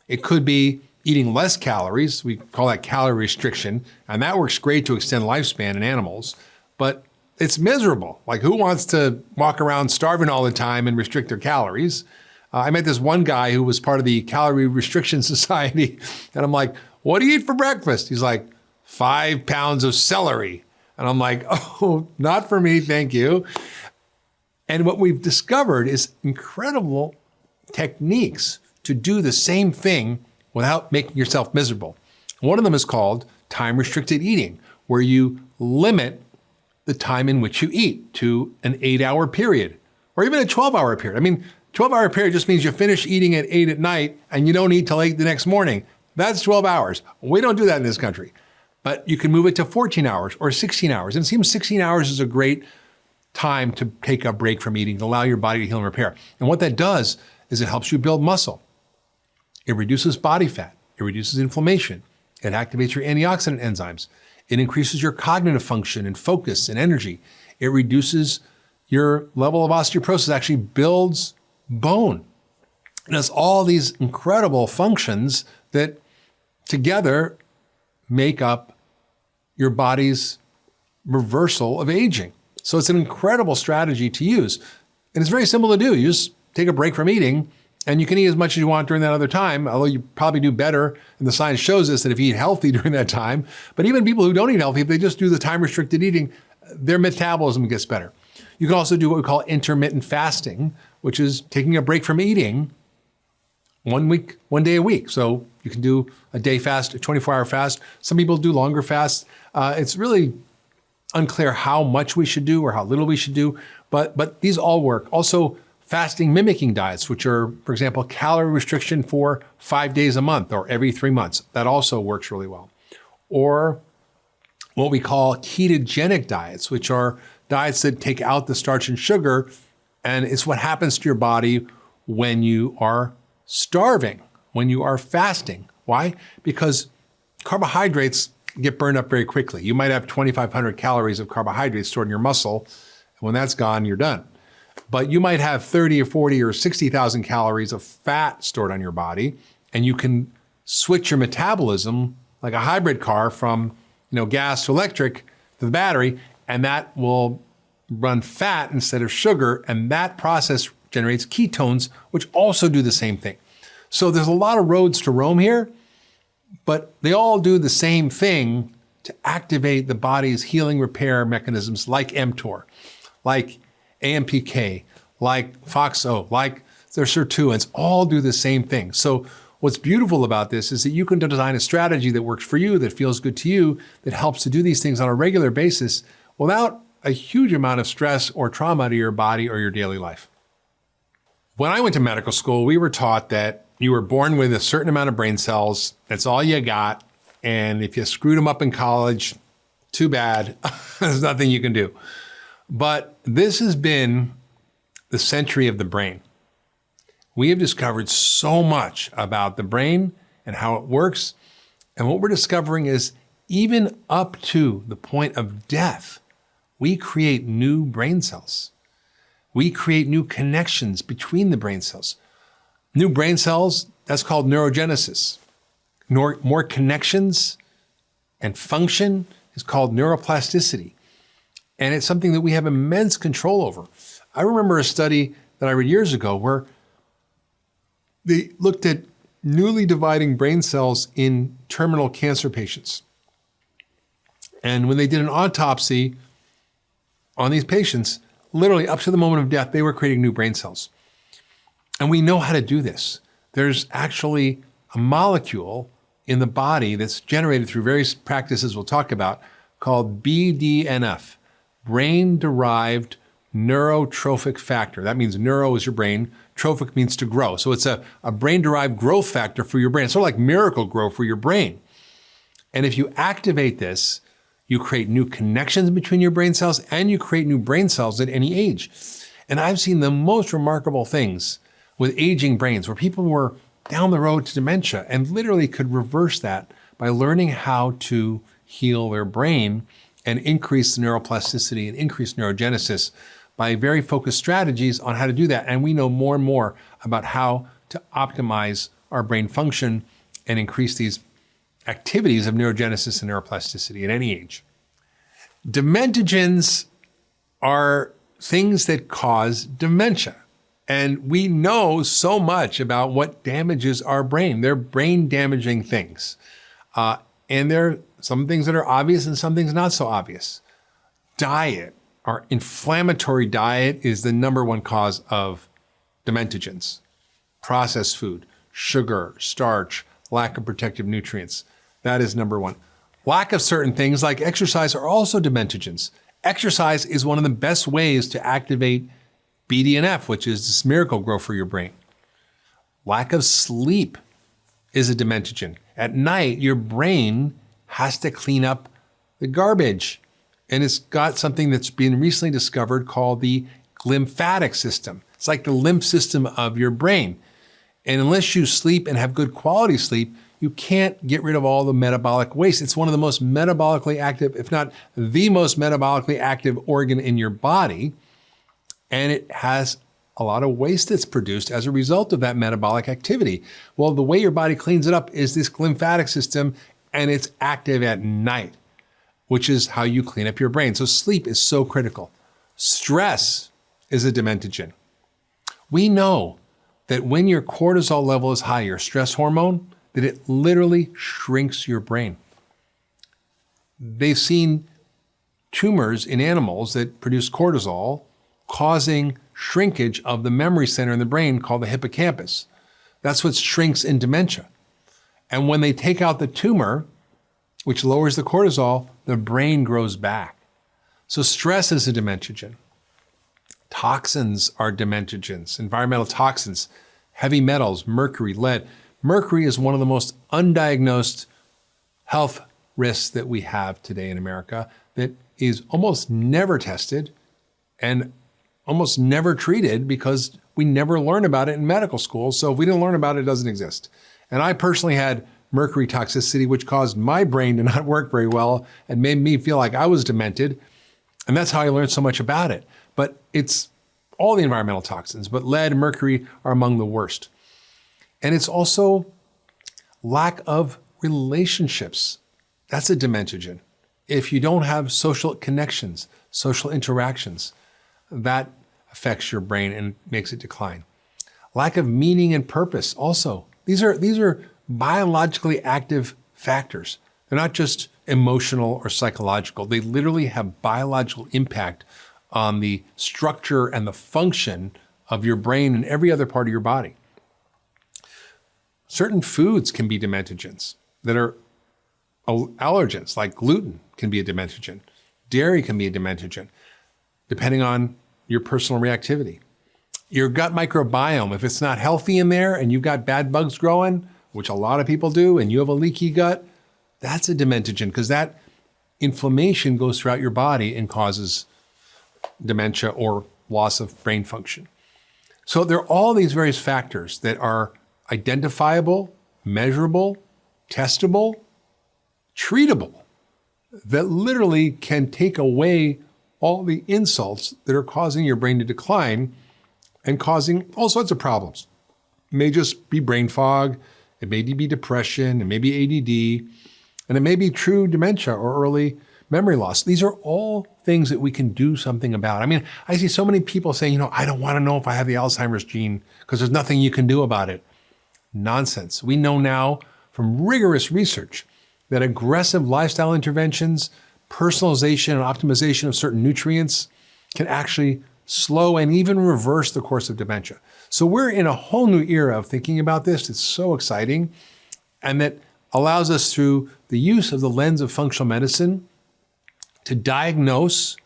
It could be eating less calories. We call that calorie restriction. And that works great to extend lifespan in animals, but it's miserable. Like who wants to walk around starving all the time and restrict their calories? I met this one guy who was part of the Calorie Restriction Society. And I'm like, what do you eat for breakfast? He's like, 5 pounds of celery. And I'm like, oh, not for me, thank you. And what we've discovered is incredible techniques to do the same thing without making yourself miserable. One of them is called time-restricted eating, where you limit the time in which you eat to an 8-hour period, or even a 12-hour period. I mean, 12-hour period just means you finish eating at 8 at night and you don't eat till 8 the next morning. That's 12 hours. We don't do that in this country. But you can move it to 14 hours or 16 hours. And it seems 16 hours is a great time to take a break from eating, to allow your body to heal and repair. And what that does is it helps you build muscle. It reduces body fat. It reduces inflammation. It activates your antioxidant enzymes. It increases your cognitive function and focus and energy. It reduces your level of osteoporosis, actually builds bone. It does all these incredible functions that together make up your body's reversal of aging. So it's an incredible strategy to use. And it's very simple to do. You just take a break from eating and you can eat as much as you want during that other time, although you probably do better. And the science shows us that if you eat healthy during that time, but even people who don't eat healthy, if they just do the time-restricted eating, their metabolism gets better. You can also do what we call intermittent fasting, which is taking a break from eating 1 day a week. So you can do a day fast, a 24-hour fast. Some people do longer fasts. It's really unclear how much we should do or how little we should do, but these all work. Also, fasting mimicking diets, which are, for example, calorie restriction for 5 days a month or every 3 months. That also works really well. Or what we call ketogenic diets, which are diets that take out the starch and sugar, and it's what happens to your body when you are starving, when you are fasting. Why? Because carbohydrates get burned up very quickly. You might have 2,500 calories of carbohydrates stored in your muscle. When that's gone, you're done. But you might have 30 or 40 or 60,000 calories of fat stored on your body, and you can switch your metabolism like a hybrid car from gas to electric to the battery, and that will run fat instead of sugar, and that process generates ketones, which also do the same thing. So there's a lot of roads to Rome here, but they all do the same thing to activate the body's healing repair mechanisms like mTOR, like AMPK, like FOXO, like their sirtuins, all do the same thing. So what's beautiful about this is that you can design a strategy that works for you, that feels good to you, that helps to do these things on a regular basis without a huge amount of stress or trauma to your body or your daily life. When I went to medical school, we were taught that you were born with a certain amount of brain cells. That's all you got. And if you screwed them up in college, too bad. There's nothing you can do. But this has been the century of the brain. We have discovered so much about the brain and how it works. And what we're discovering is even up to the point of death, we create new brain cells. We create new connections between the brain cells. New brain cells, that's called neurogenesis. More connections and function is called neuroplasticity. And it's something that we have immense control over. I remember a study that I read years ago where they looked at newly dividing brain cells in terminal cancer patients. And when they did an autopsy on these patients, literally up to the moment of death, they were creating new brain cells. And we know how to do this. There's actually a molecule in the body that's generated through various practices we'll talk about called BDNF, brain-derived neurotrophic factor. That means neuro is your brain, trophic means to grow. So it's a brain-derived growth factor for your brain, sort of like miracle grow for your brain. And if you activate this, you create new connections between your brain cells and you create new brain cells at any age. And I've seen the most remarkable things with aging brains where people were down the road to dementia and literally could reverse that by learning how to heal their brain and increase the neuroplasticity and increase neurogenesis by very focused strategies on how to do that. And we know more and more about how to optimize our brain function and increase these activities of neurogenesis and neuroplasticity at any age. Dementogens are things that cause dementia. And we know so much about what damages our brain. They're brain damaging things. And there are some things that are obvious and some things not so obvious. Diet, our inflammatory diet, is the number one cause of dementogens. Processed food, sugar, starch, lack of protective nutrients. That is number one. Lack of certain things like exercise are also dementogens. Exercise is one of the best ways to activate BDNF, which is this miracle grow for your brain. Lack of sleep is a dementogen. At night, your brain has to clean up the garbage. And it's got something that's been recently discovered called the lymphatic system. It's like the lymph system of your brain. And unless you sleep and have good quality sleep, you can't get rid of all the metabolic waste. It's one of the most metabolically active, if not the most metabolically active organ in your body. And it has a lot of waste that's produced as a result of that metabolic activity. Well, the way your body cleans it up is this lymphatic system, and it's active at night, which is how you clean up your brain. So sleep is so critical. Stress is a dementogen. We know that when your cortisol level is high, your stress hormone, that it literally shrinks your brain. They've seen tumors in animals that produce cortisol causing shrinkage of the memory center in the brain called the hippocampus. That's what shrinks in dementia. And when they take out the tumor, which lowers the cortisol, the brain grows back. So stress is a dementogen. Toxins are dementogens, environmental toxins, heavy metals, mercury, lead. Mercury is one of the most undiagnosed health risks that we have today in America that is almost never tested and almost never treated because we never learn about it in medical school. So if we didn't learn about it, it doesn't exist. And I personally had mercury toxicity, which caused my brain to not work very well and made me feel like I was demented. And that's how I learned so much about it. But it's all the environmental toxins, but lead and mercury are among the worst. And it's also lack of relationships. That's a dementogen. If you don't have social connections, social interactions, that affects your brain and makes it decline. Lack of meaning and purpose also. These are biologically active factors. They're not just emotional or psychological. They literally have biological impact on the structure and the function of your brain and every other part of your body. Certain foods can be dementogens that are allergens, like gluten can be a dementogen. Dairy can be a dementogen, depending on your personal reactivity. Your gut microbiome, if it's not healthy in there and you've got bad bugs growing, which a lot of people do, and you have a leaky gut, that's a dementogen because that inflammation goes throughout your body and causes dementia or loss of brain function. So there are all these various factors that are identifiable, measurable, testable, treatable, that literally can take away all the insults that are causing your brain to decline and causing all sorts of problems. It may just be brain fog, it may be depression, it may be ADD, and it may be true dementia or early memory loss. These are all things that we can do something about. I mean, I see so many people saying, I don't want to know if I have the Alzheimer's gene because there's nothing you can do about it. Nonsense. We know now from rigorous research that aggressive lifestyle interventions, personalization and optimization of certain nutrients can actually slow and even reverse the course of dementia. So we're in a whole new era of thinking about this. It's so exciting. And that allows us through the use of the lens of functional medicine to diagnose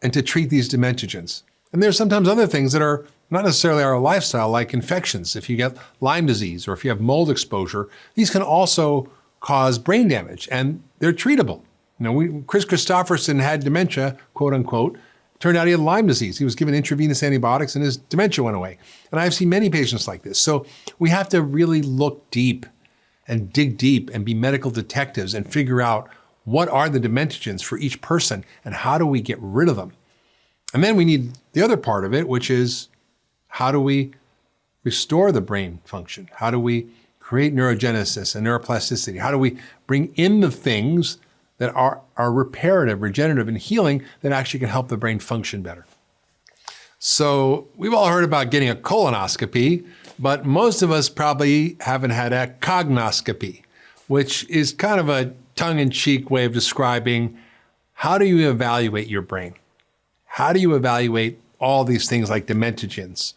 and to treat these dementogens. And there's sometimes other things that are not necessarily our lifestyle, like infections. If you get Lyme disease or if you have mold exposure, these can also cause brain damage and they're treatable. Chris Christopherson had dementia, quote unquote. Turned out he had Lyme disease. He was given intravenous antibiotics and his dementia went away. And I've seen many patients like this. So we have to really look deep and dig deep and be medical detectives and figure out what are the dementogens for each person and how do we get rid of them. And then we need the other part of it, which is how do we restore the brain function? How do we create neurogenesis and neuroplasticity? How do we bring in the things that are reparative, regenerative, and healing that actually can help the brain function better? So we've all heard about getting a colonoscopy, but most of us probably haven't had a cognoscopy, which is kind of a tongue-in-cheek way of describing how do you evaluate your brain? How do you evaluate all these things like dementogens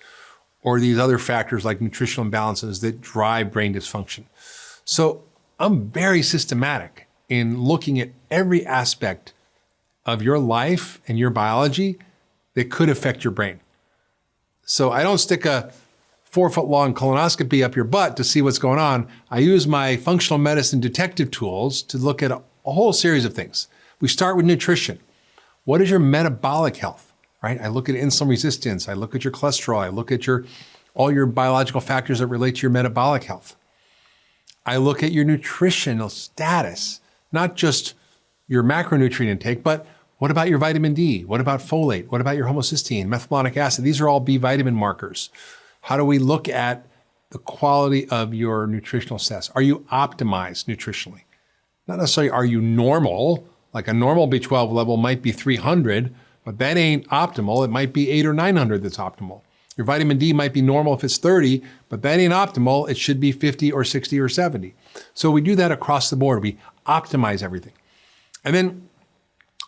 or these other factors like nutritional imbalances that drive brain dysfunction? So I'm very systematic in looking at every aspect of your life and your biology that could affect your brain. So I don't stick a 4-foot-long colonoscopy up your butt to see what's going on. I use my functional medicine detective tools to look at a whole series of things. We start with nutrition. What is your metabolic health, right? I look at insulin resistance. I look at your cholesterol. I look at all your biological factors that relate to your metabolic health. I look at your nutritional status, not just your macronutrient intake, but what about your vitamin D? What about folate? What about your homocysteine, methylmalonic acid? These are all B vitamin markers. How do we look at the quality of your nutritional status? Are you optimized nutritionally? Not necessarily are you normal, like a normal B12 level might be 300, but that ain't optimal. It might be 800 or 900 that's optimal. Your vitamin D might be normal if it's 30, but that ain't optimal. It should be 50 or 60 or 70. So we do that across the board. We optimize everything. And then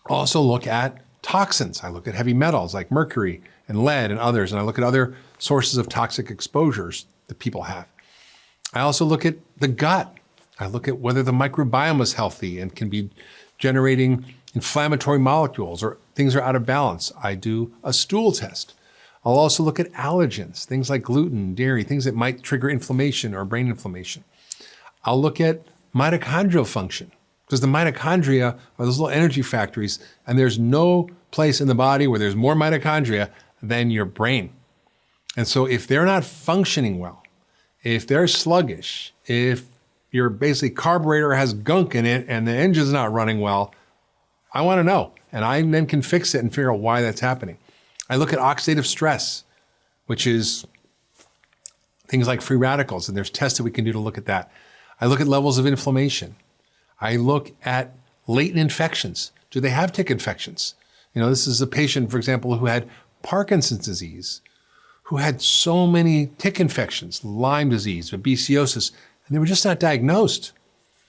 also look at toxins. I look at heavy metals like mercury and lead and others, and I look at other sources of toxic exposures that people have. I also look at the gut. I look at whether the microbiome is healthy and can be generating inflammatory molecules or things are out of balance. I do a stool test. I'll also look at allergens, things like gluten, dairy, things that might trigger inflammation or brain inflammation. I'll look at mitochondrial function, because the mitochondria are those little energy factories, and there's no place in the body where there's more mitochondria than your brain. And so if they're not functioning well, if they're sluggish, if your basically carburetor has gunk in it and the engine's not running well, I want to know. And I then can fix it and figure out why that's happening. I look at oxidative stress, which is things like free radicals, and there's tests that we can do to look at that. I look at levels of inflammation. I look at latent infections. Do they have tick infections? This is a patient, for example, who had Parkinson's disease, who had so many tick infections, Lyme disease, babesiosis, and they were just not diagnosed.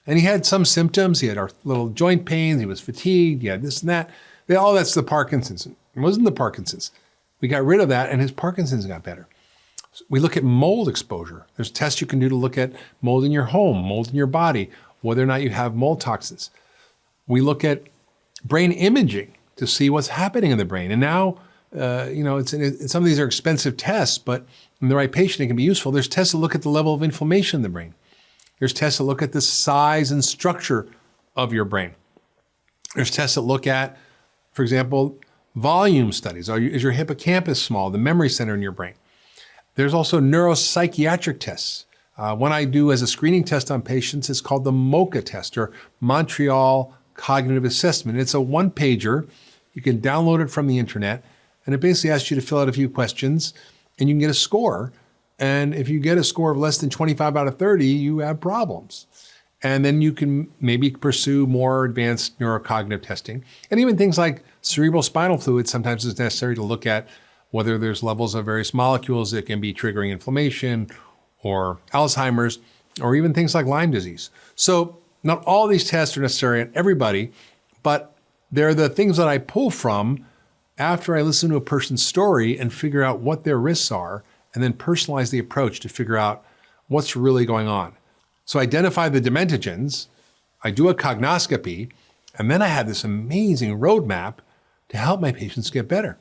And he had some symptoms. He had our little joint pains. He was fatigued. He had this and that. That's the Parkinson's. It wasn't the Parkinson's. We got rid of that, and his Parkinson's got better. We look at mold exposure. There's tests you can do to look at mold in your home, mold in your body, whether or not you have mold toxins. We look at brain imaging to see what's happening in the brain. And now, some of these are expensive tests, but in the right patient, it can be useful. There's tests that look at the level of inflammation in the brain. There's tests that look at the size and structure of your brain. There's tests that look at, for example, volume studies. Is your hippocampus small, the memory center in your brain? There's also neuropsychiatric tests. One I do as a screening test on patients is called the MoCA test, or Montreal Cognitive Assessment. It's a one-pager. You can download it from the internet, and it basically asks you to fill out a few questions, and you can get a score. And if you get a score of less than 25 out of 30, you have problems. And then you can maybe pursue more advanced neurocognitive testing. And even things like cerebral spinal fluid sometimes is necessary to look at whether there's levels of various molecules that can be triggering inflammation or Alzheimer's, or even things like Lyme disease. So not all these tests are necessary on everybody, but they're the things that I pull from after I listen to a person's story and figure out what their risks are, and then personalize the approach to figure out what's really going on. So I identify the dementigens, I do a cognoscopy, and then I have this amazing roadmap to help my patients get better.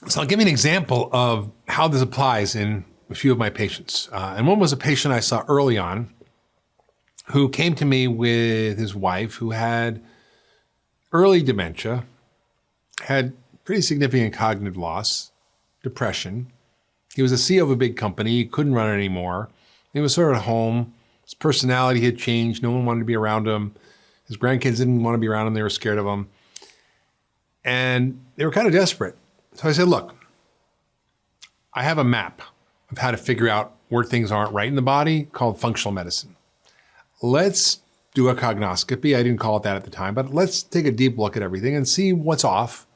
So I'll give you an example of how this applies in a few of my patients. And one was a patient I saw early on who came to me with his wife who had early dementia, had pretty significant cognitive loss, depression. He was a CEO of a big company. He couldn't run it anymore. He was sort of at home. His personality had changed. No one wanted to be around him. His grandkids didn't want to be around him. They were scared of him. And they were kind of desperate. So I said, look, I have a map of how to figure out where things aren't right in the body called functional medicine. Let's do a cognoscopy. I didn't call it that at the time, but let's take a deep look at everything and see what's off.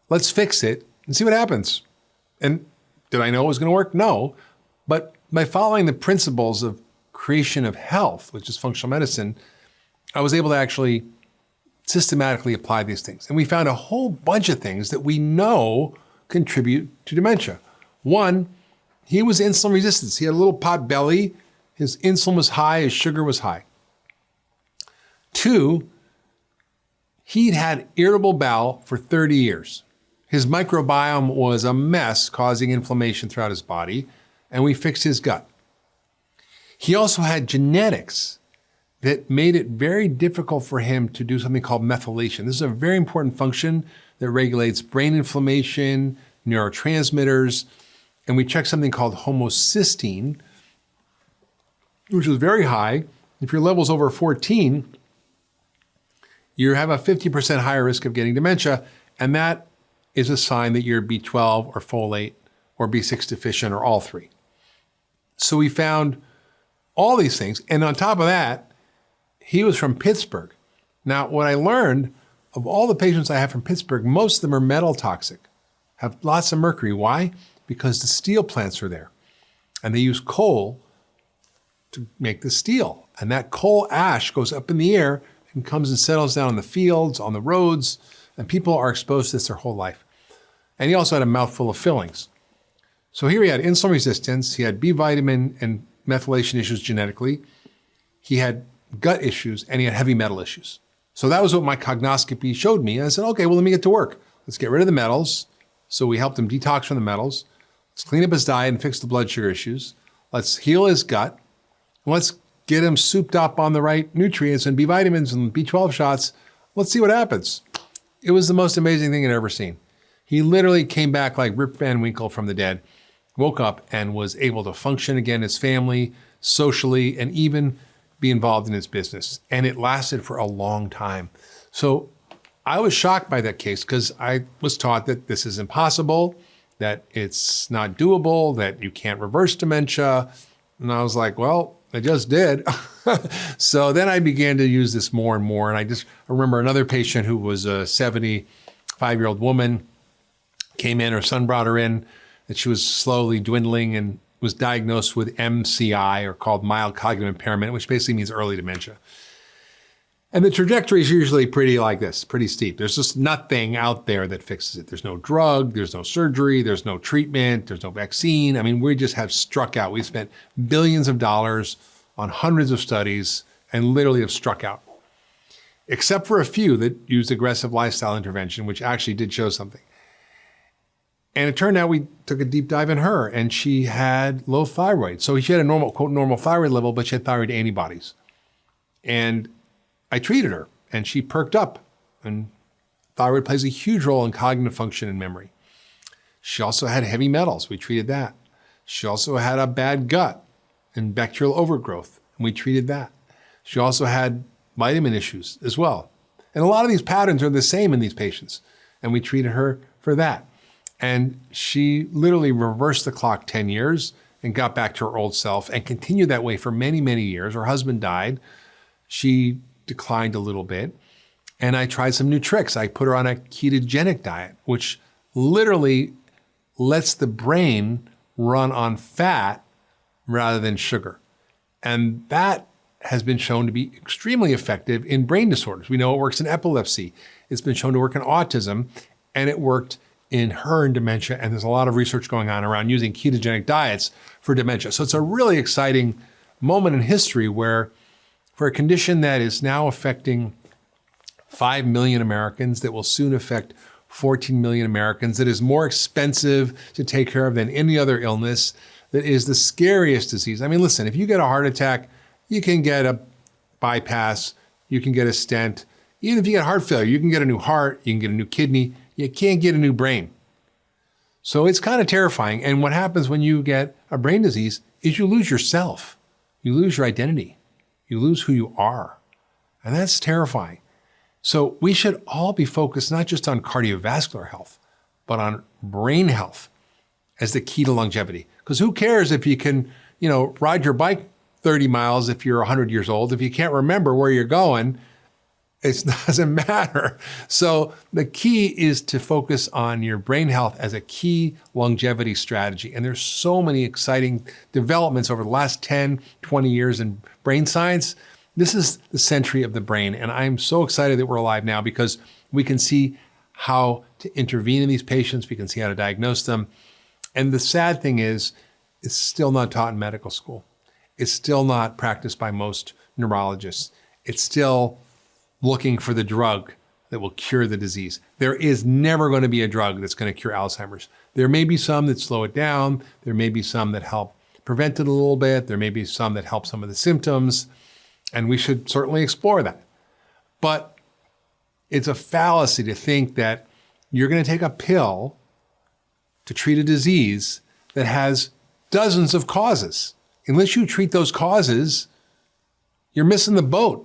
Let's fix it and see what happens. And did I know it was going to work? No. But by following the principles of creation of health, which is functional medicine, I was able to actually systematically apply these things. And we found a whole bunch of things that we know contribute to dementia. One, he was insulin resistant. He had a little pot belly. His insulin was high. His sugar was high. Two, he'd had irritable bowel for 30 years. His microbiome was a mess, causing inflammation throughout his body, and we fixed his gut. He also had genetics that made it very difficult for him to do something called methylation. This is a very important function that regulates brain inflammation, neurotransmitters, and we checked something called homocysteine, which is very high. If your level's over 14, you have a 50% higher risk of getting dementia, and that is a sign that you're B12 or folate or B6 deficient or all three. So we found all these things, and on top of that, he was from Pittsburgh. Now, what I learned, of all the patients I have from Pittsburgh, most of them are metal toxic, have lots of mercury. Why? Because the steel plants are there, and they use coal to make the steel. And that coal ash goes up in the air and comes and settles down in the fields, on the roads, and people are exposed to this their whole life. And he also had a mouthful of fillings. So here he had insulin resistance, he had B vitamin and methylation issues genetically, he had gut issues, and he had heavy metal issues. So that was what my cognoscopy showed me. And I said, okay, well, let me get to work. Let's get rid of the metals. So we helped him detox from the metals. Let's clean up his diet and fix the blood sugar issues. Let's heal his gut. And let's get him souped up on the right nutrients and B vitamins and B12 shots. Let's see what happens. It was the most amazing thing I'd ever seen. He literally came back like Rip Van Winkle from the dead, woke up and was able to function again, his family, socially, and even be involved in his business. And it lasted for a long time. So I was shocked by that case because I was taught that this is impossible, that it's not doable, that you can't reverse dementia. And I was like, well, I just did. So then I began to use this more and more. And I remember another patient who was a 75-year-old woman, came in, her son brought her in, that she was slowly dwindling and was diagnosed with MCI, or called mild cognitive impairment, which basically means early dementia. And the trajectory is usually pretty like this, pretty steep. There's just nothing out there that fixes it. There's no drug, there's no surgery, there's no treatment, there's no vaccine. I mean, we just have struck out. We spent billions of dollars on hundreds of studies and literally have struck out. Except for a few that used aggressive lifestyle intervention, which actually did show something. And it turned out we took a deep dive in her, and she had low thyroid. So she had a normal, quote, normal thyroid level, but she had thyroid antibodies. And I treated her, and she perked up. And thyroid plays a huge role in cognitive function and memory. She also had heavy metals. We treated that. She also had a bad gut and bacterial overgrowth, and we treated that. She also had vitamin issues as well. And a lot of these patterns are the same in these patients, and we treated her for that. And she literally reversed the clock 10 years and got back to her old self and continued that way for many, many years. Her husband died. She declined a little bit. And I tried some new tricks. I put her on a ketogenic diet, which literally lets the brain run on fat rather than sugar. And that has been shown to be extremely effective in brain disorders. We know it works in epilepsy. It's been shown to work in autism, and it worked in her and dementia. And there's a lot of research going on around using ketogenic diets for dementia. So it's a really exciting moment in history where, for a condition that is now affecting 5 million Americans, that will soon affect 14 million Americans, that is more expensive to take care of than any other illness, that is the scariest disease. I mean, listen, if you get a heart attack, you can get a bypass, you can get a stent. Even if you get heart failure, you can get a new heart, you can get a new kidney, you can't get a new brain. So it's kind of terrifying. And what happens when you get a brain disease is you lose yourself. You lose your identity. You lose who you are. And that's terrifying. So we should all be focused not just on cardiovascular health, but on brain health as the key to longevity. Because who cares if you can, ride your bike 30 miles if you're 100 years old. If you can't remember where you're going, it doesn't matter. So the key is to focus on your brain health as a key longevity strategy. And there's so many exciting developments over the last 10, 20 years in brain science. This is the century of the brain. And I'm so excited that we're alive now because we can see how to intervene in these patients. We can see how to diagnose them. And the sad thing is, it's still not taught in medical school. It's still not practiced by most neurologists. It's still looking for the drug that will cure the disease. There is never going to be a drug that's going to cure Alzheimer's. There may be some that slow it down. There may be some that help prevent it a little bit. There may be some that help some of the symptoms. And we should certainly explore that. But it's a fallacy to think that you're going to take a pill to treat a disease that has dozens of causes. Unless you treat those causes, you're missing the boat.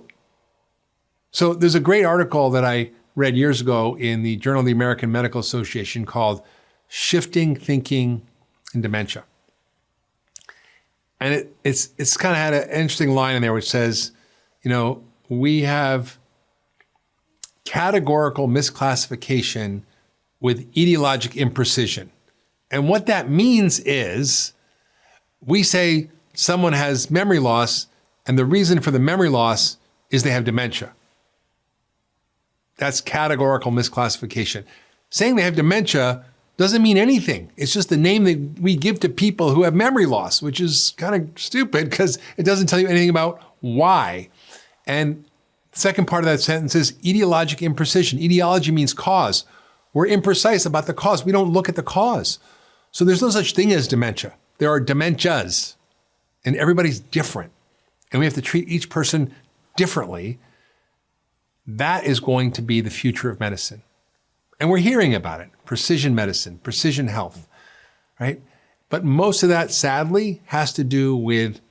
So there's a great article that I read years ago in the Journal of the American Medical Association called Shifting Thinking in Dementia. And it's kind of had an interesting line in there which says, we have categorical misclassification with etiologic imprecision. And what that means is we say someone has memory loss, and the reason for the memory loss is they have dementia. That's categorical misclassification. Saying they have dementia doesn't mean anything. It's just the name that we give to people who have memory loss, which is kind of stupid because it doesn't tell you anything about why. And the second part of that sentence is etiologic imprecision. Etiology means cause. We're imprecise about the cause. We don't look at the cause. So there's no such thing as dementia. There are dementias, and everybody's different. And we have to treat each person differently. That is going to be the future of medicine. And we're hearing about it. Precision medicine, precision health, right? But most of that, sadly, has to do with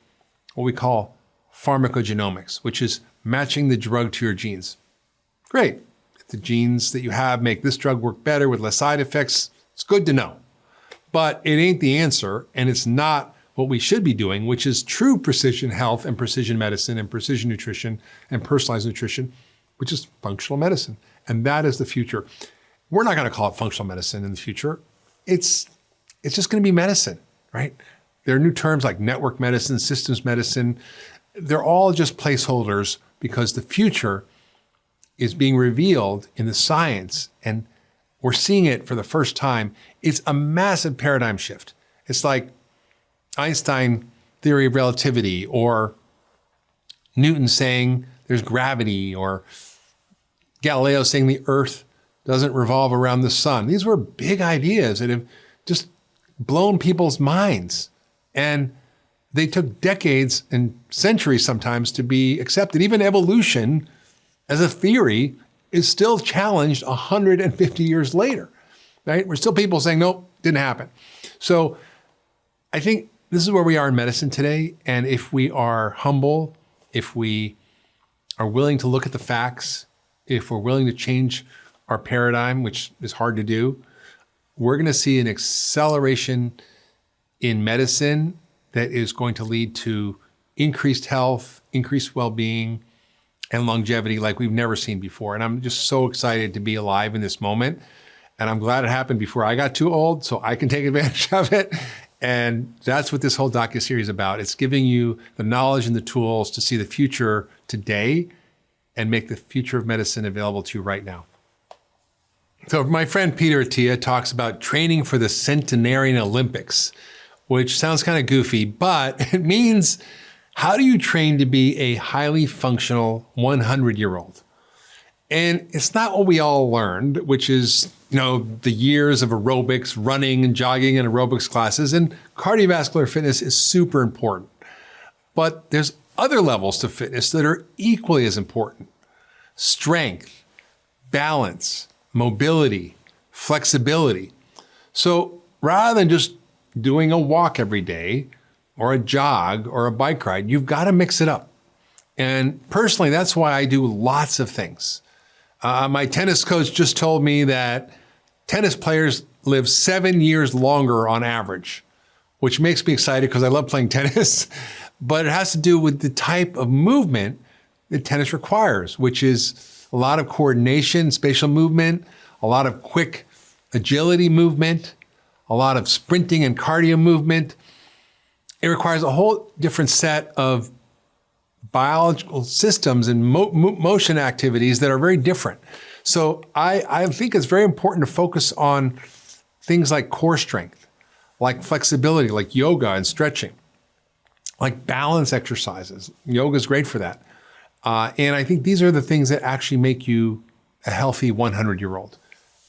what we call pharmacogenomics, which is matching the drug to your genes. Great. If the genes that you have make this drug work better with less side effects, it's good to know. But it ain't the answer, and it's not what we should be doing, which is true precision health and precision medicine and precision nutrition and personalized nutrition, which is functional medicine. And that is the future. We're not going to call it functional medicine in the future. It's just going to be medicine, right? There are new terms like network medicine, systems medicine. They're all just placeholders because the future is being revealed in the science, and we're seeing it for the first time. It's a massive paradigm shift. It's like Einstein theory of relativity, or Newton saying there's gravity, or Galileo saying the earth doesn't revolve around the sun. These were big ideas that have just blown people's minds. And they took decades and centuries sometimes to be accepted. Even evolution as a theory is still challenged 150 years later, right? We're still people saying, nope, didn't happen. So I think this is where we are in medicine today. And if we are humble, if we are willing to look at the facts, if we're willing to change our paradigm, which is hard to do, we're going to see an acceleration in medicine that is going to lead to increased health, increased well-being, and longevity like we've never seen before. And I'm just so excited to be alive in this moment. And I'm glad it happened before I got too old so I can take advantage of it. And that's what this whole docuseries is about. It's giving you the knowledge and the tools to see the future today and make the future of medicine available to you right now. So my friend Peter Attia talks about training for the Centenarian Olympics, which sounds kind of goofy, but it means how do you train to be a highly functional 100-year-old? And it's not what we all learned, which is, the years of aerobics, running and jogging and aerobics classes, and cardiovascular fitness is super important. But there's other levels to fitness that are equally as important. Strength, balance, mobility, flexibility. So rather than just doing a walk every day or a jog or a bike ride, you've got to mix it up. And personally, that's why I do lots of things. My tennis coach just told me that tennis players live 7 years longer on average, which makes me excited because I love playing tennis. But it has to do with the type of movement that tennis requires, which is a lot of coordination, spatial movement, a lot of quick agility movement, a lot of sprinting and cardio movement. It requires a whole different set of biological systems and motion activities that are very different. So I think it's very important to focus on things like core strength, like flexibility, like yoga and stretching, like balance exercises. Yoga is great for that. And I think these are the things that actually make you a healthy 100-year-old.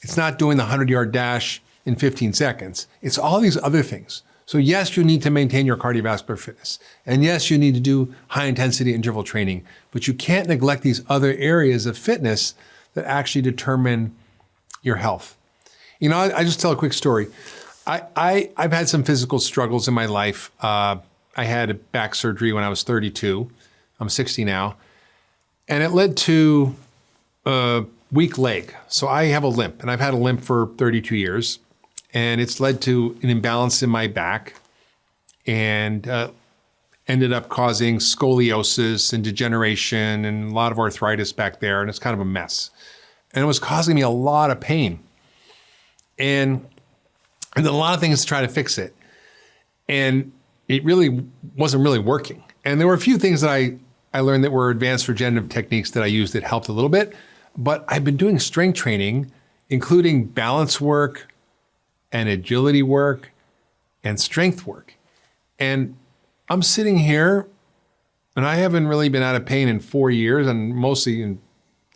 It's not doing the 100-yard dash in 15 seconds. It's all these other things. So yes, you need to maintain your cardiovascular fitness. And yes, you need to do high intensity interval training, but you can't neglect these other areas of fitness that actually determine your health. I just tell a quick story. I've had some physical struggles in my life. I had a back surgery when I was 32. I'm 60 now. And it led to a weak leg. So I have a limp, and I've had a limp for 32 years. And it's led to an imbalance in my back and ended up causing scoliosis and degeneration and a lot of arthritis back there. And it's kind of a mess. And it was causing me a lot of pain. And I did a lot of things to try to fix it. And it really wasn't really working. And there were a few things that I learned that were advanced regenerative techniques that I used that helped a little bit. But I've been doing strength training, including balance work, and agility work, and strength work. And I'm sitting here, and I haven't really been out of pain in 4 years, and mostly in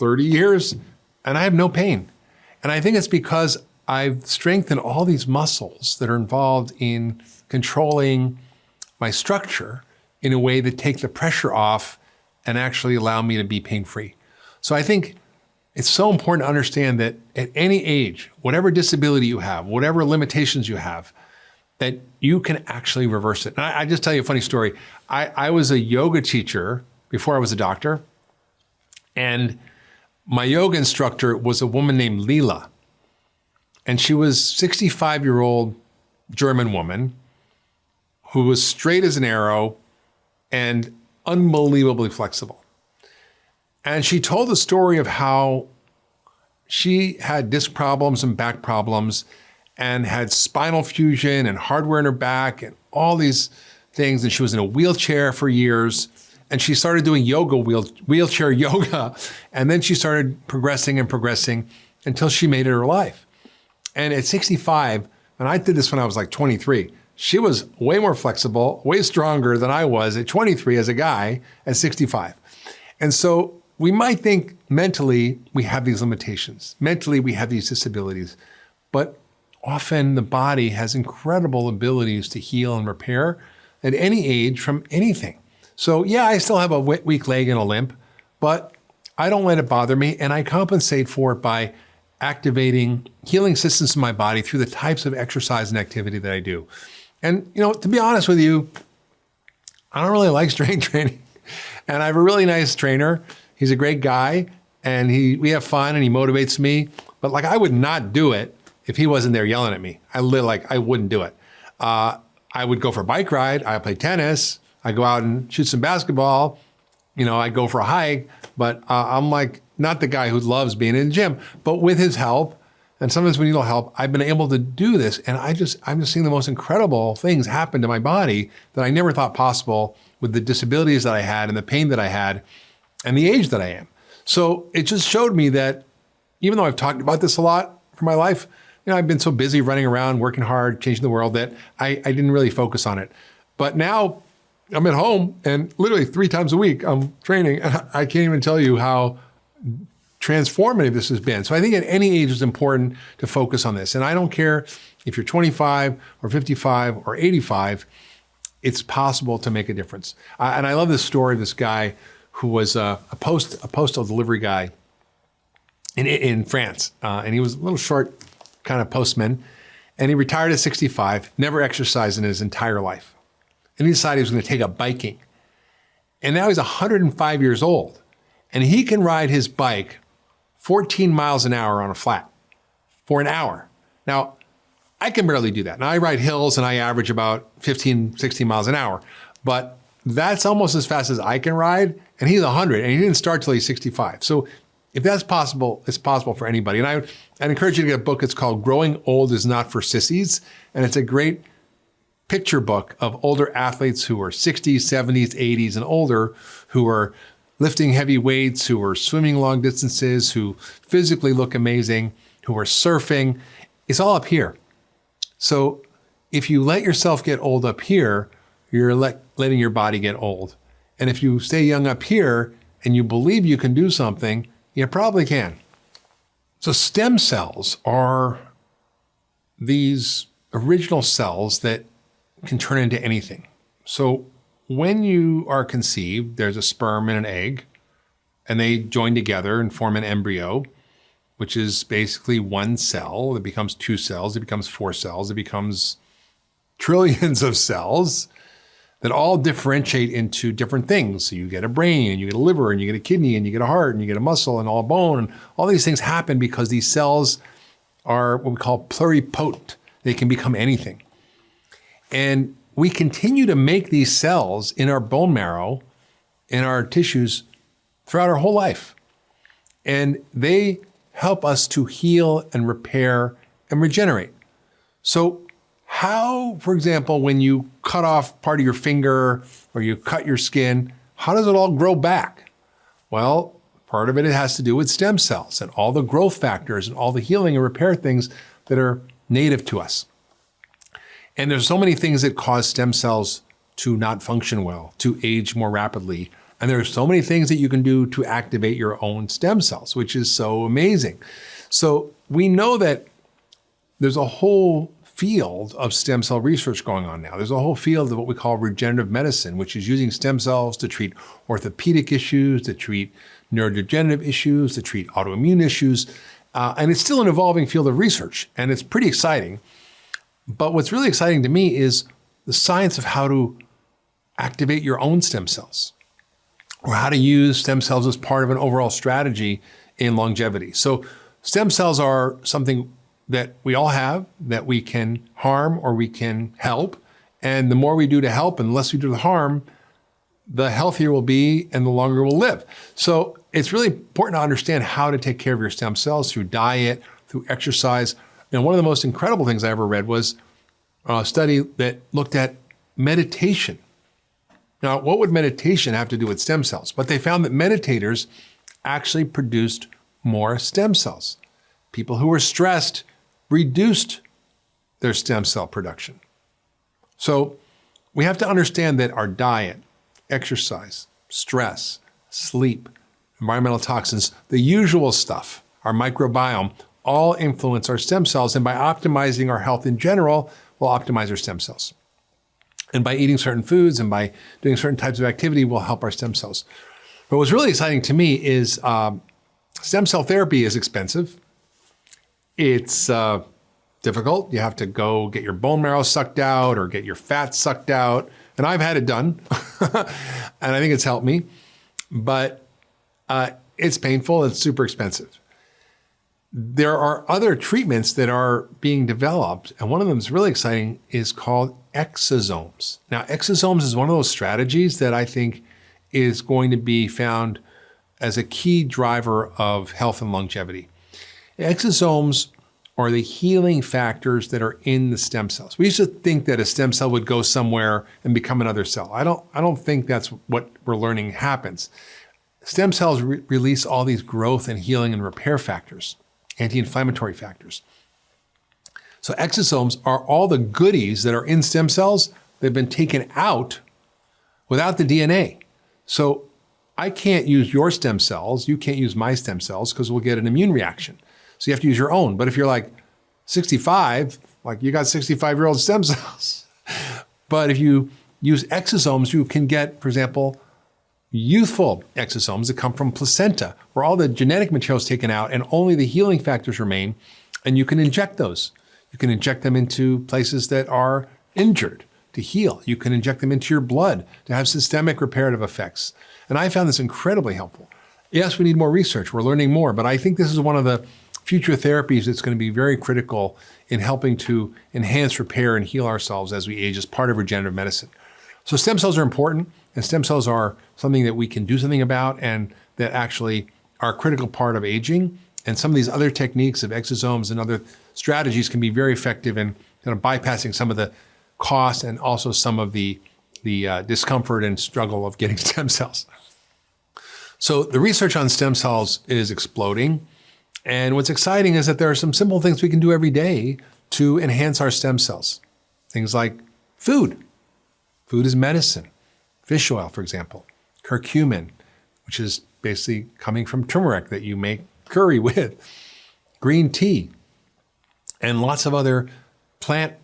30 years, and I have no pain. And I think it's because I've strengthened all these muscles that are involved in controlling my structure in a way that take the pressure off and actually allow me to be pain-free. So I think it's so important to understand that at any age, whatever disability you have, whatever limitations you have, that you can actually reverse it. And I just tell you a funny story. I was a yoga teacher before I was a doctor. And my yoga instructor was a woman named Leela. And she was a 65-year-old German woman who was straight as an arrow and unbelievably flexible. And she told the story of how she had disc problems and back problems and had spinal fusion and hardware in her back and all these things. And she was in a wheelchair for years. And she started doing wheelchair yoga. And then she started progressing until she made it her life. And at 65, and I did this when I was like 23, she was way more flexible, way stronger than I was at 23 as a guy at 65. And so we might think mentally we have these limitations. Mentally we have these disabilities. But often the body has incredible abilities to heal and repair at any age from anything. So yeah, I still have a weak leg and a limp, but I don't let it bother me, and I compensate for it by activating healing systems in my body through the types of exercise and activity that I do. And to be honest with you, I don't really like strength training. And I have a really nice trainer. He's a great guy, and we have fun and he motivates me. But I would not do it if he wasn't there yelling at me. I wouldn't do it. I would go for a bike ride. I play tennis. I go out and shoot some basketball. I go for a hike, but I'm not the guy who loves being in the gym. But with his help, and sometimes we need a little help, I've been able to do this. And I'm just seeing the most incredible things happen to my body that I never thought possible with the disabilities that I had and the pain that I had and the age that I am. So it just showed me that even though I've talked about this a lot for my life, I've been so busy running around, working hard, changing the world that I didn't really focus on it. But now I'm at home and literally 3 times a week I'm training, and I can't even tell you how transformative this has been. So I think at any age it's important to focus on this. And I don't care if you're 25 or 55 or 85, it's possible to make a difference. And I love this story of this guy who was a postal delivery guy in France. And he was a little short kind of postman. And he retired at 65, never exercised in his entire life. And he decided he was going to take up biking. And now he's 105 years old. And he can ride his bike 14 miles an hour on a flat for an hour. Now, I can barely do that. Now, I ride hills and I average about 15, 16 miles an hour. But that's almost as fast as I can ride. And he's 100, and he didn't start till he's 65. So if that's possible, it's possible for anybody. And I'd encourage you to get a book. It's called Growing Old is Not for Sissies. And it's a great picture book of older athletes who are 60s, 70s, 80s, and older, who are lifting heavy weights, who are swimming long distances, who physically look amazing, who are surfing. It's all up here. So if you let yourself get old up here, you're letting your body get old. And if you stay young up here and you believe you can do something, you probably can. So stem cells are these original cells that can turn into anything. So when you are conceived, there's a sperm and an egg, and they join together and form an embryo, which is basically one cell. It becomes 2 cells, it becomes 4 cells, it becomes trillions of cells that all differentiate into different things. So you get a brain, and you get a liver, and you get a kidney, and you get a heart, and you get a muscle, and all bone, and all these things happen because these cells are what we call pluripotent. They can become anything. And we continue to make these cells in our bone marrow, in our tissues, throughout our whole life. And they help us to heal and repair and regenerate. So how, for example, when you cut off part of your finger or you cut your skin, how does it all grow back? Well, part of it has to do with stem cells and all the growth factors and all the healing and repair things that are native to us. And there's so many things that cause stem cells to not function well, to age more rapidly. And there are so many things that you can do to activate your own stem cells, which is so amazing. So we know that there's a whole field of stem cell research going on now. There's a whole field of what we call regenerative medicine, which is using stem cells to treat orthopedic issues, to treat neurodegenerative issues, to treat autoimmune issues. And it's still an evolving field of research, and it's pretty exciting. But what's really exciting to me is the science of how to activate your own stem cells. or how to use stem cells as part of an overall strategy in longevity. So stem cells are something that we all have, that we can harm or we can help. And the more we do to help and the less we do to harm, the healthier we'll be and the longer we'll live. So it's really important to understand how to take care of your stem cells through diet, through exercise. And one of the most incredible things I ever read was a study that looked at meditation. Now, what would meditation have to do with stem cells? But they found that meditators actually produced more stem cells. People who were stressed reduced their stem cell production. So we have to understand that our diet, exercise, stress, sleep, environmental toxins, the usual stuff, our microbiome, all influence our stem cells. And by optimizing our health in general, we'll optimize our stem cells. And by eating certain foods and by doing certain types of activity, we'll help our stem cells. But what's really exciting to me is stem cell therapy is expensive. It's difficult. You have to go get your bone marrow sucked out or get your fat sucked out. And I've had it done. And I think it's helped me. But it's painful. It's super expensive. There are other treatments that are being developed. And one of them is really exciting, is called exosomes. Now, exosomes is one of those strategies that I think is going to be found as a key driver of health and longevity. Exosomes are the healing factors that are in the stem cells. We used to think that a stem cell would go somewhere and become another cell. I don't think that's what we're learning happens. Stem cells release all these growth and healing and repair factors, anti-inflammatory factors. So exosomes are all the goodies that are in stem cells. They've been taken out without the DNA. So I can't use your stem cells. You can't use my stem cells because we'll get an immune reaction. So you have to use your own. But if you're like 65, like you got 65-year-old stem cells. But if you use exosomes, you can get, for example, youthful exosomes that come from placenta, where all the genetic material is taken out and only the healing factors remain, and you can inject those. You can inject them into places that are injured to heal. You can inject them into your blood to have systemic reparative effects. And I found this incredibly helpful. Yes, we need more research. We're learning more, but I think this is one of the future therapies that's going to be very critical in helping to enhance, repair, and heal ourselves as we age as part of regenerative medicine. So stem cells are important, and stem cells are something that we can do something about and that actually are a critical part of aging. And some of these other techniques of exosomes and other strategies can be very effective in kind of bypassing some of the cost and also some of the discomfort and struggle of getting stem cells. So the research on stem cells is exploding. And what's exciting is that there are some simple things we can do every day to enhance our stem cells. Things like food. Food is medicine. Fish oil, for example. Curcumin, which is basically coming from turmeric that you make curry with. Green tea. And lots of other plant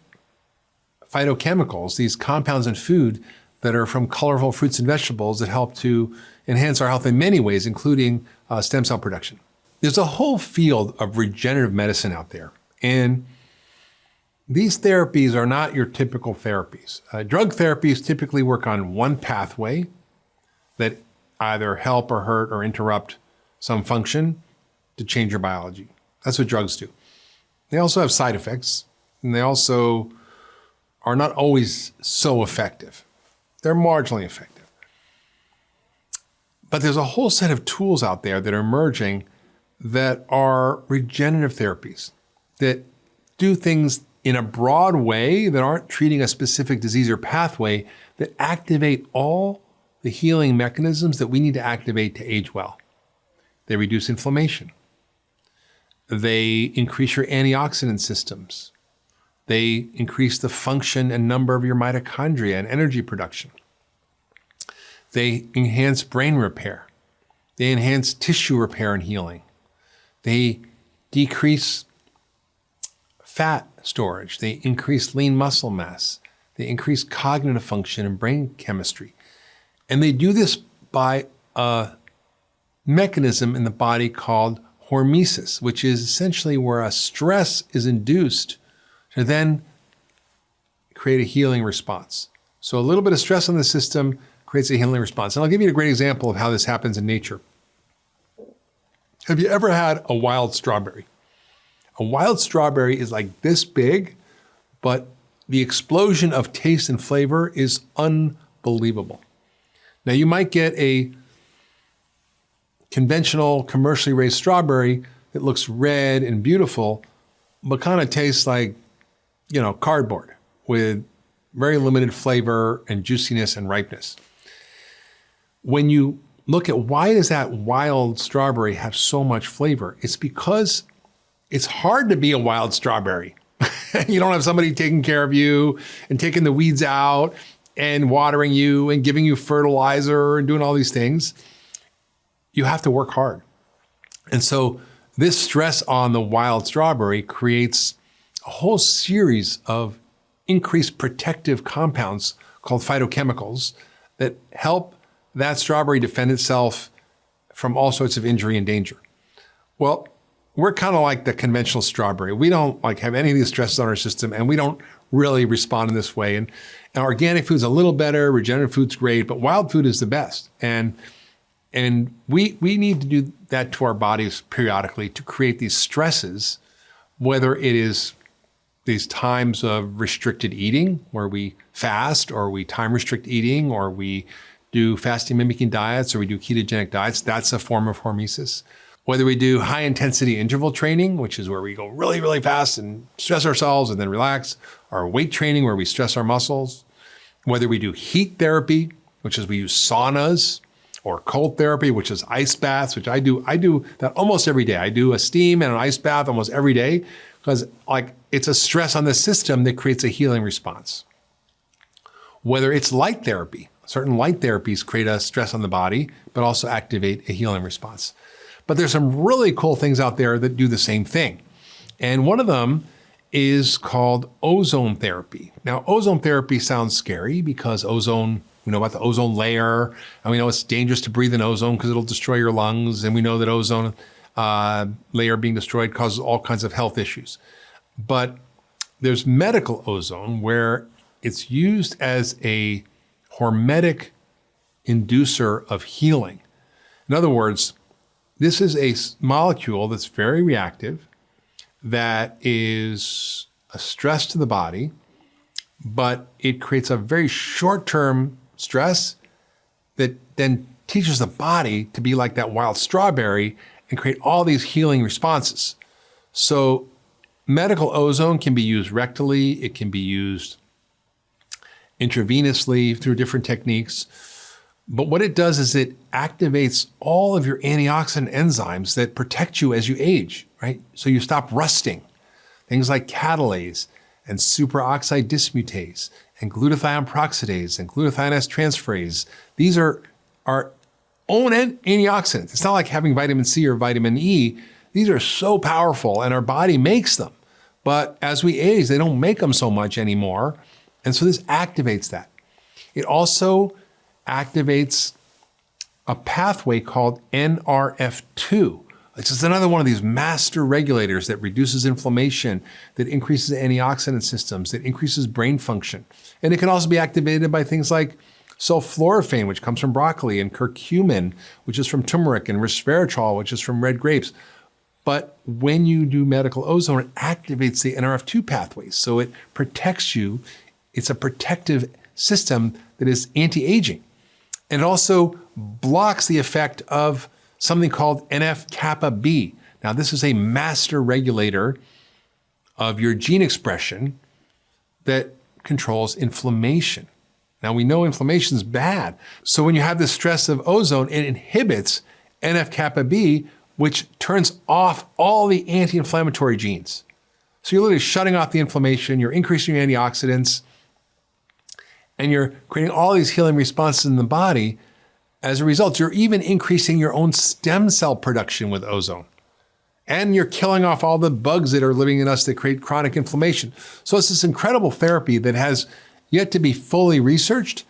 phytochemicals, these compounds in food that are from colorful fruits and vegetables that help to enhance our health in many ways, including stem cell production. There's a whole field of regenerative medicine out there. And these therapies are not your typical therapies. Drug therapies typically work on one pathway that either help or hurt or interrupt some function to change your biology. That's what drugs do. They also have side effects, and they also are not always so effective. They're marginally effective. But there's a whole set of tools out there that are emerging that are regenerative therapies that do things in a broad way that aren't treating a specific disease or pathway, that activate all the healing mechanisms that we need to activate to age well. They reduce inflammation. They increase your antioxidant systems. They increase the function and number of your mitochondria and energy production. They enhance brain repair. They enhance tissue repair and healing. They decrease fat storage. They increase lean muscle mass. They increase cognitive function and brain chemistry. And they do this by a mechanism in the body called hormesis, which is essentially where a stress is induced to then create a healing response. So a little bit of stress on the system creates a healing response. And I'll give you a great example of how this happens in nature. Have you ever had a wild strawberry? A wild strawberry is like this big, but the explosion of taste and flavor is unbelievable. Now you might get a conventional, commercially raised strawberry that looks red and beautiful, but kind of tastes like, cardboard with very limited flavor and juiciness and ripeness. When you look at why does that wild strawberry have so much flavor, it's because it's hard to be a wild strawberry. You don't have somebody taking care of you and taking the weeds out and watering you and giving you fertilizer and doing all these things. You have to work hard. And so this stress on the wild strawberry creates a whole series of increased protective compounds called phytochemicals that help that strawberry defend itself from all sorts of injury and danger. Well, we're kind of like the conventional strawberry. We don't have any of these stresses on our system, and we don't really respond in this way. And organic food's a little better, regenerative food's great, but wild food is the best. And we need to do that to our bodies periodically to create these stresses, whether it is these times of restricted eating where we fast, or we time restrict eating, or we do fasting mimicking diets, or we do ketogenic diets. That's a form of hormesis. Whether we do high intensity interval training, which is where we go really, really fast and stress ourselves and then relax, or weight training where we stress our muscles. Whether we do heat therapy, which is we use saunas, or cold therapy, which is ice baths, which I do that almost every day. I do a steam and an ice bath almost every day because it's a stress on the system that creates a healing response. Whether it's light therapy, certain light therapies create a stress on the body, but also activate a healing response. But there's some really cool things out there that do the same thing. And one of them is called ozone therapy. Now, ozone therapy sounds scary because ozone, we know about the ozone layer, and we know it's dangerous to breathe in ozone because it'll destroy your lungs. And we know that ozone layer being destroyed causes all kinds of health issues. But there's medical ozone where it's used as a hormetic inducer of healing. In other words, this is a molecule that's very reactive, that is a stress to the body, but it creates a very short-term stress that then teaches the body to be like that wild strawberry and create all these healing responses. So medical ozone can be used rectally, it can be used intravenously through different techniques. But what it does is it activates all of your antioxidant enzymes that protect you as you age, right? So you stop rusting. Things like catalase and superoxide dismutase and glutathione peroxidase and glutathione S transferase. These are our own antioxidants. It's not like having vitamin C or vitamin E. These are so powerful and our body makes them. But as we age, they don't make them so much anymore. And so this activates that. It also activates a pathway called NRF2. It's just another one of these master regulators that reduces inflammation, that increases antioxidant systems, that increases brain function. And it can also be activated by things like sulforaphane, which comes from broccoli, and curcumin, which is from turmeric, and resveratrol, which is from red grapes. But when you do medical ozone, it activates the NRF2 pathways. So it protects you. It's a protective system that is anti-aging. And it also blocks the effect of something called NF-kappa B. Now, this is a master regulator of your gene expression that controls inflammation. Now, we know inflammation is bad. So when you have the stress of ozone, it inhibits NF-kappa B, which turns off all the anti-inflammatory genes. So you're literally shutting off the inflammation, you're increasing your antioxidants, and you're creating all these healing responses in the body. As a result, you're even increasing your own stem cell production with ozone. And you're killing off all the bugs that are living in us that create chronic inflammation. So it's this incredible therapy that has yet to be fully researched,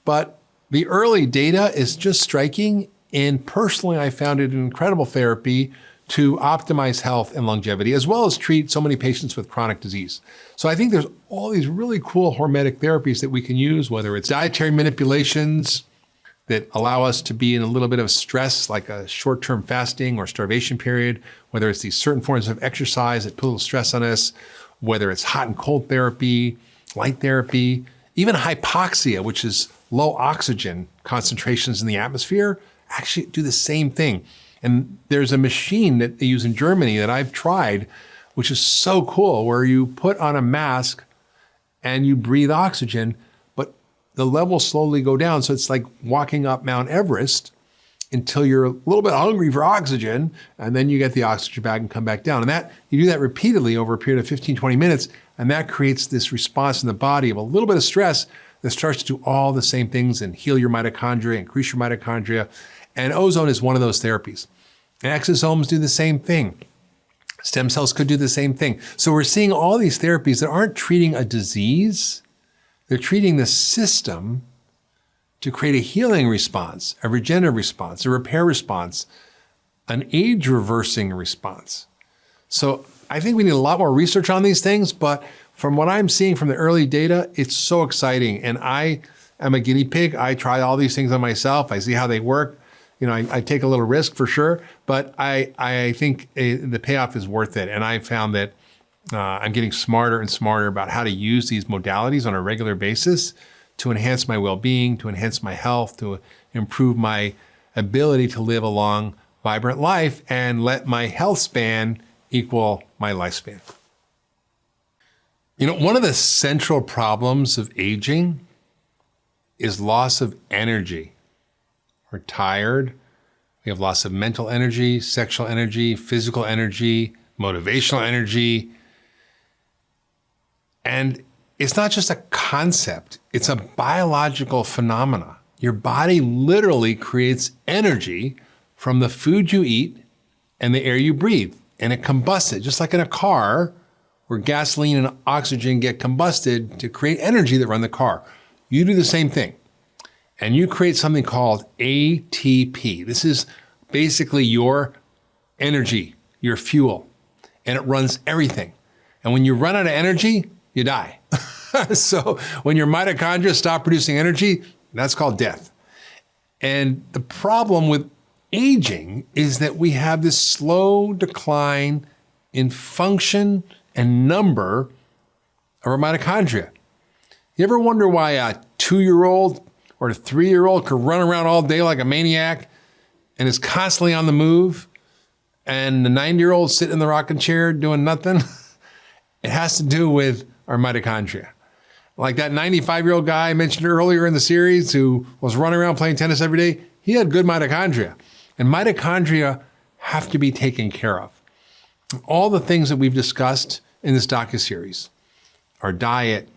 but the early data is just striking. And personally, I found it an incredible therapy to optimize health and longevity, as well as treat so many patients with chronic disease. So I think there's all these really cool hormetic therapies that we can use, whether it's dietary manipulations, that allow us to be in a little bit of stress, like a short-term fasting or starvation period, whether it's these certain forms of exercise that put a little stress on us, whether it's hot and cold therapy, light therapy, even hypoxia, which is low oxygen concentrations in the atmosphere, actually do the same thing. And there's a machine that they use in Germany that I've tried, which is so cool, where you put on a mask and you breathe oxygen, but the levels slowly go down. So it's like walking up Mount Everest until you're a little bit hungry for oxygen, and then you get the oxygen back and come back down. And that you do that repeatedly over a period of 15, 20 minutes, and that creates this response in the body of a little bit of stress that starts to do all the same things and heal your mitochondria, increase your mitochondria. And ozone is one of those therapies. And exosomes do the same thing. Stem cells could do the same thing. So we're seeing all these therapies that aren't treating a disease, they're treating the system to create a healing response, a regenerative response, a repair response, an age-reversing response. So I think we need a lot more research on these things, but from what I'm seeing from the early data, it's so exciting. And I am a guinea pig. I try all these things on myself. I see how they work. You know, I take a little risk for sure, but I think the payoff is worth it. And I found that I'm getting smarter and smarter about how to use these modalities on a regular basis to enhance my well-being, to enhance my health, to improve my ability to live a long, vibrant life and let my health span equal my lifespan. You know, one of the central problems of aging is loss of energy. We're tired. We have loss of mental energy, sexual energy, physical energy, motivational energy. And it's not just a concept, it's a biological phenomena. Your body literally creates energy from the food you eat and the air you breathe, and it combusts it, just like in a car where gasoline and oxygen get combusted to create energy that run the car. You do the same thing, and you create something called ATP. This is basically your energy, your fuel, and it runs everything. And when you run out of energy, you die. So when your mitochondria stop producing energy, that's called death. And the problem with aging is that we have this slow decline in function and number of our mitochondria. You ever wonder why a 2-year-old or a 3-year-old could run around all day like a maniac and is constantly on the move, and the 90-year-old sitting in the rocking chair doing nothing? It has to do with our mitochondria. Like that 95-year-old guy I mentioned earlier in the series who was running around playing tennis every day, he had good mitochondria. And mitochondria have to be taken care of. All the things that we've discussed in this docuseries, our diet,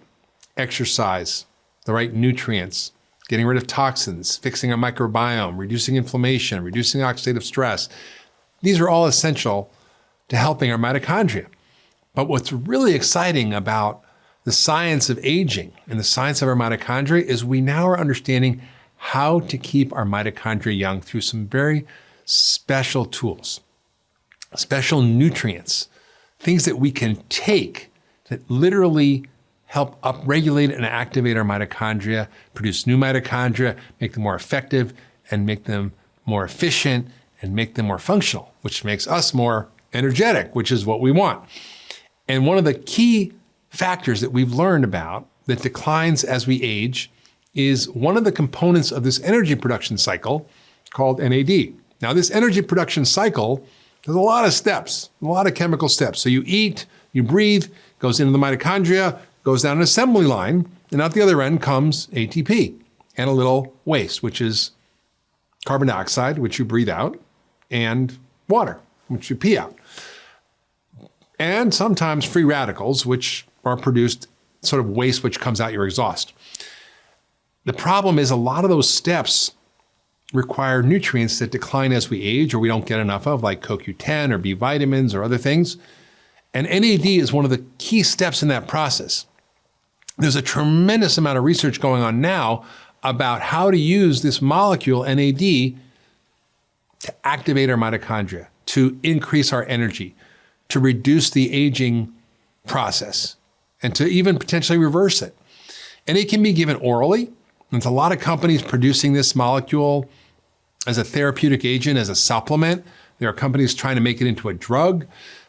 exercise, the right nutrients, getting rid of toxins, fixing our microbiome, reducing inflammation, reducing oxidative stress, these are all essential to helping our mitochondria. But what's really exciting about the science of aging and the science of our mitochondria is we now are understanding how to keep our mitochondria young through some very special tools, special nutrients, things that we can take that literally help upregulate and activate our mitochondria, produce new mitochondria, make them more effective and make them more efficient and make them more functional, which makes us more energetic, which is what we want. And one of the key factors that we've learned about that declines as we age is one of the components of this energy production cycle called NAD. Now, this energy production cycle, there's a lot of steps, a lot of chemical steps. So you eat, you breathe, goes into the mitochondria, goes down an assembly line, and out the other end comes ATP and a little waste, which is carbon dioxide, which you breathe out, and water, which you pee out. And sometimes free radicals, which are produced sort of waste, which comes out your exhaust. The problem is a lot of those steps require nutrients that decline as we age or we don't get enough of, like CoQ10 or B vitamins or other things. And NAD is one of the key steps in that process. There's a tremendous amount of research going on now about how to use this molecule, NAD, to activate our mitochondria, to increase our energy, to reduce the aging process, and to even potentially reverse it. And it can be given orally, There's a lot of companies producing this molecule as a therapeutic agent, as a supplement. There are companies trying to make it into a drug.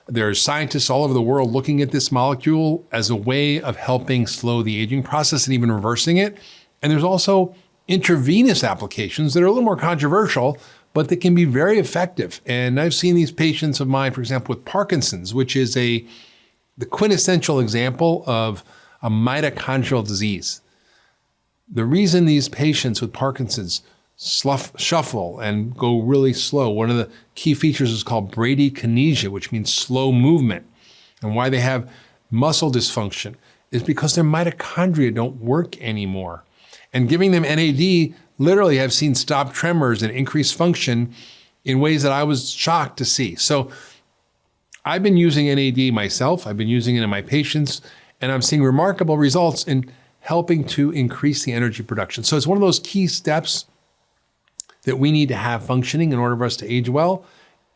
There's scientists all over the world looking at this molecule as a way of helping slow the aging process and even reversing it. And there's also intravenous applications that are a little more controversial, but that can be very effective. And I've seen these patients of mine, for example, with Parkinson's, which is the quintessential example of a mitochondrial disease. The reason these patients with Parkinson's shuffle and go really slow, one of the key features is called bradykinesia, which means slow movement. And why they have muscle dysfunction is because their mitochondria don't work anymore. And giving them NAD, literally I've seen stop tremors and increase function in ways that I was shocked to see. So I've been using NAD myself. I've been using it in my patients, and I'm seeing remarkable results in helping to increase the energy production. So it's one of those key steps that we need to have functioning in order for us to age well.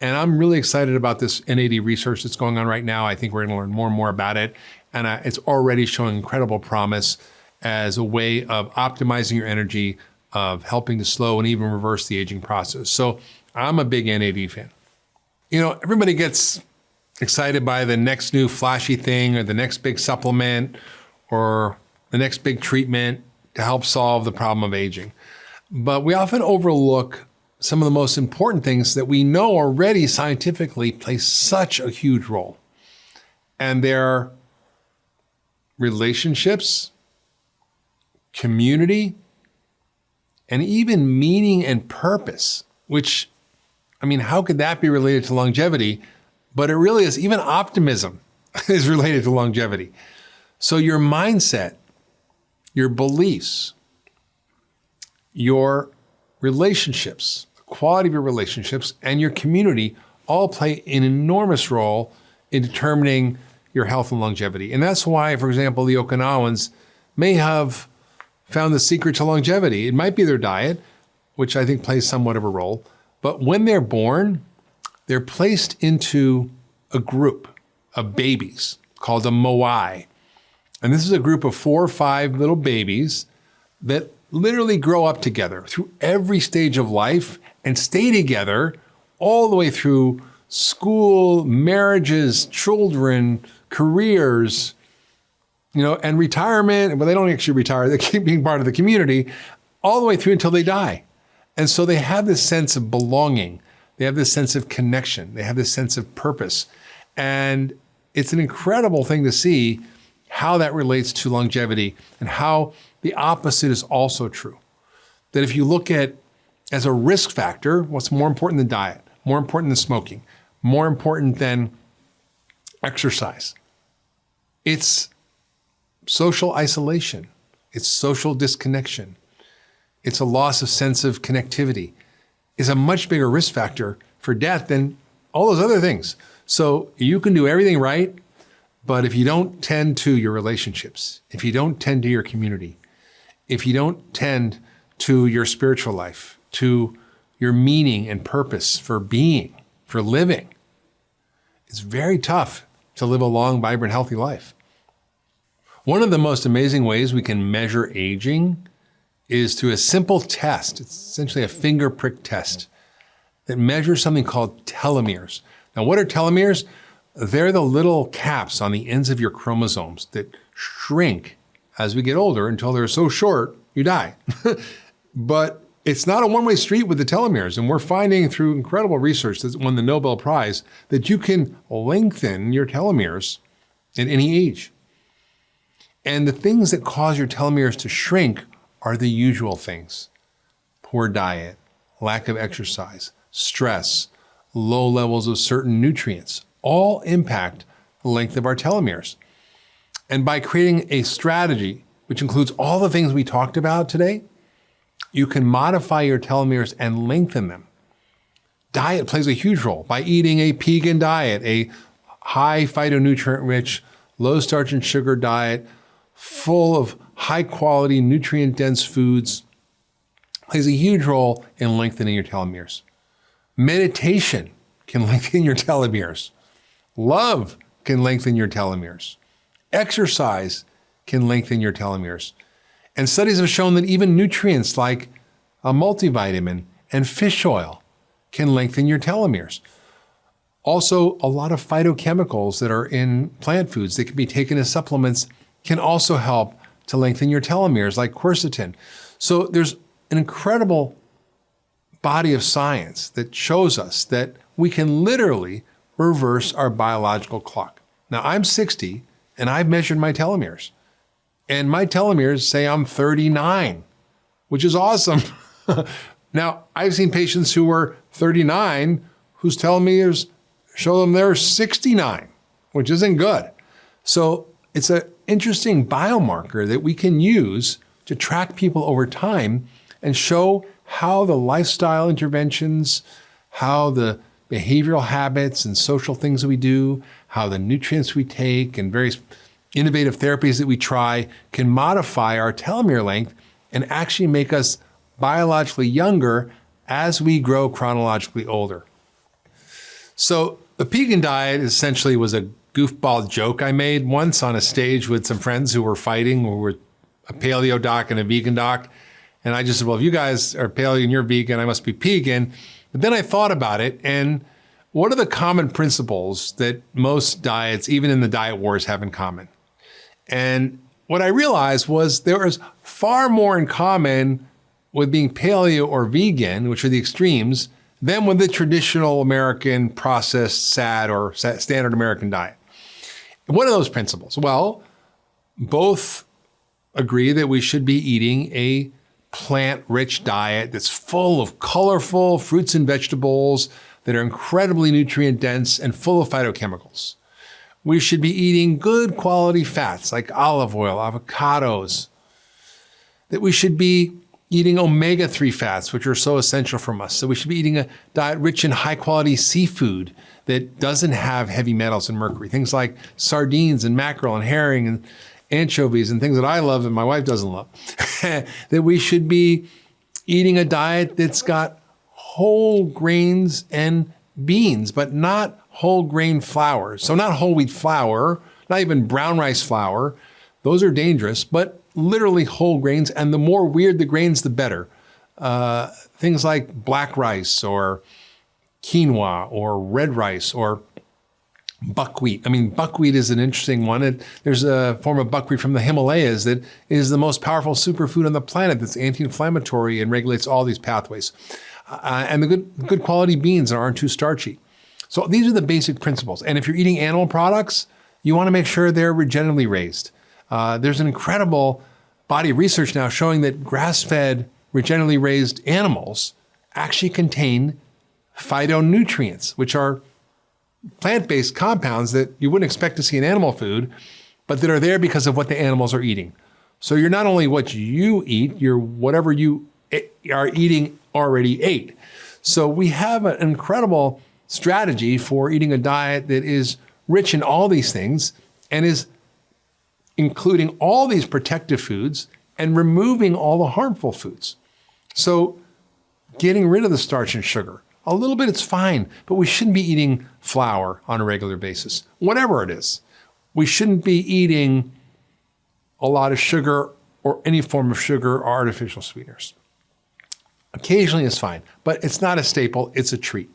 And I'm really excited about this NAD research that's going on right now. I think we're going to learn more and more about it. And it's already showing incredible promise as a way of optimizing your energy, of helping to slow and even reverse the aging process. So I'm a big NAD fan. You know, everybody gets excited by the next new flashy thing or the next big supplement or the next big treatment to help solve the problem of aging. But we often overlook some of the most important things that we know already scientifically play such a huge role. And they're relationships, community, and even meaning and purpose, which, I mean, how could that be related to longevity? But it really is. Even optimism is related to longevity. So your mindset, your beliefs, your relationships, the quality of your relationships, and your community all play an enormous role in determining your health and longevity. And that's why, for example, the Okinawans may have found the secret to longevity. It might be their diet, which I think plays somewhat of a role. But when they're born, they're placed into a group of babies called a moai. And this is a group of 4 or 5 little babies that literally grow up together through every stage of life and stay together all the way through school, marriages, children, careers, and retirement. But they don't actually retire. They keep being part of the community all the way through until they die. And so they have this sense of belonging. They have this sense of connection. They have this sense of purpose. And it's an incredible thing to see how that relates to longevity and how the opposite is also true. That if you look at as a risk factor, what's more important than diet, more important than smoking, more important than exercise? It's social isolation. It's social disconnection. It's a loss of sense of connectivity. It's a much bigger risk factor for death than all those other things. So you can do everything right, but if you don't tend to your relationships, if you don't tend to your community, if you don't tend to your spiritual life, to your meaning and purpose for being, for living, it's very tough to live a long, vibrant, healthy life. One of the most amazing ways we can measure aging is through a simple test. It's essentially a finger prick test that measures something called telomeres. Now, what are telomeres? They're the little caps on the ends of your chromosomes that shrink as we get older until they're so short, you die. But it's not a one-way street with the telomeres. And we're finding through incredible research that won the Nobel Prize that you can lengthen your telomeres at any age. And the things that cause your telomeres to shrink are the usual things: poor diet, lack of exercise, stress, low levels of certain nutrients, all impact the length of our telomeres. And by creating a strategy, which includes all the things we talked about today, you can modify your telomeres and lengthen them. Diet plays a huge role. By eating a vegan diet, a high phytonutrient-rich, low starch and sugar diet, full of high-quality, nutrient-dense foods, plays a huge role in lengthening your telomeres. Meditation can lengthen your telomeres. Love can lengthen your telomeres. Exercise can lengthen your telomeres. And studies have shown that even nutrients like a multivitamin and fish oil can lengthen your telomeres. Also, a lot of phytochemicals that are in plant foods that can be taken as supplements can also help to lengthen your telomeres, like quercetin. So there's an incredible body of science that shows us that we can literally reverse our biological clock. Now, I'm 60 and I've measured my telomeres. And my telomeres say I'm 39, which is awesome. Now, I've seen patients who were 39 whose telomeres show them they're 69, which isn't good. So it's an interesting biomarker that we can use to track people over time and show how the lifestyle interventions, how the behavioral habits and social things that we do, how the nutrients we take and various innovative therapies that we try can modify our telomere length and actually make us biologically younger as we grow chronologically older. So the vegan diet essentially was a goofball joke I made once on a stage with some friends who were fighting, who were a paleo doc and a vegan doc. And I just said, well, if you guys are paleo and you're vegan, I must be vegan. But then I thought about it, and what are the common principles that most diets, even in the diet wars, have in common? And what I realized was there is far more in common with being paleo or vegan, which are the extremes, than with the traditional American processed SAD or standard American diet. What are those principles? Well, both agree that we should be eating a plant-rich diet that's full of colorful fruits and vegetables that are incredibly nutrient-dense and full of phytochemicals. We should be eating good quality fats like olive oil, avocados, that we should be eating omega-3 fats, which are so essential from us. So we should be eating a diet rich in high-quality seafood that doesn't have heavy metals and mercury, things like sardines and mackerel and herring and anchovies and things that I love and my wife doesn't love. That we should be eating a diet that's got whole grains and beans, but not whole grain flour. So not whole wheat flour, not even brown rice flour. Those are dangerous, but literally whole grains. And the more weird the grains, the better. Things like black rice or quinoa or red rice or buckwheat. I mean, buckwheat is an interesting one. There's a form of buckwheat from the Himalayas that is the most powerful superfood on the planet that's anti-inflammatory and regulates all these pathways. And the good quality beans aren't too starchy. So these are the basic principles. And if you're eating animal products, you want to make sure they're regeneratively raised. There's an incredible body of research now showing that grass-fed, regeneratively raised animals actually contain phytonutrients, which are plant-based compounds that you wouldn't expect to see in animal food, but that are there because of what the animals are eating. So you're not only what you eat, you're whatever you are eating already ate. So we have an incredible strategy for eating a diet that is rich in all these things and is including all these protective foods and removing all the harmful foods. So getting rid of the starch and sugar. A little bit, it's fine, but we shouldn't be eating flour on a regular basis, whatever it is. We shouldn't be eating a lot of sugar or any form of sugar or artificial sweeteners. Occasionally it's fine, but it's not a staple, it's a treat.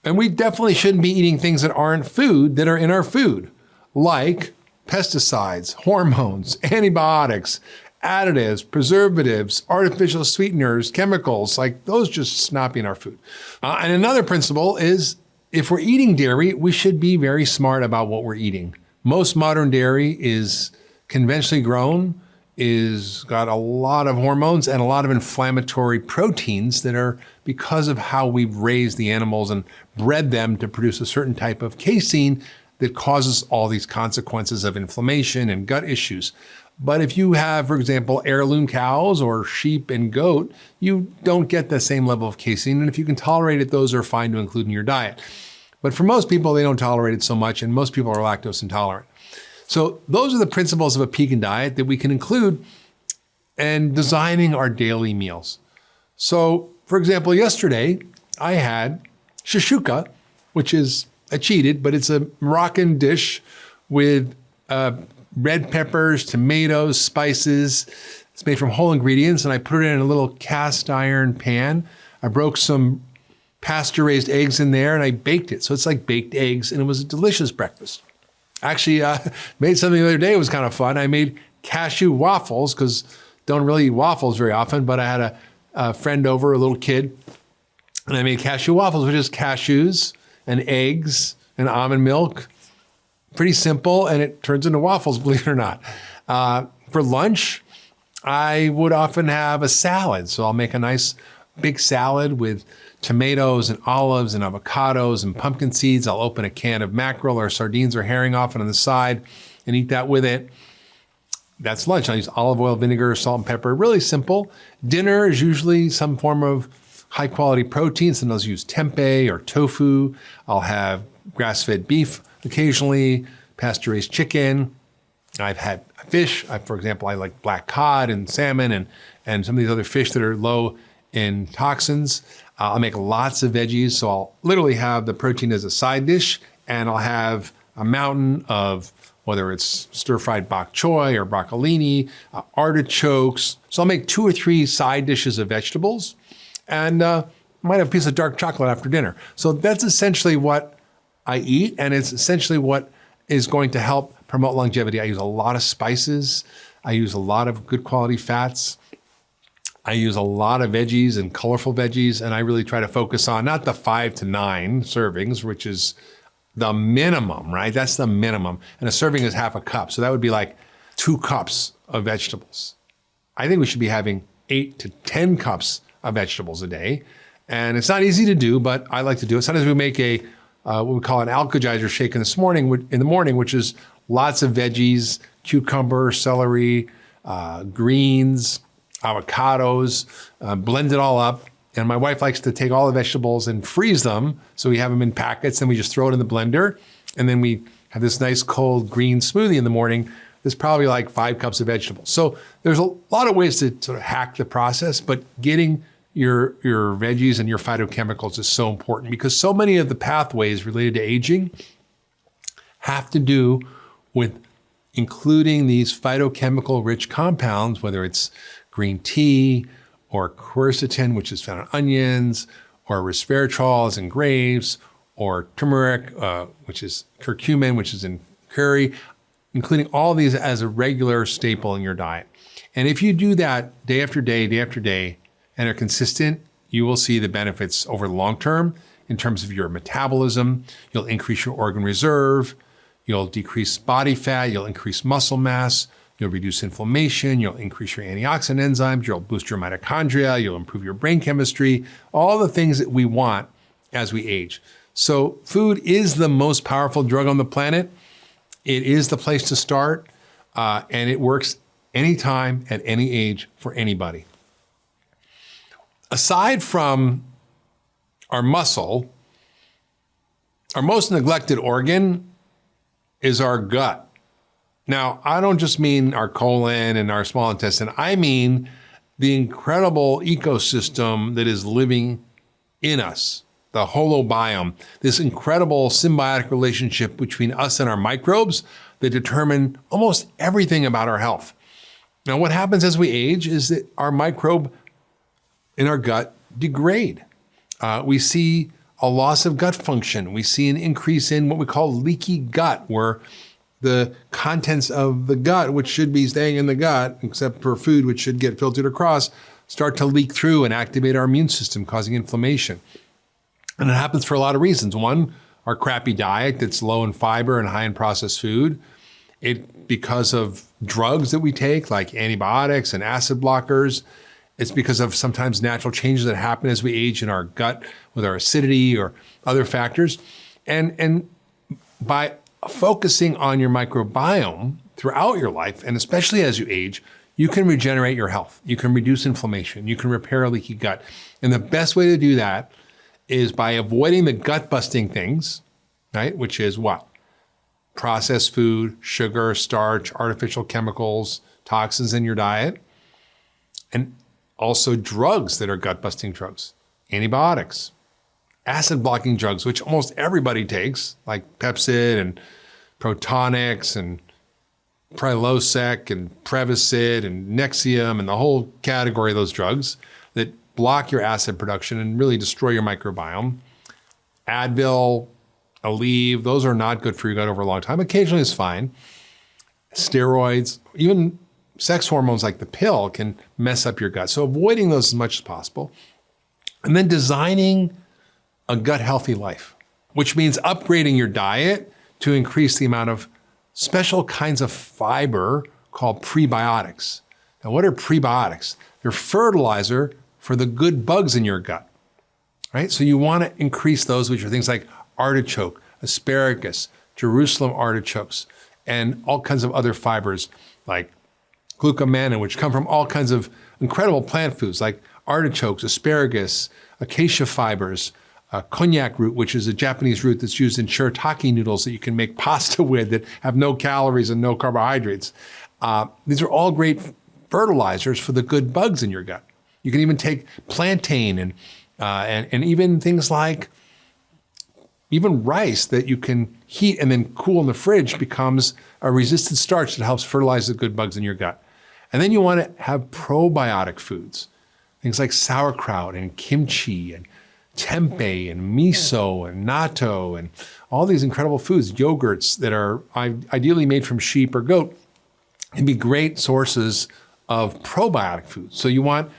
And we definitely shouldn't be eating things that aren't food that are in our food, like pesticides, hormones, antibiotics, additives, preservatives, artificial sweeteners, chemicals, like those just not be in our food. And another principle is if we're eating dairy, we should be very smart about what we're eating. Most modern dairy is conventionally grown, is got a lot of hormones and a lot of inflammatory proteins that are because of how we've raised the animals and bred them to produce a certain type of casein that causes all these consequences of inflammation and gut issues. But if you have, for example, heirloom cows or sheep and goat, you don't get the same level of casein. And if you can tolerate it, those are fine to include in your diet. But for most people, they don't tolerate it so much, and most people are lactose intolerant. So those are the principles of a vegan diet that we can include in designing our daily meals. So, for example, yesterday I had shashuka, which is, I cheated, but it's a Moroccan dish with red peppers, tomatoes, spices. It's made from whole ingredients, and I put it in a little cast iron pan. I broke some pasture-raised eggs in there, and I baked it. So it's like baked eggs, and it was a delicious breakfast. Actually, made something the other day. It was kind of fun. I made cashew waffles, because don't really eat waffles very often, but I had a friend over, a little kid, and I made cashew waffles, which is cashews and eggs and almond milk. Pretty simple, and it turns into waffles, believe it or not. For lunch, I would often have a salad. So I'll make a nice big salad with tomatoes and olives and avocados and pumpkin seeds. I'll open a can of mackerel or sardines or herring off on the side and eat that with it. That's lunch. I use olive oil, vinegar, salt, and pepper. Really simple. Dinner is usually some form of high quality protein. Sometimes I'll use tempeh or tofu. I'll have grass-fed beef occasionally, pasture-raised chicken. I've had fish. For example, I like black cod and salmon and some of these other fish that are low in toxins. I'll make lots of veggies. So I'll literally have the protein as a side dish, and I'll have a mountain of, whether it's stir-fried bok choy or broccolini, artichokes. So I'll make 2 or 3 side dishes of vegetables, and might have a piece of dark chocolate after dinner. So that's essentially what I eat, and it's essentially what is going to help promote longevity. I use a lot of spices. I use a lot of good quality fats. I use a lot of veggies and colorful veggies, and I really try to focus on not the 5 to 9 servings, which is the minimum, right? That's the minimum. And a serving is half a cup. So that would be like 2 cups of vegetables. I think we should be having 8 to 10 cups of vegetables a day. And it's not easy to do, but I like to do it. Sometimes we make a what we call an alkagizer shake in the morning, which is lots of veggies, cucumber, celery, greens, avocados, blend it all up. And my wife likes to take all the vegetables and freeze them. So we have them in packets, and we just throw it in the blender. And then we have this nice cold green smoothie in the morning. There's probably like 5 cups of vegetables. So there's a lot of ways to sort of hack the process, but getting your veggies and your phytochemicals is so important, because so many of the pathways related to aging have to do with including these phytochemical rich compounds, whether it's green tea or quercetin, which is found in onions, or resveratrol in grapes, or turmeric, which is curcumin, which is in curry, including all these as a regular staple in your diet. And if you do that day after day, and are consistent, you will see the benefits over the long term in terms of your metabolism. You'll increase your organ reserve. You'll decrease body fat. You'll increase muscle mass. You'll reduce inflammation. You'll increase your antioxidant enzymes. You'll boost your mitochondria. You'll improve your brain chemistry. All the things that we want as we age. So food is the most powerful drug on the planet. It is the place to start, and it works anytime, at any age, for anybody. Aside from our muscle, our most neglected organ is our gut. Now, I don't just mean our colon and our small intestine. I mean the incredible ecosystem that is living in us, the holobiome, this incredible symbiotic relationship between us and our microbes that determine almost everything about our health. Now, what happens as we age is that our microbe in our gut degrade. We see a loss of gut function. We see an increase in what we call leaky gut, where the contents of the gut, which should be staying in the gut, except for food, which should get filtered across, start to leak through and activate our immune system, causing inflammation. And it happens for a lot of reasons. One, our crappy diet that's low in fiber and high in processed food. Because of drugs that we take, like antibiotics and acid blockers. It's because of sometimes natural changes that happen as we age in our gut with our acidity or other factors. And by focusing on your microbiome throughout your life, and especially as you age, you can regenerate your health. You can reduce inflammation. You can repair a leaky gut. And the best way to do that is by avoiding the gut-busting things, right? Which is what? Processed food, sugar, starch, artificial chemicals, toxins in your diet, and also drugs that are gut-busting drugs, antibiotics, acid-blocking drugs, which almost everybody takes, like Pepcid and Protonix and Prilosec and Prevacid and Nexium and the whole category of those drugs that block your acid production and really destroy your microbiome. Advil, Aleve, those are not good for your gut over a long time. Occasionally it's fine. Steroids, even sex hormones like the pill can mess up your gut. So avoiding those as much as possible. And then designing a gut healthy life, which means upgrading your diet to increase the amount of special kinds of fiber called prebiotics. Now, what are prebiotics? They're fertilizer for the good bugs in your gut, right? So you want to increase those, which are things like artichoke, asparagus, Jerusalem artichokes, and all kinds of other fibers like glucomannan, which come from all kinds of incredible plant foods like artichokes, asparagus, acacia fibers, konjac root, which is a Japanese root that's used in shirataki noodles that you can make pasta with that have no calories and no carbohydrates. These are all great fertilizers for the good bugs in your gut. You can even take plantain and even things like even rice that you can heat and then cool in the fridge becomes a resistant starch that helps fertilize the good bugs in your gut. And then you want to have probiotic foods, things like sauerkraut and kimchi and tempeh and miso and natto and all these incredible foods, yogurts that are ideally made from sheep or goat, can be great sources of probiotic foods. So you want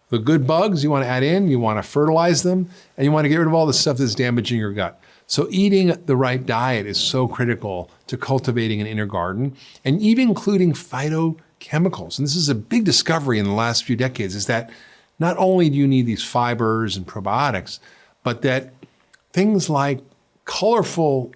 the good bugs you want to add in, you want to fertilize them, and you want to get rid of all the stuff that's damaging your gut. So eating the right diet is so critical to cultivating an inner garden, and even including phytochemicals. And this is a big discovery in the last few decades, is that not only do you need these fibers and probiotics, but that things like colorful,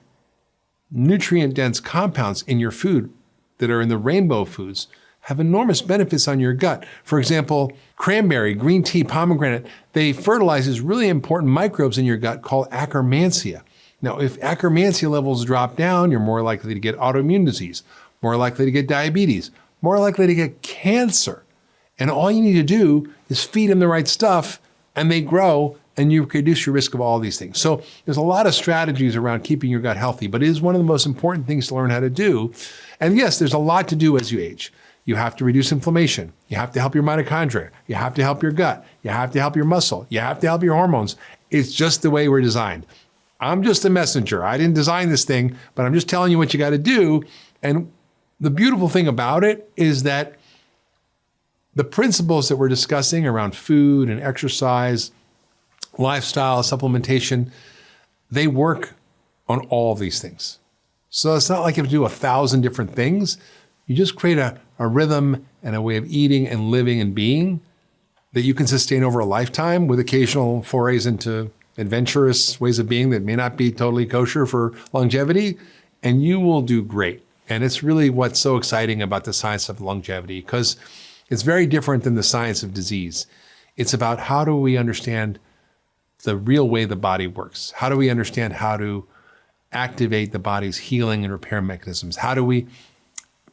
nutrient-dense compounds in your food that are in the rainbow foods have enormous benefits on your gut. For example, cranberry, green tea, pomegranate, they fertilize these really important microbes in your gut called Akkermansia. Now, if Akkermansia levels drop down, you're more likely to get autoimmune disease, more likely to get diabetes, more likely to get cancer. And all you need to do is feed them the right stuff and they grow and you reduce your risk of all these things. So there's a lot of strategies around keeping your gut healthy, but it is one of the most important things to learn how to do. And yes, there's a lot to do as you age. You have to reduce inflammation. You have to help your mitochondria. You have to help your gut. You have to help your muscle. You have to help your hormones. It's just the way we're designed. I'm just a messenger. I didn't design this thing, but I'm just telling you what you got to do. And the beautiful thing about it is that the principles that we're discussing around food and exercise, lifestyle, supplementation, they work on all of these things. So it's not like you have to do 1,000 different things. You just create a rhythm and a way of eating and living and being that you can sustain over a lifetime with occasional forays into adventurous ways of being that may not be totally kosher for longevity, and you will do great. And it's really what's so exciting about the science of longevity, because it's very different than the science of disease. It's about how do we understand the real way the body works? How do we understand how to activate the body's healing and repair mechanisms? How do we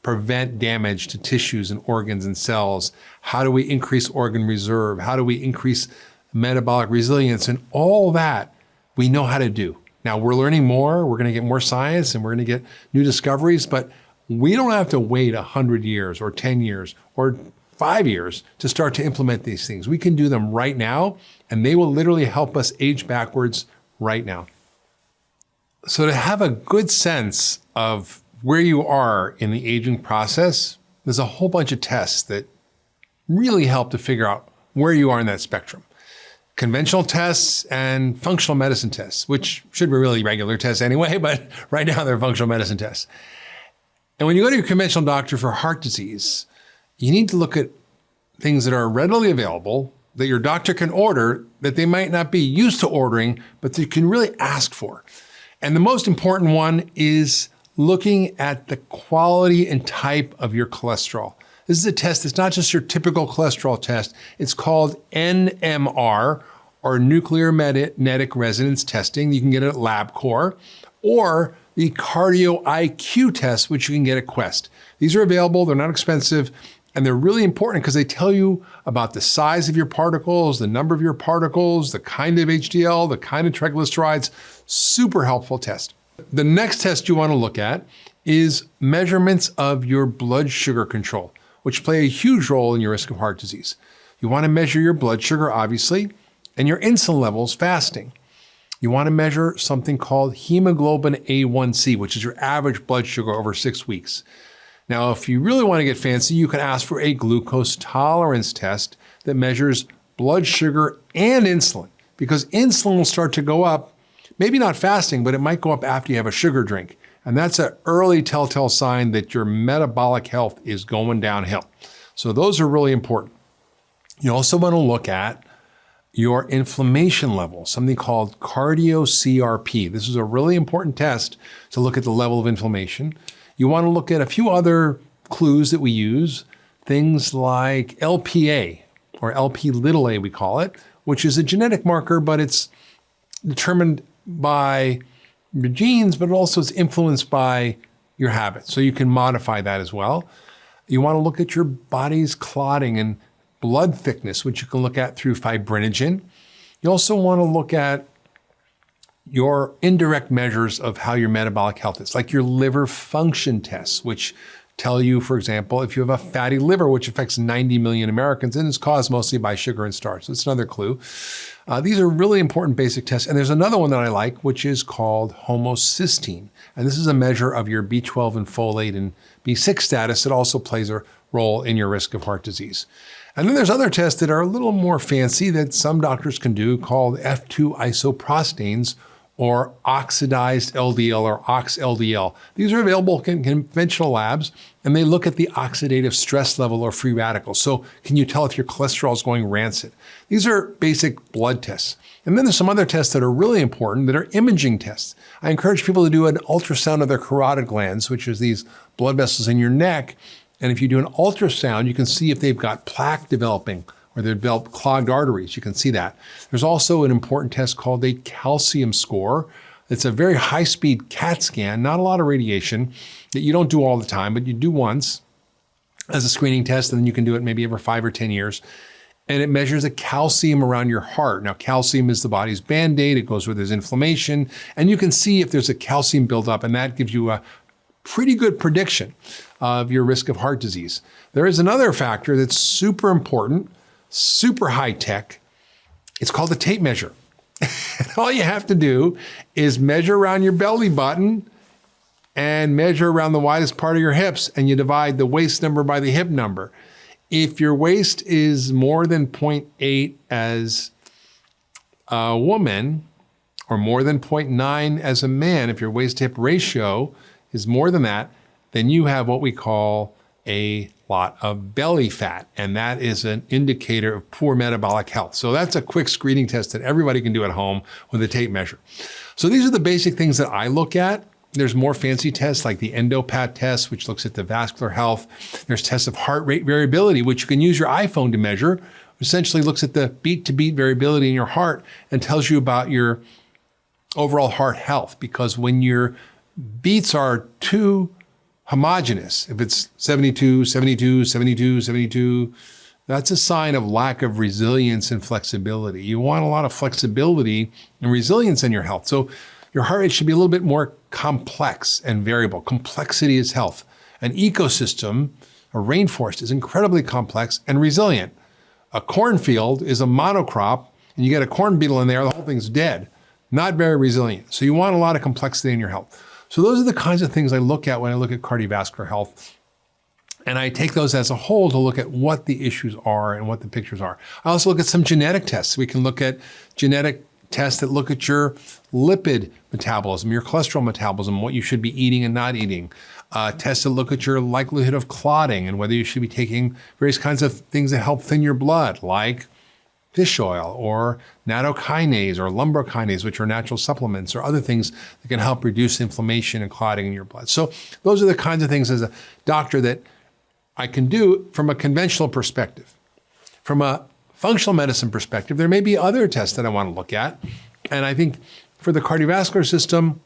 prevent damage to tissues and organs and cells? How do we increase organ reserve? How do we increase metabolic resilience? And all that we know how to do. Now we're learning more, we're going to get more science and we're going to get new discoveries, but we don't have to wait 100 years or 10 years or 5 years to start to implement these things. We can do them right now, and they will literally help us age backwards right now. So to have a good sense of where you are in the aging process, there's a whole bunch of tests that really help to figure out where you are in that spectrum. Conventional tests and functional medicine tests, which should be really regular tests anyway, but right now they're functional medicine tests. And when you go to your conventional doctor for heart disease, you need to look at things that are readily available that your doctor can order that they might not be used to ordering, but that you can really ask for. And the most important one is looking at the quality and type of your cholesterol. This is a test that's not just your typical cholesterol test. It's called NMR, or nuclear magnetic resonance testing. You can get it at LabCorp, or the cardio IQ test, which you can get at Quest. These are available, they're not expensive, and they're really important because they tell you about the size of your particles, the number of your particles, the kind of HDL, the kind of triglycerides. Super helpful test. The next test you want to look at is measurements of your blood sugar control, which play a huge role in your risk of heart disease. You want to measure your blood sugar, obviously, and your insulin levels fasting. You want to measure something called hemoglobin A1C, which is your average blood sugar over 6 weeks. Now, if you really want to get fancy, you can ask for a glucose tolerance test that measures blood sugar and insulin, because insulin will start to go up, maybe not fasting, but it might go up after you have a sugar drink. And that's an early telltale sign that your metabolic health is going downhill. So those are really important. You also want to look at your inflammation level, something called cardio-CRP. This is a really important test to look at the level of inflammation. You want to look at a few other clues that we use, things like LPA, or LP(a) we call it, which is a genetic marker, but it's determined by your genes, but also it's influenced by your habits. So you can modify that as well. You want to look at your body's clotting and blood thickness, which you can look at through fibrinogen. You also want to look at your indirect measures of how your metabolic health is, like your liver function tests, which tell you, for example, if you have a fatty liver, which affects 90 million Americans and is caused mostly by sugar and starch. So it's another clue. These are really important basic tests. And there's another one that I like, which is called homocysteine. And this is a measure of your B12 and folate and B6 status that also plays a role in your risk of heart disease. And then there's other tests that are a little more fancy that some doctors can do called F2 isoprostanes, or oxidized LDL, or ox-LDL. These are available in conventional labs, and they look at the oxidative stress level or free radicals. So can you tell if your cholesterol is going rancid? These are basic blood tests. And then there's some other tests that are really important that are imaging tests. I encourage people to do an ultrasound of their carotid glands, which is these blood vessels in your neck. And if you do an ultrasound, you can see if they've got plaque developing, or they've developed clogged arteries. You can see that. There's also an important test called a calcium score. It's a very high-speed CAT scan, not a lot of radiation, that you don't do all the time, but you do once as a screening test, and then you can do it maybe every 5 or 10 years. And it measures the calcium around your heart. Now, calcium is the body's Band-Aid. It goes where there's inflammation, and you can see if there's a calcium buildup, and that gives you a pretty good prediction of your risk of heart disease. There is another factor that's super important, super high tech. It's called the tape measure. And all you have to do is measure around your belly button and measure around the widest part of your hips, and you divide the waist number by the hip number. If your waist is more than 0.8 as a woman, or more than 0.9 as a man, if your waist-to-hip ratio is more than that, then you have what we call a lot of belly fat, and that is an indicator of poor metabolic health. So that's a quick screening test that everybody can do at home with a tape measure. So these are the basic things that I look at. There's more fancy tests like the endopat test, which looks at the vascular health. There's tests of heart rate variability, which you can use your iPhone to measure. Essentially looks at the beat-to-beat variability in your heart and tells you about your overall heart health, because when your beats are too homogeneous, if it's 72, 72, 72, 72, that's a sign of lack of resilience and flexibility. You want a lot of flexibility and resilience in your health. So your heart rate should be a little bit more complex and variable. Complexity is health. An ecosystem, a rainforest, is incredibly complex and resilient. A cornfield is a monocrop, and you get a corn beetle in there, the whole thing's dead. Not very resilient. So you want a lot of complexity in your health. So those are the kinds of things I look at when I look at cardiovascular health. And I take those as a whole to look at what the issues are and what the pictures are. I also look at some genetic tests. We can look at genetic tests that look at your lipid metabolism, your cholesterol metabolism, what you should be eating and not eating. Tests that look at your likelihood of clotting and whether you should be taking various kinds of things that help thin your blood, like fish oil or nattokinase or lumbrokinase, which are natural supplements, or other things that can help reduce inflammation and clotting in your blood. So those are the kinds of things as a doctor that I can do from a conventional perspective. From a functional medicine perspective, there may be other tests that I want to look at. And I think for the cardiovascular system,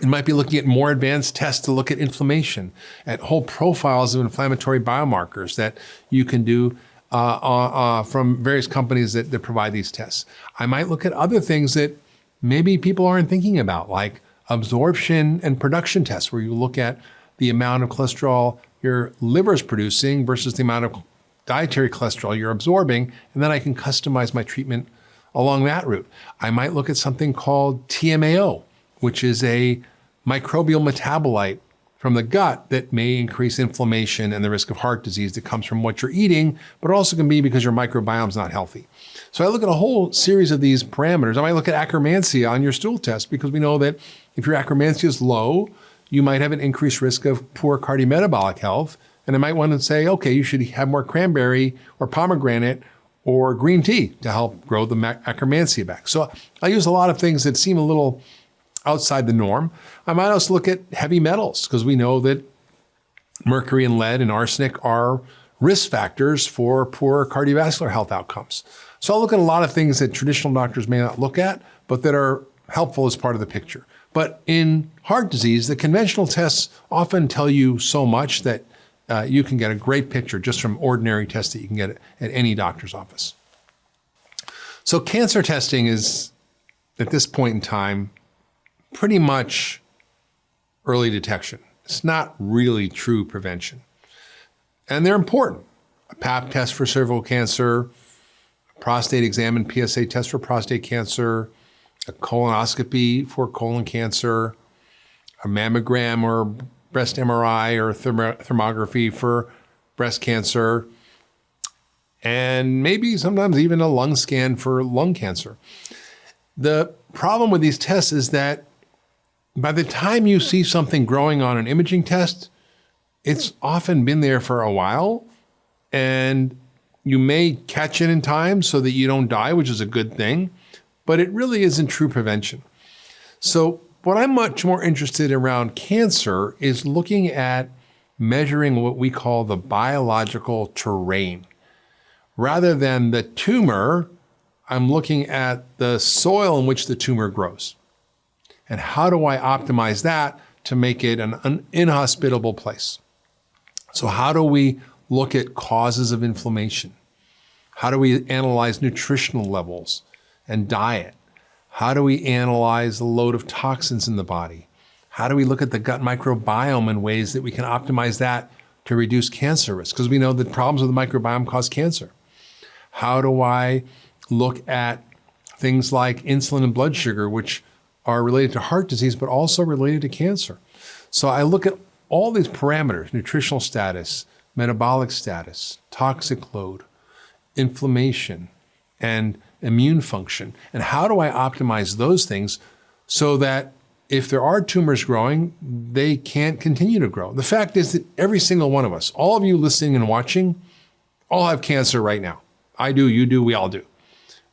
it might be looking at more advanced tests to look at inflammation, at whole profiles of inflammatory biomarkers that you can do from various companies that provide these tests. I might look at other things that maybe people aren't thinking about, like absorption and production tests, where you look at the amount of cholesterol your liver is producing versus the amount of dietary cholesterol you're absorbing, and then I can customize my treatment along that route. I might look at something called TMAO, which is a microbial metabolite from the gut that may increase inflammation and the risk of heart disease that comes from what you're eating, but also can be because your microbiome's not healthy. So I look at a whole series of these parameters. I might look at akkermansia on your stool test, because we know that if your akkermansia is low, you might have an increased risk of poor cardiometabolic health. And I might want to say, okay, you should have more cranberry or pomegranate or green tea to help grow the akkermansia back. So I use a lot of things that seem a little outside the norm. I might also look at heavy metals, because we know that mercury and lead and arsenic are risk factors for poor cardiovascular health outcomes. So I'll look at a lot of things that traditional doctors may not look at, but that are helpful as part of the picture. But in heart disease, the conventional tests often tell you so much that you can get a great picture just from ordinary tests that you can get at any doctor's office. So cancer testing is, at this point in time, pretty much early detection. It's not really true prevention. And they're important. A pap test for cervical cancer, a prostate exam and PSA test for prostate cancer, a colonoscopy for colon cancer, a mammogram or breast MRI or thermography for breast cancer, and maybe sometimes even a lung scan for lung cancer. The problem with these tests is that by the time you see something growing on an imaging test, it's often been there for a while, and you may catch it in time so that you don't die, which is a good thing, but it really isn't true prevention. So what I'm much more interested in around cancer is looking at measuring what we call the biological terrain. Rather than the tumor, I'm looking at the soil in which the tumor grows. And how do I optimize that to make it an inhospitable place? So how do we look at causes of inflammation? How do we analyze nutritional levels and diet? How do we analyze the load of toxins in the body? How do we look at the gut microbiome in ways that we can optimize that to reduce cancer risk? Because we know that problems with the microbiome cause cancer. How do I look at things like insulin and blood sugar, which are related to heart disease, but also related to cancer? So I look at all these parameters: nutritional status, metabolic status, toxic load, inflammation, and immune function. And how do I optimize those things so that if there are tumors growing, they can't continue to grow? The fact is that every single one of us, all of you listening and watching, all have cancer right now. I do, you do, we all do.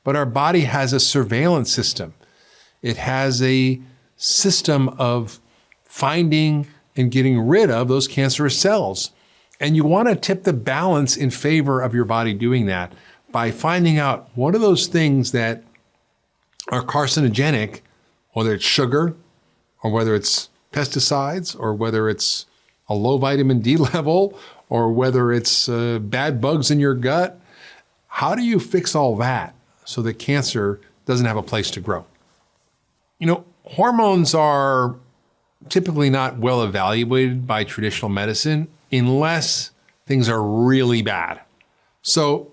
But our body has a surveillance system. It has a system of finding and getting rid of those cancerous cells. And you want to tip the balance in favor of your body doing that by finding out what are those things that are carcinogenic, whether it's sugar or whether it's pesticides or whether it's a low vitamin D level or whether it's bad bugs in your gut. How do you fix all that so that cancer doesn't have a place to grow? You know, hormones are typically not well evaluated by traditional medicine unless things are really bad. So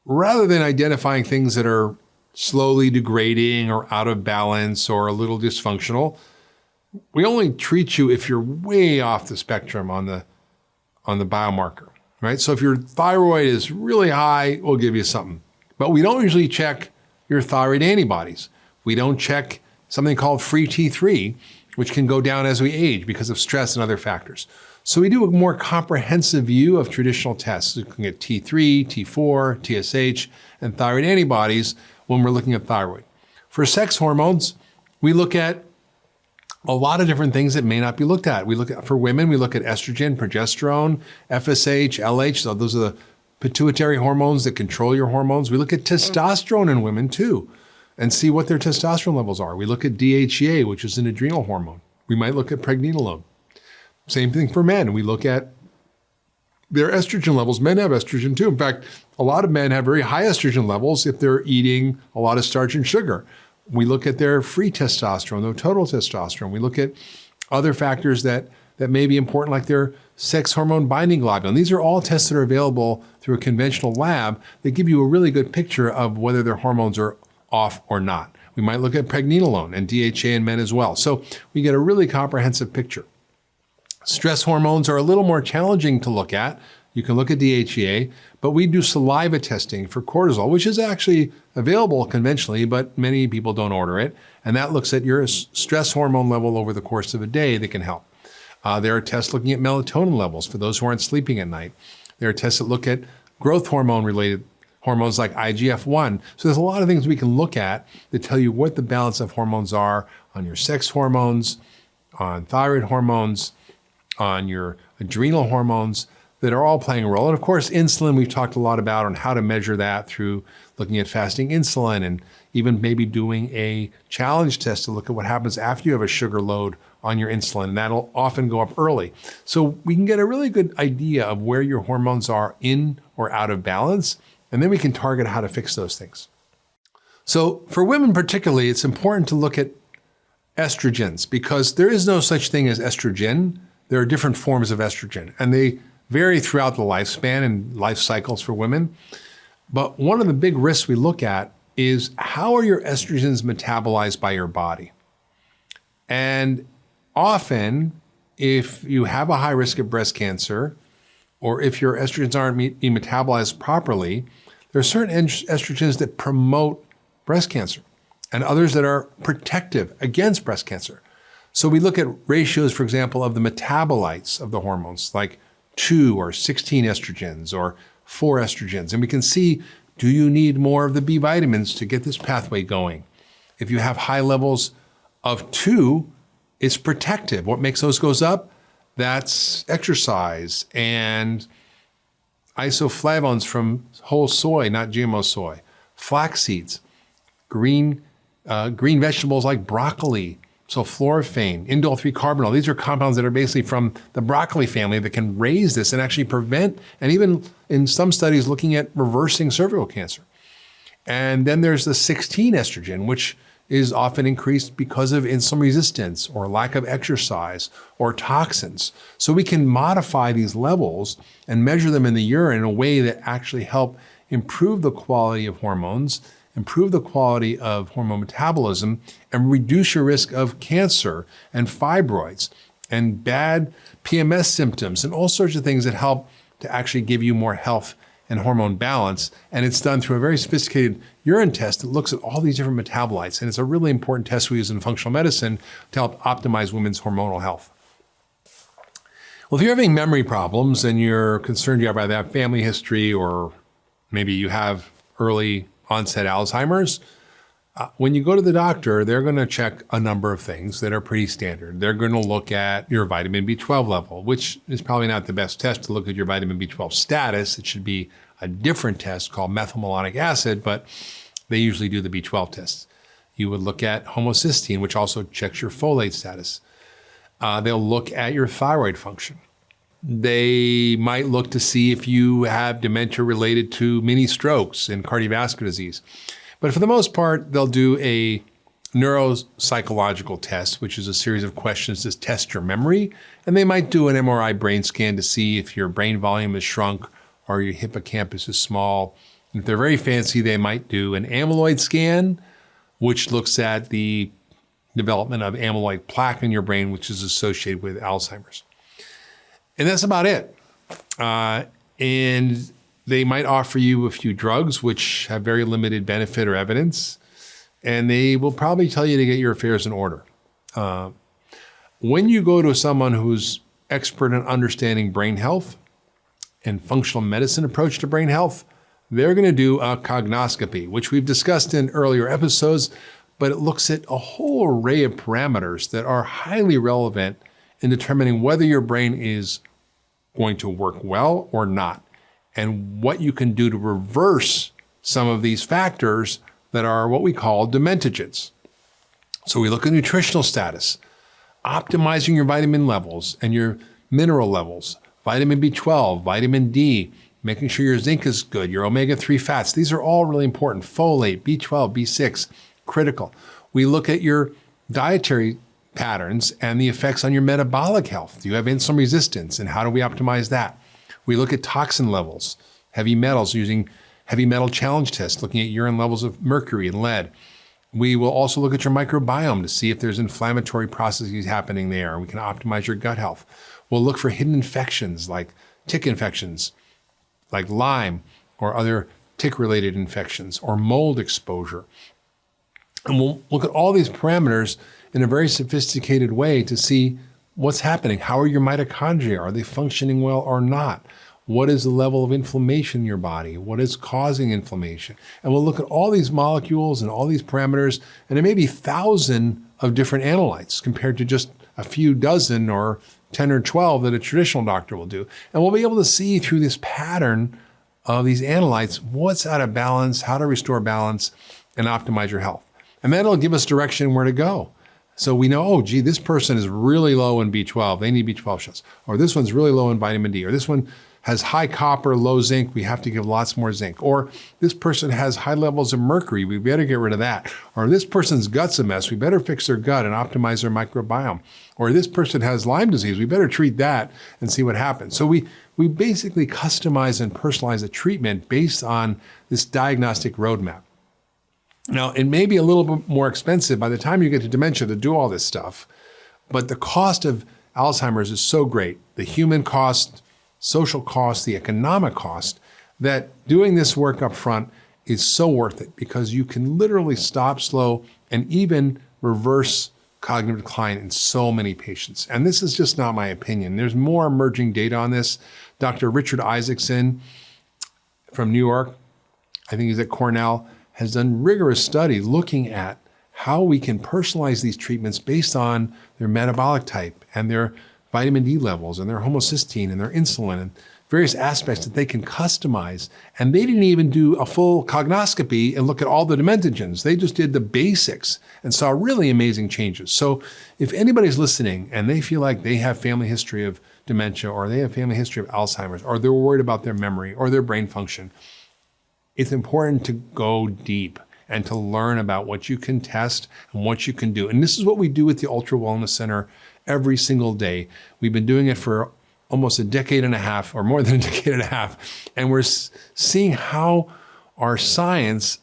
rather than identifying things that are slowly degrading or out of balance or a little dysfunctional, we only treat you if you're way off the spectrum on the biomarker, right? So if your thyroid is really high, we'll give you something. But we don't usually check your thyroid antibodies. We don't check something called free T3, which can go down as we age because of stress and other factors. So we do a more comprehensive view of traditional tests, looking at T3, T4, TSH, and thyroid antibodies when we're looking at thyroid. For sex hormones, we look at a lot of different things that may not be looked at. For women, we look at estrogen, progesterone, FSH, LH. So those are the pituitary hormones that control your hormones. We look at testosterone in women too and see what their testosterone levels are. We look at DHEA, which is an adrenal hormone. We might look at pregnenolone. Same thing for men. We look at their estrogen levels. Men have estrogen too. In fact, a lot of men have very high estrogen levels if they're eating a lot of starch and sugar. We look at their free testosterone, their total testosterone. We look at other factors that may be important, like their sex hormone binding globulin. These are all tests that are available through a conventional lab that give you a really good picture of whether their hormones are off or not. We might look at pregnenolone and DHEA in men as well. So we get a really comprehensive picture. Stress hormones are a little more challenging to look at. You can look at DHEA, but we do saliva testing for cortisol, which is actually available conventionally, but many people don't order it. And that looks at your stress hormone level over the course of a day that can help. There are tests looking at melatonin levels for those who aren't sleeping at night. There are tests that look at growth hormone related hormones like IGF-1. So there's a lot of things we can look at that tell you what the balance of hormones are on your sex hormones, on thyroid hormones, on your adrenal hormones that are all playing a role. And of course, insulin, we've talked a lot about on how to measure that through looking at fasting insulin and even maybe doing a challenge test to look at what happens after you have a sugar load on your insulin. And that'll often go up early. So we can get a really good idea of where your hormones are in or out of balance. And then we can target how to fix those things. So for women particularly, it's important to look at estrogens because there is no such thing as estrogen. There are different forms of estrogen, and they vary throughout the lifespan and life cycles for women. But one of the big risks we look at is how are your estrogens metabolized by your body? And often, if you have a high risk of breast cancer, or if your estrogens aren't being metabolized properly, there are certain estrogens that promote breast cancer and others that are protective against breast cancer. So we look at ratios, for example, of the metabolites of the hormones, like 2 or 16 estrogens or 4 estrogens. And we can see, do you need more of the B vitamins to get this pathway going? If you have high levels of 2, it's protective. What makes those goes up? That's exercise and isoflavones from whole soy, not GMO soy, flax seeds, green vegetables like broccoli, sulforaphane, indole-3-carbinol. These are compounds that are basically from the broccoli family that can raise this and actually prevent, and even in some studies looking at reversing cervical cancer. And then there's the 16 estrogen, which is often increased because of insulin resistance or lack of exercise or toxins. So we can modify these levels and measure them in the urine in a way that actually help improve the quality of hormones, improve the quality of hormone metabolism, and reduce your risk of cancer and fibroids and bad PMS symptoms and all sorts of things that help to actually give you more health and hormone balance. And it's done through a very sophisticated urine test that looks at all these different metabolites. And it's a really important test we use in functional medicine to help optimize women's hormonal health. Well, if you're having memory problems and you're concerned you have either have family history or maybe you have early onset Alzheimer's, when you go to the doctor, they're going to check a number of things that are pretty standard. They're going to look at your vitamin B12 level, which is probably not the best test to look at your vitamin B12 status. It should be a different test called methylmalonic acid, but they usually do the B12 tests. You would look at homocysteine, which also checks your folate status. They'll look at your thyroid function. They might look to see if you have dementia related to mini strokes and cardiovascular disease. But for the most part, they'll do a neuropsychological test, which is a series of questions to test your memory. And they might do an MRI brain scan to see if your brain volume is shrunk or your hippocampus is small. And if they're very fancy, they might do an amyloid scan, which looks at the development of amyloid plaque in your brain, which is associated with Alzheimer's. And that's about it. And they might offer you a few drugs which have very limited benefit or evidence, and they will probably tell you to get your affairs in order. When you go to someone who's expert in understanding brain health and functional medicine approach to brain health, they're going to do a cognoscopy, which we've discussed in earlier episodes, but it looks at a whole array of parameters that are highly relevant in determining whether your brain is going to work well or not, and what you can do to reverse some of these factors that are what we call dementogens. So we look at nutritional status, optimizing your vitamin levels and your mineral levels, vitamin B12, vitamin D, making sure your zinc is good, your omega-3 fats. These are all really important. Folate, B12, B6, critical. We look at your dietary patterns and the effects on your metabolic health. Do you have insulin resistance, and how do we optimize that? We look at toxin levels, heavy metals, using heavy metal challenge tests, looking at urine levels of mercury and lead. We will also look at your microbiome to see if there's inflammatory processes happening there. We can optimize your gut health. We'll look for hidden infections like tick infections, like Lyme or other tick-related infections, or mold exposure. And we'll look at all these parameters in a very sophisticated way to see what's happening. How are your mitochondria? Are they functioning well or not? What is the level of inflammation in your body? What is causing inflammation? And we'll look at all these molecules and all these parameters, and there may be 1,000 of different analytes compared to just a few dozen or 10 or 12 that a traditional doctor will do. And we'll be able to see through this pattern of these analytes what's out of balance, how to restore balance, and optimize your health. And that'll give us direction where to go. So we know, oh, gee, this person is really low in B12. They need B12 shots. Or this one's really low in vitamin D. Or this one has high copper, low zinc. We have to give lots more zinc. Or this person has high levels of mercury. We better get rid of that. Or this person's gut's a mess. We better fix their gut and optimize their microbiome. Or this person has Lyme disease. We better treat that and see what happens. So we basically customize and personalize a treatment based on this diagnostic roadmap. Now, it may be a little bit more expensive by the time you get to dementia to do all this stuff, but the cost of Alzheimer's is so great, the human cost, social cost, the economic cost, that doing this work up front is so worth it, because you can literally stop, slow, and even reverse cognitive decline in so many patients. And this is just not my opinion. There's more emerging data on this. Dr. Richard Isaacson from New York, I think he's at Cornell, has done rigorous study looking at how we can personalize these treatments based on their metabolic type and their vitamin D levels and their homocysteine and their insulin and various aspects that they can customize. And they didn't even do a full cognoscopy and look at all the dementogens. They just did the basics and saw really amazing changes. So if anybody's listening and they feel like they have family history of dementia, or they have family history of Alzheimer's, or they're worried about their memory or their brain function, it's important to go deep and to learn about what you can test and what you can do. And this is what we do at the Ultra Wellness Center every single day. We've been doing it for almost a decade and a half, or more than a decade and a half, and we're seeing how our science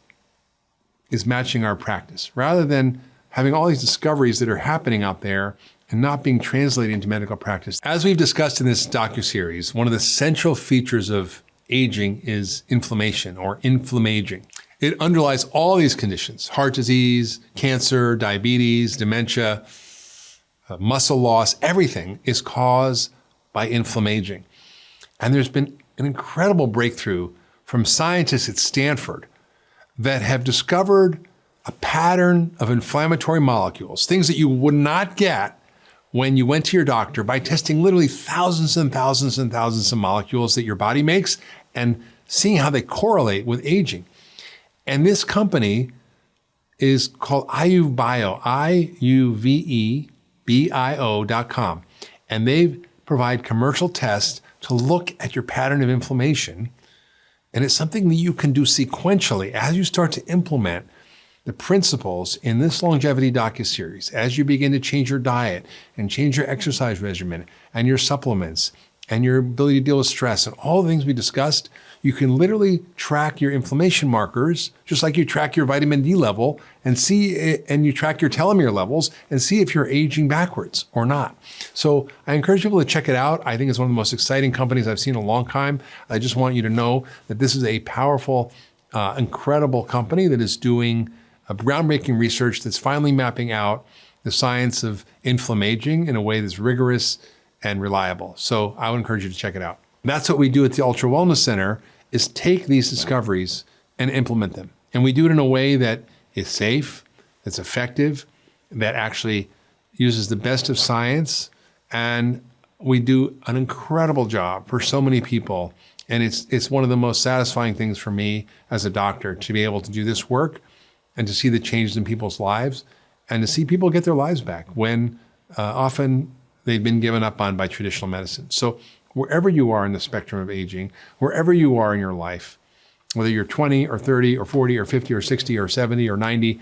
is matching our practice, rather than having all these discoveries that are happening out there and not being translated into medical practice. As we've discussed in this docuseries, one of the central features of aging is inflammation, or inflammaging. It underlies all these conditions: heart disease, cancer, diabetes, dementia, muscle loss. Everything is caused by inflammaging. And there's been an incredible breakthrough from scientists at Stanford that have discovered a pattern of inflammatory molecules, things that you would not get when you went to your doctor, by testing literally thousands and thousands and thousands of molecules that your body makes and seeing how they correlate with aging. And this company is called IuVebio, IuVebio.com. And they provide commercial tests to look at your pattern of inflammation. And it's something that you can do sequentially as you start to implement the principles in this longevity docuseries, as you begin to change your diet and change your exercise regimen and your supplements and your ability to deal with stress and all the things we discussed. You can literally track your inflammation markers, just like you track your vitamin D level, and you track your telomere levels and see if you're aging backwards or not. So I encourage people to check it out. I think it's one of the most exciting companies I've seen in a long time. I just want you to know that this is a powerful, incredible company that is doing a groundbreaking research that's finally mapping out the science of inflammaging in a way that's rigorous and reliable. So I would encourage you to check it out. That's what we do at the Ultra Wellness Center, is take these discoveries and implement them. And we do it in a way that is safe, that's effective, that actually uses the best of science. And we do an incredible job for so many people. And it's one of the most satisfying things for me as a doctor to be able to do this work and to see the changes in people's lives and to see people get their lives back when often they've been given up on by traditional medicine. So wherever you are in the spectrum of aging, wherever you are in your life, whether you're 20 or 30 or 40 or 50 or 60 or 70 or 90,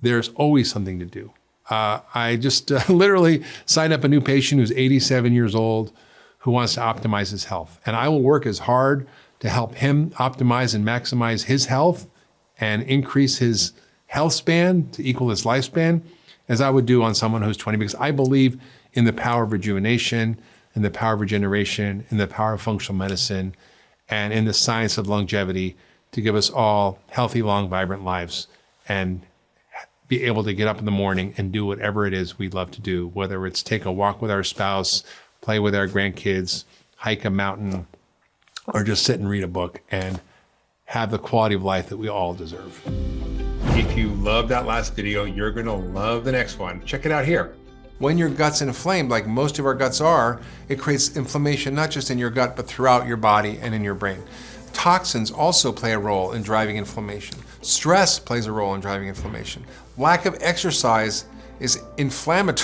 there's always something to do. I just literally signed up a new patient who's 87 years old who wants to optimize his health. And I will work as hard to help him optimize and maximize his health and increase his health span to equal his lifespan as I would do on someone who's 20, because I believe in the power of rejuvenation, in the power of regeneration, in the power of functional medicine, and in the science of longevity to give us all healthy, long, vibrant lives and be able to get up in the morning and do whatever it is we love to do, whether it's take a walk with our spouse, play with our grandkids, hike a mountain, or just sit and read a book and have the quality of life that we all deserve. If you love that last video, you're gonna love the next one. Check it out here. When your gut's inflamed, like most of our guts are, it creates inflammation not just in your gut, but throughout your body and in your brain. Toxins also play a role in driving inflammation. Stress plays a role in driving inflammation. Lack of exercise is inflammatory.